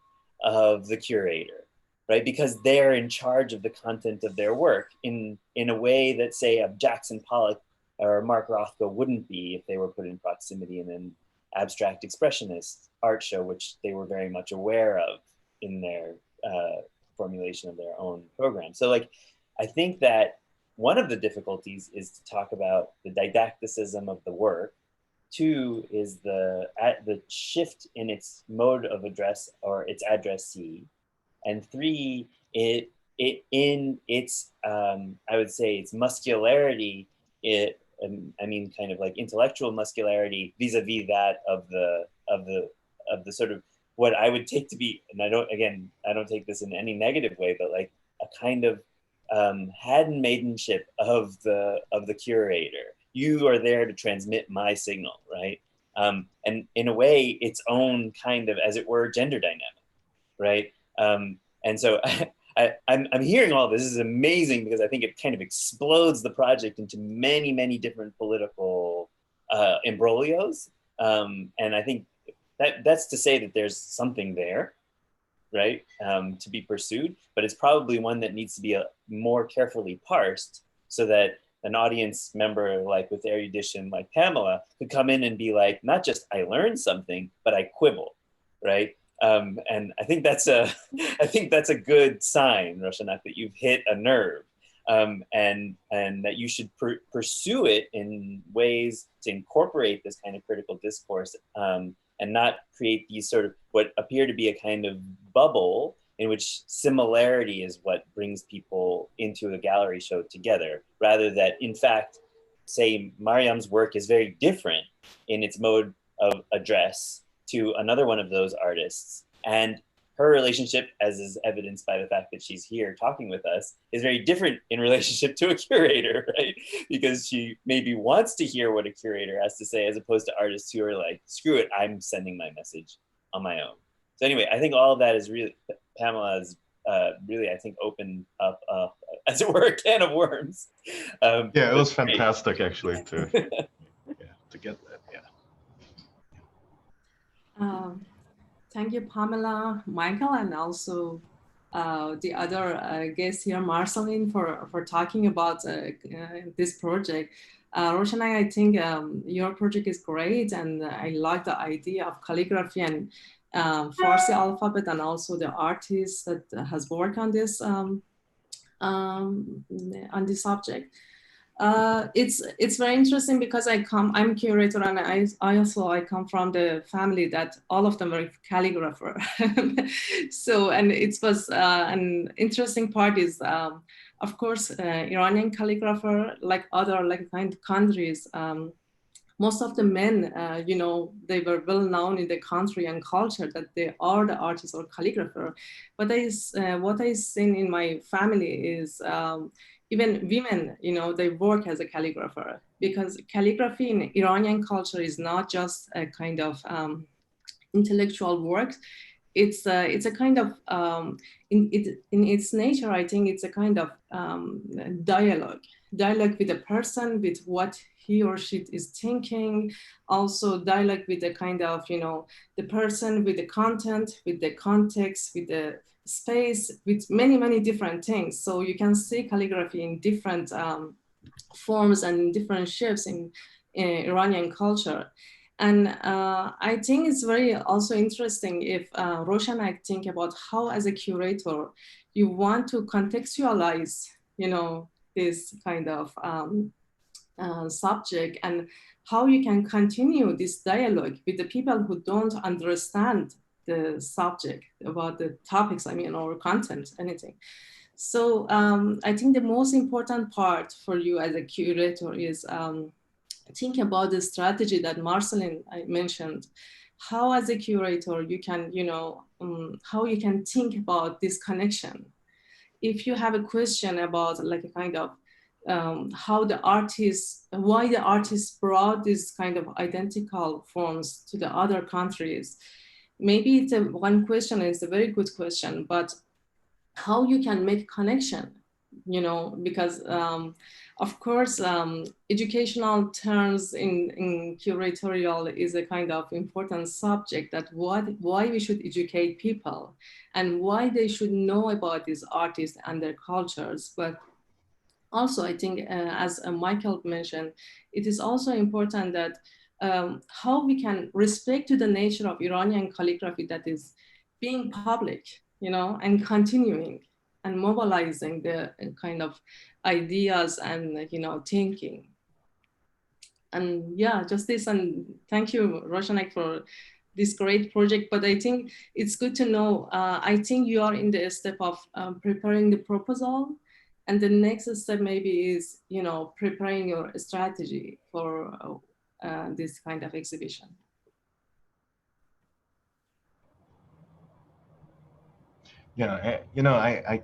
of the curator, right? Because they're in charge of the content of their work in a way that, say, a Jackson Pollock or Mark Rothko wouldn't be if they were put in proximity in an abstract expressionist art show, which they were very much aware of in their formulation of their own program. So like, I think that one of the difficulties is to talk about the didacticism of the work. Two is the shift in its mode of address or its addressee. And three, it in its, I would say, its muscularity, I mean, kind of like intellectual muscularity vis-a-vis that of the sort of what I would take to be, and I don't take this in any negative way, but like a kind of handmaidenship of the curator. You are there to transmit my signal, right? And in a way, its own kind of, as it were, gender dynamic, right? And so I'm hearing all this. This is amazing because I think it kind of explodes the project into many, many different political imbroglios. And I think that's to say that there's something there, right, to be pursued, but it's probably one that needs to be more carefully parsed so that an audience member, like with erudition, like Pamela, could come in and be like, not just I learned something, but I quibble, right? And I think that's a good sign, Roshanak, that you've hit a nerve, and that you should pursue it in ways to incorporate this kind of critical discourse, and not create these sort of what appear to be a kind of bubble in which similarity is what brings people into a gallery show together, rather that, in fact, say Mariam's work is very different in its mode of address to another one of those artists. And her relationship, as is evidenced by the fact that she's here talking with us, is very different in relationship to a curator, right? Because she maybe wants to hear what a curator has to say, as opposed to artists who are like, screw it, I'm sending my message on my own. So anyway, I think all of that is really, Pamela has really, I think, opened up, as it were, a can of worms. Yeah, it was fantastic, actually, to get that, yeah. Thank you, Pamela, Michael, and also the other guest here, Marceline, for talking about this project. Roshanai, I think your project is great, and I like the idea of calligraphy and Farsi alphabet, and also the artist that has worked on this subject. It's very interesting because I'm curator, and I come from the family that all of them were calligrapher. So, and it was an interesting part is, of course, Iranian calligrapher, like other countries, most of the men, you know, they were well known in the country and culture that they are the artist or calligrapher. But what I've seen in my family is even women, you know, they work as a calligrapher, because calligraphy in Iranian culture is not just a kind of intellectual work. It's a kind of, in its nature, I think it's a kind of dialogue with the person, with what he or she is thinking, also dialogue with the kind of, you know, the person, with the content, with the context, with the space, with many, many different things. So you can see calligraphy in different forms and in different shapes in Iranian culture. And I think it's very also interesting if Roshan, I think about how as a curator, you want to contextualize, you know, this kind of subject, and how you can continue this dialogue with the people who don't understand the subject, about the topics, I mean, or content, anything. So I think the most important part for you as a curator is think about the strategy that Marceline mentioned. How as a curator you can, you know, how you can think about this connection. If you have a question about like a kind of how the artists, why the artists brought this kind of identical forms to the other countries, maybe it's one question is a very good question, but how you can make connection, you know, because of course educational terms in curatorial is a kind of important subject, that why we should educate people and why they should know about these artists and their cultures. But also, I think, as Michael mentioned, it is also important that how we can respect to the nature of Iranian calligraphy that is being public, you know, and continuing and mobilizing the kind of ideas and, you know, thinking. And yeah, just this, and thank you, Roshanek, for this great project. But I think it's good to know, I think you are in the step of preparing the proposal. And the next step maybe is, you know, preparing your strategy for this kind of exhibition. Yeah, you know, I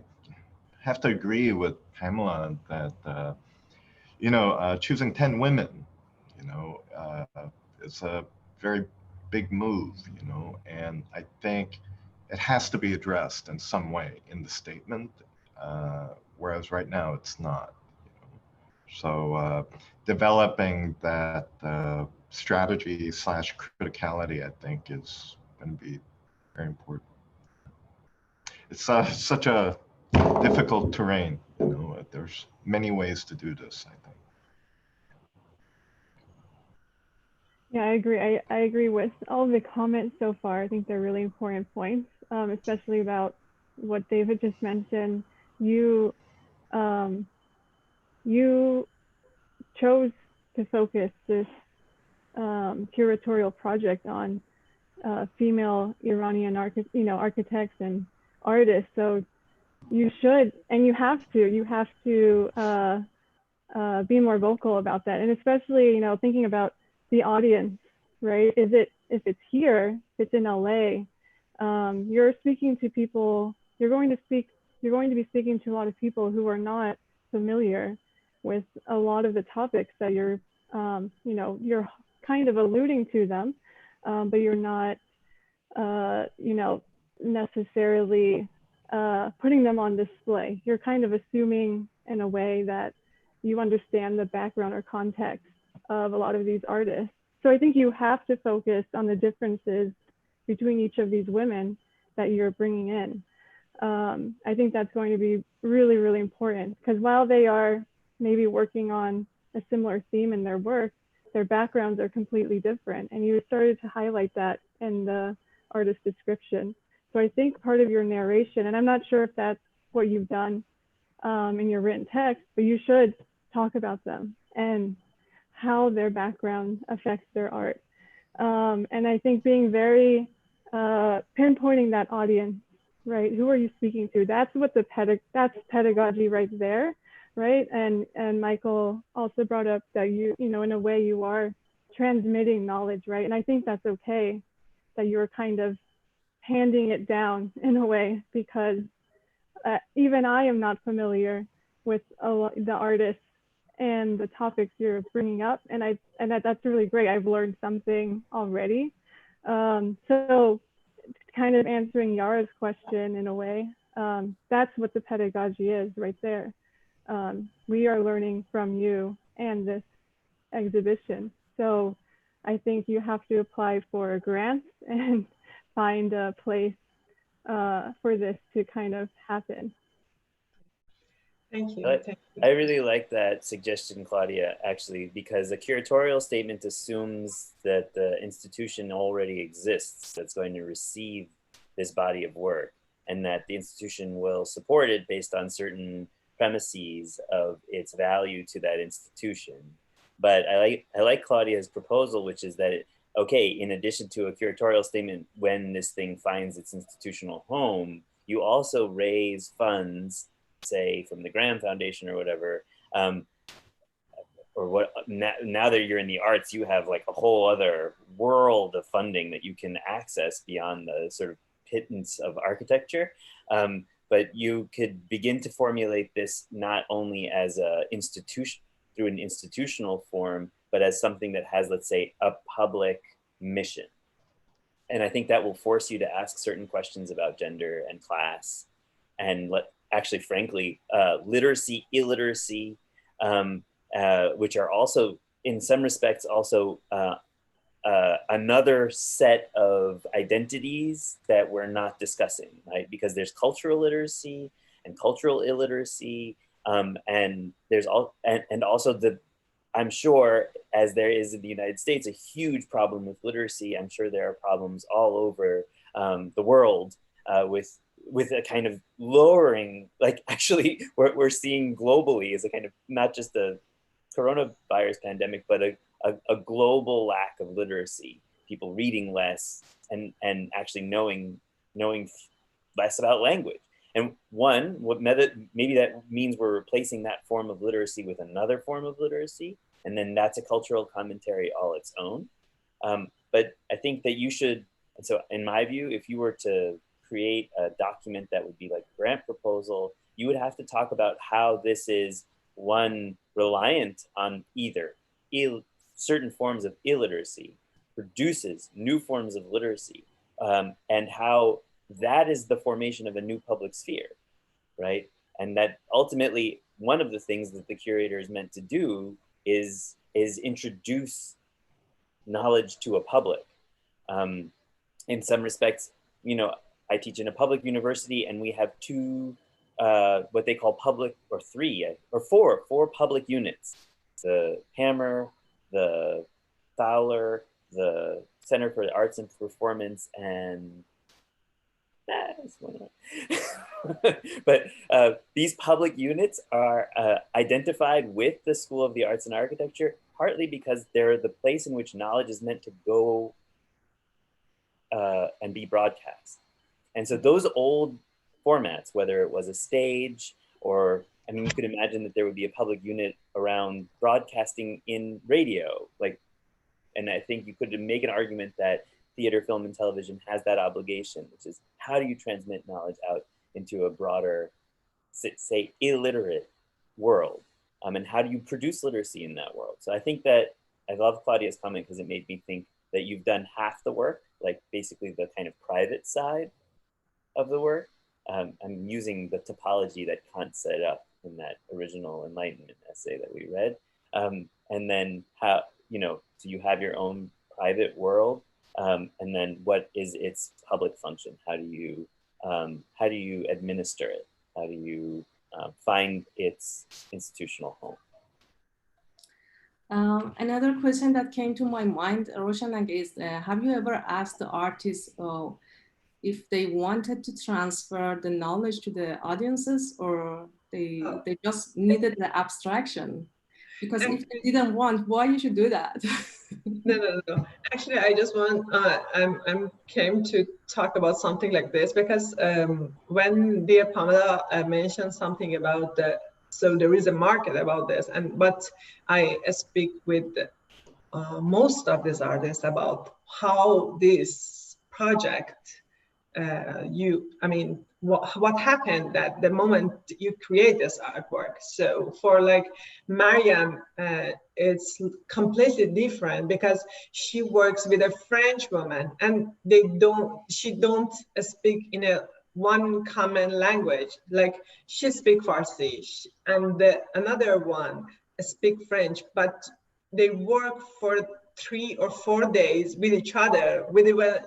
have to agree with Pamela that, you know, choosing 10 women, you know, is a very big move, you know, and I think it has to be addressed in some way in the statement, whereas right now it's not. So developing that strategy / criticality, I think, is going to be very important. It's such a difficult terrain, you know. There's many ways to do this, I think. Yeah, I agree. I agree with all of the comments so far. I think they're really important points, especially about what David just mentioned. You chose to focus this curatorial project on female Iranian architects and artists. So you should, and you have to be more vocal about that. And especially, you know, thinking about the audience, right? If it's here, if it's in LA, you're speaking to people, you're going to be speaking to a lot of people who are not familiar with a lot of the topics that you're, you know, you're kind of alluding to them, but you're not, you know, necessarily putting them on display. You're kind of assuming in a way that you understand the background or context of a lot of these artists. So I think you have to focus on the differences between each of these women that you're bringing in. I think that's going to be really, really important, because while they are maybe working on a similar theme in their work, their backgrounds are completely different. And you started to highlight that in the artist description. So I think part of your narration, and I'm not sure if that's what you've done in your written text, but you should talk about them and how their background affects their art. And I think being very pinpointing that audience, right? Who are you speaking to? That's what that's pedagogy right there, right? And Michael also brought up that you know, in a way you are transmitting knowledge, right? And I think that's okay that you're kind of handing it down in a way, because even I am not familiar with the artists and the topics you're bringing up, and that's really great. I've learned something already. So kind of answering Yara's question in a way, that's what the pedagogy is right there. We are learning from you and this exhibition. So I think you have to apply for grants and find a place for this to kind of happen. Thank you. I really like that suggestion, Claudia, actually, because the curatorial statement assumes that the institution already exists that's going to receive this body of work, and that the institution will support it based on certain premises of its value to that institution. But I like Claudia's proposal, which is that, okay, in addition to a curatorial statement, when this thing finds its institutional home, you also raise funds, say from the Graham Foundation or whatever, or what, now that you're in the arts, you have like a whole other world of funding that you can access beyond the sort of pittance of architecture. But you could begin to formulate this not only as a institution, through an institutional form, but as something that has, let's say, a public mission. And I think that will force you to ask certain questions about gender and class, and actually, frankly, literacy, illiteracy, which are also, in some respects, also another set of identities that we're not discussing, right? Because there's cultural literacy and cultural illiteracy, and there's also I'm sure, as there is in the United States, a huge problem with literacy. I'm sure there are problems all over the world with a kind of lowering, like actually we're seeing globally as a kind of, not just the coronavirus pandemic, but a global lack of literacy, people reading less and actually knowing less about language. And maybe that means we're replacing that form of literacy with another form of literacy, and then that's a cultural commentary all its own. But I think that you should, and so in my view, if you were to create a document that would be like a grant proposal, you would have to talk about how this is, one, reliant on either certain forms of illiteracy, produces new forms of literacy, and how that is the formation of a new public sphere, right? And that ultimately, one of the things that the curator is meant to do is introduce knowledge to a public. In some respects, you know, I teach in a public university, and we have two, what they call public, or four public units: the Hammer, the Fowler, the Center for the Arts and Performance, and that's one. But these public units are identified with the School of the Arts and Architecture, partly because they're the place in which knowledge is meant to go and be broadcast. And so those old formats, whether it was a stage or, I mean, you could imagine that there would be a public unit around broadcasting in radio, and I think you could make an argument that theater, film, and television has that obligation, which is, how do you transmit knowledge out into a broader, say, illiterate world? And how do you produce literacy in that world? So I think that, I love Claudia's comment because it made me think that you've done half the work, like basically the kind of private side of the work. I'm using the topology that Kant set up in that original Enlightenment essay that we read. And then how, so you have your own private world, and then what is its public function? How do you how do you administer it? How do you find its institutional home? Another question that came to my mind, Roshanak, is have you ever asked the artists if they wanted to transfer the knowledge to the audiences, or they just needed the abstraction? Because if they didn't want, why you should do that? No. Actually, I just want, I'm came to talk about something like this because when dear Pamela mentioned something about so there is a market about this, but I speak with most of these artists about how this project, what happened at the moment you create this artwork. So for like Mariam, it's completely different because she works with a French woman and she don't speak in one common language. Like she speaks Farsi and another one speak French, but they work for 3 or 4 days with each other, without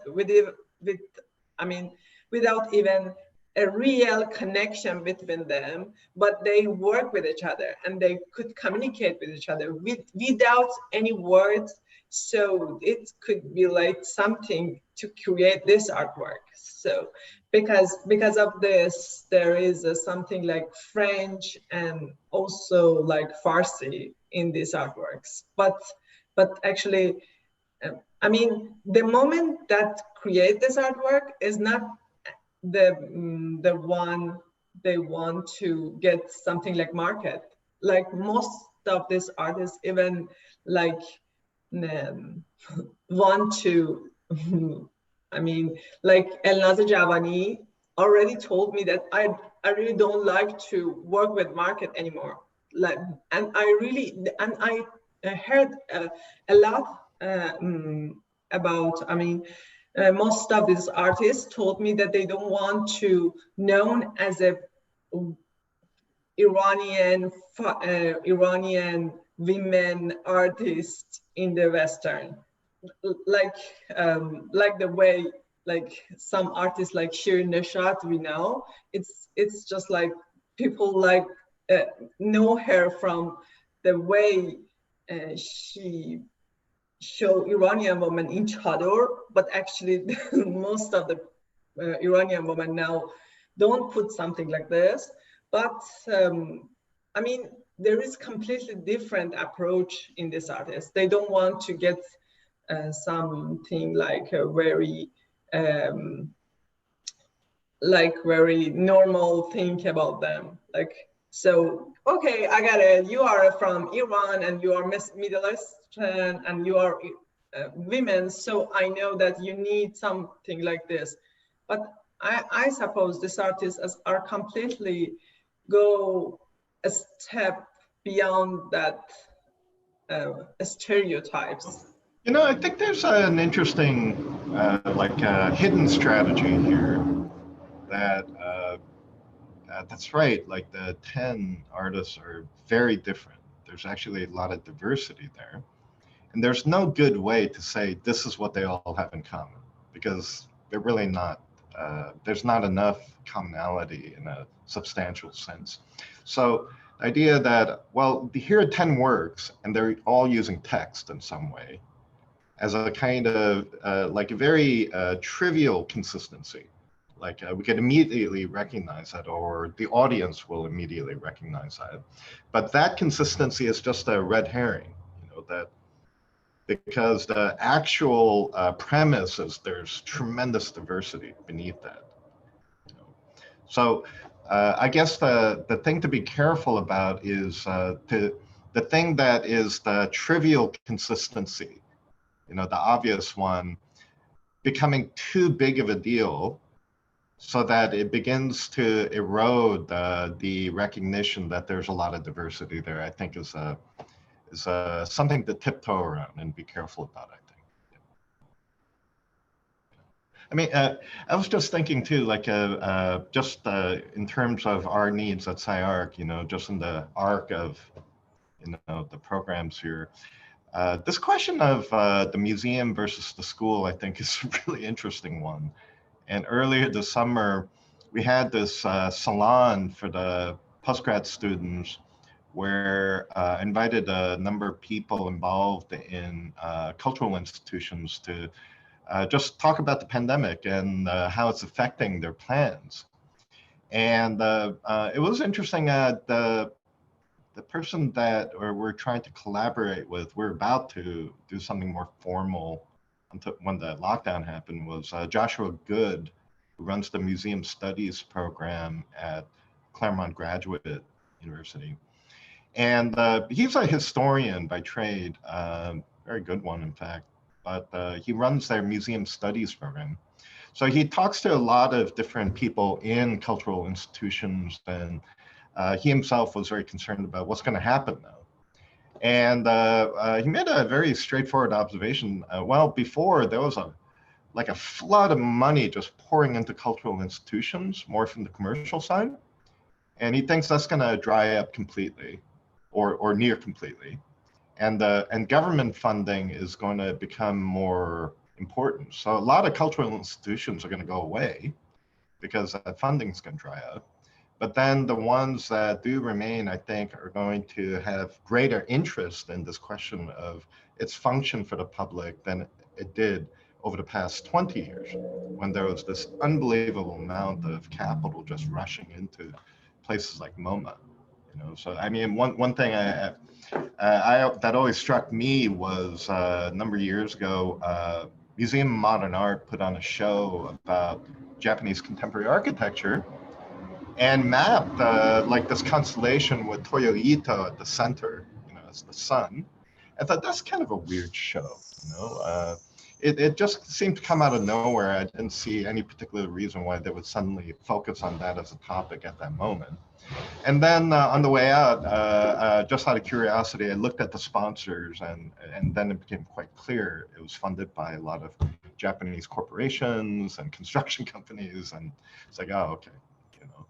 even a real connection between them, but they work with each other and they could communicate with each other without any words. So it could be like something to create this artwork. So because of this, there is something like French and also like Farsi in these artworks. But actually, the moment that create this artwork is not the one they want to get something like market. Like most of these artists even like want to, like Elnaz Javani already told me that I really don't like to work with market anymore. Like, and I heard a lot about, most of these artists told me that they don't want to known as a Iranian women artist in the Western, like the way like some artists like Shirin Neshat we know. It's just like people like know her from the way she show Iranian women in chador, but actually most of the Iranian women now don't put something like this. But there is completely different approach in this artist. They don't want to get something like a very normal thing about them. Like, so, okay, I got it. You are from Iran and you are Middle Eastern and you are women. So I know that you need something like this. But I suppose these artists are completely go a step beyond that stereotypes. I think there's an interesting hidden strategy here that's right. Like the 10 artists are very different. There's actually a lot of diversity there. And there's no good way to say this is what they all have in common, because they're really not, there's not enough commonality in a substantial sense. So the idea that, well, here are 10 works and they're all using text in some way as a kind of like a very trivial consistency. Like we can immediately recognize that, or the audience will immediately recognize that. But that consistency is just a red herring, that because the actual premise is there's tremendous diversity beneath that. So I guess the thing to be careful about is the thing that is the trivial consistency, the obvious one, becoming too big of a deal, so that it begins to erode the recognition that there's a lot of diversity there. I think is something to tiptoe around and be careful about, I think. I was just thinking too, like just in terms of our needs at SCI-Arc, just in the arc of, the programs here. This question of the museum versus the school, I think, is a really interesting one. And earlier this summer, we had this salon for the postgrad students where I invited a number of people involved in cultural institutions to just talk about the pandemic and how it's affecting their plans. And it was interesting that the person that we're trying to collaborate with, we're about to do something more formal until when the lockdown happened, was Joshua Good, who runs the Museum Studies program at Claremont Graduate University. And he's a historian by trade, very good one, in fact, but he runs their Museum Studies program. So he talks to a lot of different people in cultural institutions, and he himself was very concerned about what's going to happen now. And he made a very straightforward observation. Well, before there was like a flood of money just pouring into cultural institutions, more from the commercial side. And he thinks that's going to dry up completely, or near completely. And government funding is going to become more important. So a lot of cultural institutions are going to go away because funding is going to dry up. But then the ones that do remain, I think, are going to have greater interest in this question of its function for the public than it did over the past 20 years, when there was this unbelievable amount of capital just rushing into places like MoMA. You know, so I mean, one thing that always struck me was a number of years ago, Museum of Modern Art put on a show about Japanese contemporary architecture and mapped like this constellation with Toyo Ito at the center, you know, as the sun. I thought that's kind of a weird show, you know. It just seemed to come out of nowhere. I didn't see any particular reason why they would suddenly focus on that as a topic at that moment. And then on the way out, just out of curiosity, I looked at the sponsors, and then it became quite clear it was funded by a lot of Japanese corporations and construction companies, and it's like, oh, okay, you know.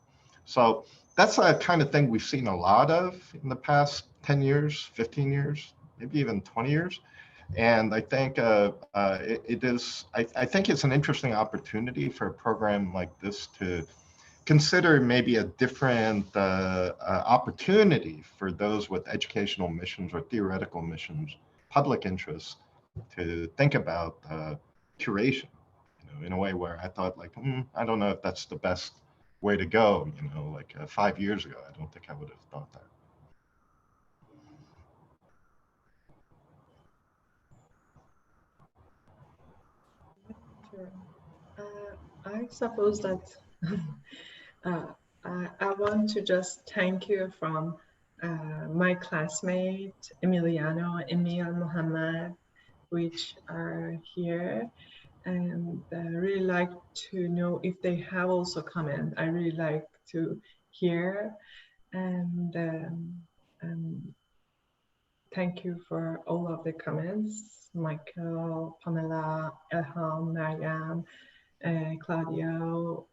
So that's a kind of thing we've seen a lot of in the past 10 years, 15 years, maybe even 20 years. And I think I think it's an interesting opportunity for a program like this to consider maybe a different opportunity for those with educational missions or theoretical missions, public interests, to think about curation, you know, in a way where I thought, like, I don't know if that's the best way to go, you know, like 5 years ago, I don't think I would have thought that. Sure. I suppose that I want to just thank you from my classmate Emiliano, Emil, Mohammed, which are here, and I really like to know if they have also comment. I really like to hear, and thank you for all of the comments, Michael, Pamela, Elham, Mariam, Claudio,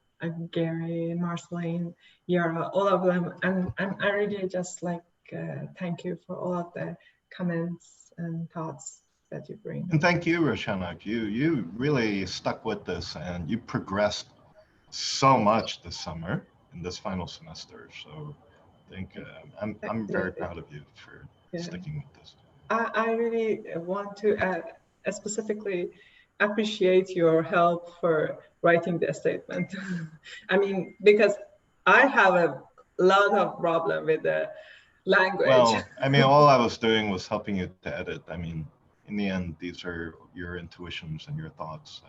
Gary, Marceline, Yara, all of them. And I really just like thank you for all of the comments and thoughts that you bring. And thank you, Roshanak. You really stuck with this, and you progressed so much this summer in this final semester. So I think I'm very proud of you for sticking with this. I really want to specifically appreciate your help for writing the statement. I mean, because I have a lot of problem with the language. Well, I mean, all I was doing was helping you to edit. I mean, in the end, these are your intuitions and your thoughts.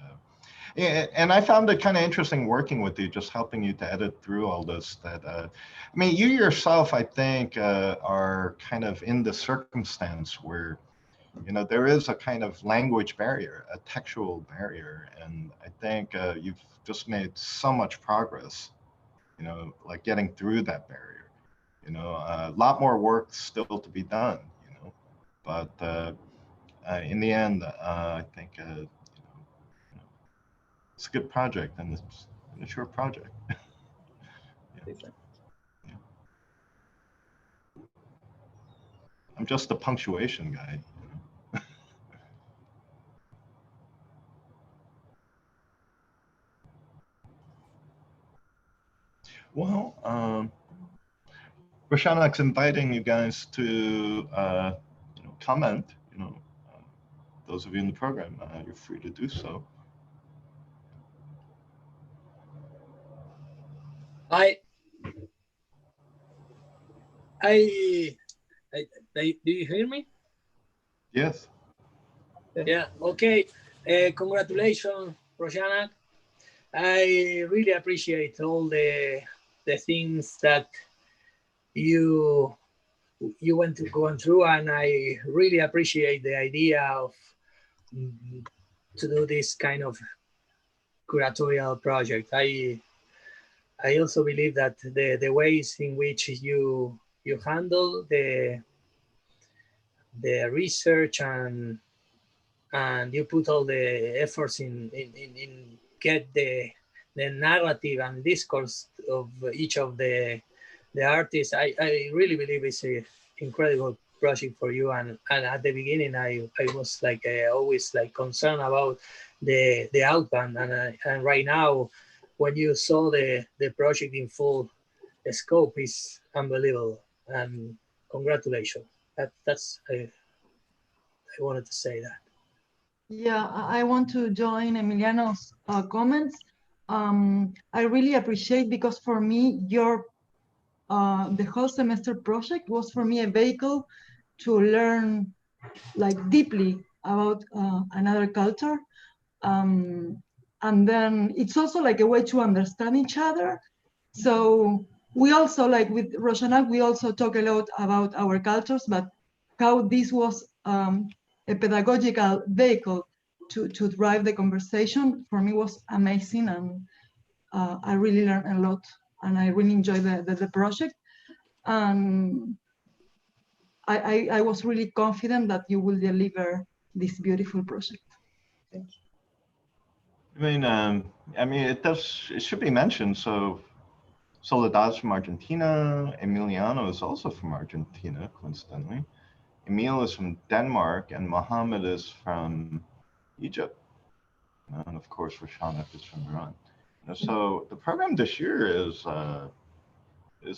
And I found it kind of interesting working with you, just helping you to edit through all this. I mean, you yourself, I think, are kind of in the circumstance where, you know, there is a kind of language barrier, a textual barrier. And I think you've just made so much progress, you know, like getting through that barrier. You know, a lot more work still to be done, you know, but in the end, I think, it's a good project, and it's a short project. Yeah. Yeah. I'm just a punctuation guy. You know? Well, Roshanak's inviting you guys to comment. Those of you in the program, you're free to do so. Do you hear me? Yes. Yeah, okay. Congratulations, Roshanak. I really appreciate all the things that you went through, and I really appreciate the idea of to do this kind of curatorial project. I also believe that the ways in which you handle the research and you put all the efforts in get the narrative and discourse of each of the artists. I really believe it's an incredible project for you. And at the beginning, I was like always like concerned about the outbound. And right now, when you saw the project in full scope, is unbelievable. And congratulations. That's I wanted to say that. Yeah, I want to join Emiliano's comments. I really appreciate, because for me, your the whole semester project was for me a vehicle to learn like deeply about another culture. And then it's also like a way to understand each other. So we also, like with Roshanak, we also talk a lot about our cultures, but how this was a pedagogical vehicle to drive the conversation for me was amazing, and I really learned a lot, and I really enjoyed the project. And I was really confident that you will deliver this beautiful project. Thank you. I mean, it should be mentioned. So Soledad's from Argentina. Emiliano is also from Argentina, coincidentally. Emil is from Denmark, and Mohammed is from Egypt. And of course, Roshanak is from Iran. So the program this year is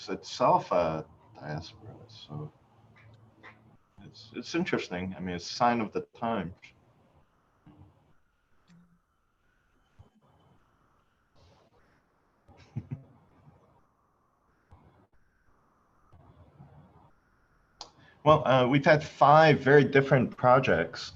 itself a diaspora. So it's interesting. I mean, it's a sign of the times. Well, we've had 5 very different projects.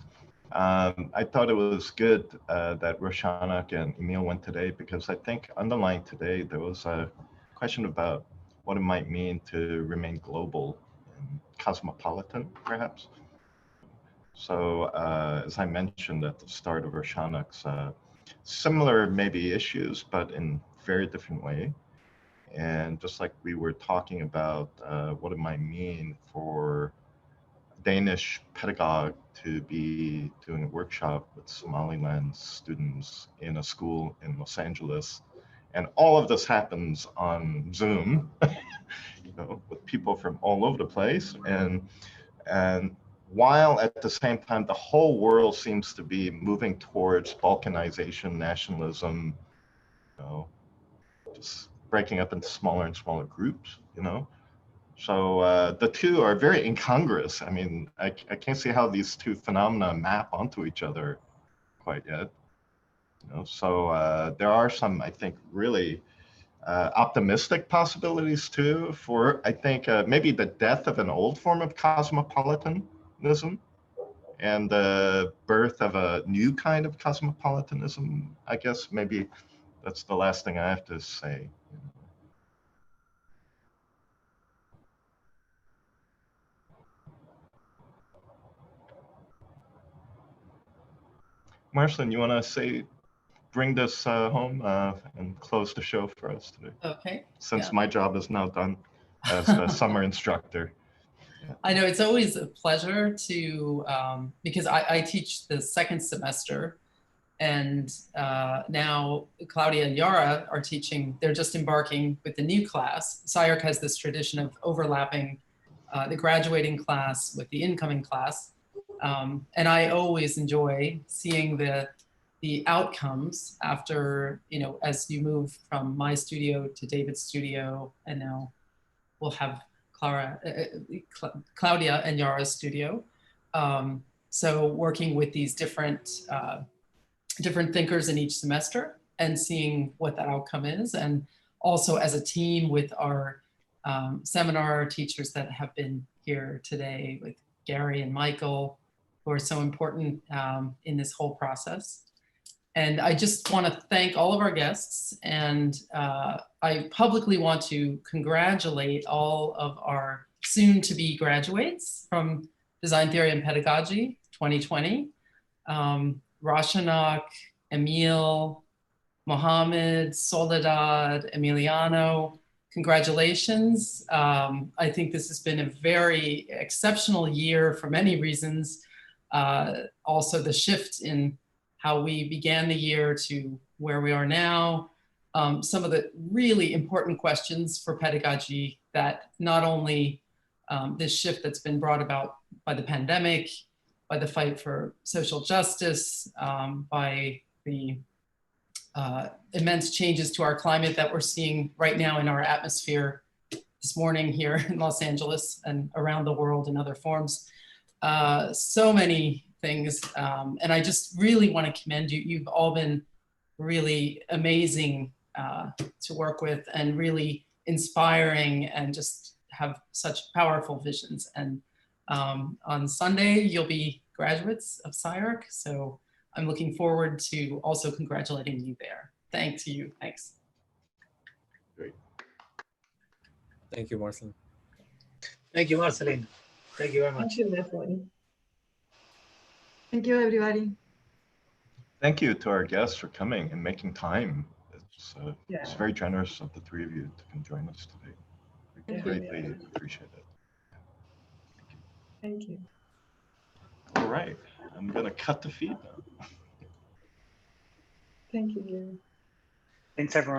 I thought it was good that Roshanak and Emil went today, because I think underlying today, there was a question about what it might mean to remain global and cosmopolitan, perhaps. So as I mentioned at the start of Roshanak's, similar maybe issues, but in very different way. And just like we were talking about what it might mean for Danish pedagogue to be doing a workshop with Somaliland students in a school in Los Angeles. And all of this happens on Zoom, with people from all over the place. And while at the same time, the whole world seems to be moving towards balkanization, nationalism, just breaking up into smaller and smaller groups, So the two are very incongruous. I mean, I can't see how these two phenomena map onto each other quite yet. So there are some, I think, really optimistic possibilities too for, I think, maybe the death of an old form of cosmopolitanism and the birth of a new kind of cosmopolitanism. I guess maybe that's the last thing I have to say. Marceline, you want to bring this home and close the show for us today? Okay. Since my job is now done as the summer instructor. I know it's always a pleasure to, because I teach the second semester, and now Claudia and Yara are teaching, they're just embarking with the new class. SCI-Arc has this tradition of overlapping the graduating class with the incoming class. And I always enjoy seeing the the outcomes after, as you move from my studio to David's studio, and now we'll have Claudia and Yara's studio. So working with these different thinkers in each semester and seeing what that outcome is. And also as a team with our seminar teachers that have been here today with Gary and Michael, who are so important in this whole process. And I just want to thank all of our guests, and I publicly want to congratulate all of our soon-to-be graduates from Design Theory and Pedagogy 2020. Rashanak, Emil, Mohammed, Soledad, Emiliano, congratulations. I think this has been a very exceptional year for many reasons. Also the shift in how we began the year to where we are now. Some of the really important questions for pedagogy that not only this shift that's been brought about by the pandemic, by the fight for social justice, by the immense changes to our climate that we're seeing right now in our atmosphere this morning here in Los Angeles and around the world in other forms. So many things. And I just really want to commend you. You've all been really amazing to work with and really inspiring and just have such powerful visions. And on Sunday, you'll be graduates of SCI-Arc. So I'm looking forward to also congratulating you there. Thanks to you. Thanks. Great. Thank you, Marceline. Thank you, Marceline. Thank you very much. Thank you, Leslie. Thank you, everybody. Thank you to our guests for coming and making time. It's Yeah. very generous of the three of you to come join us today. We Thank greatly you. appreciate it. Thank you. All right, I'm going to cut the feed now. Thank you, Gary. Thanks, everyone.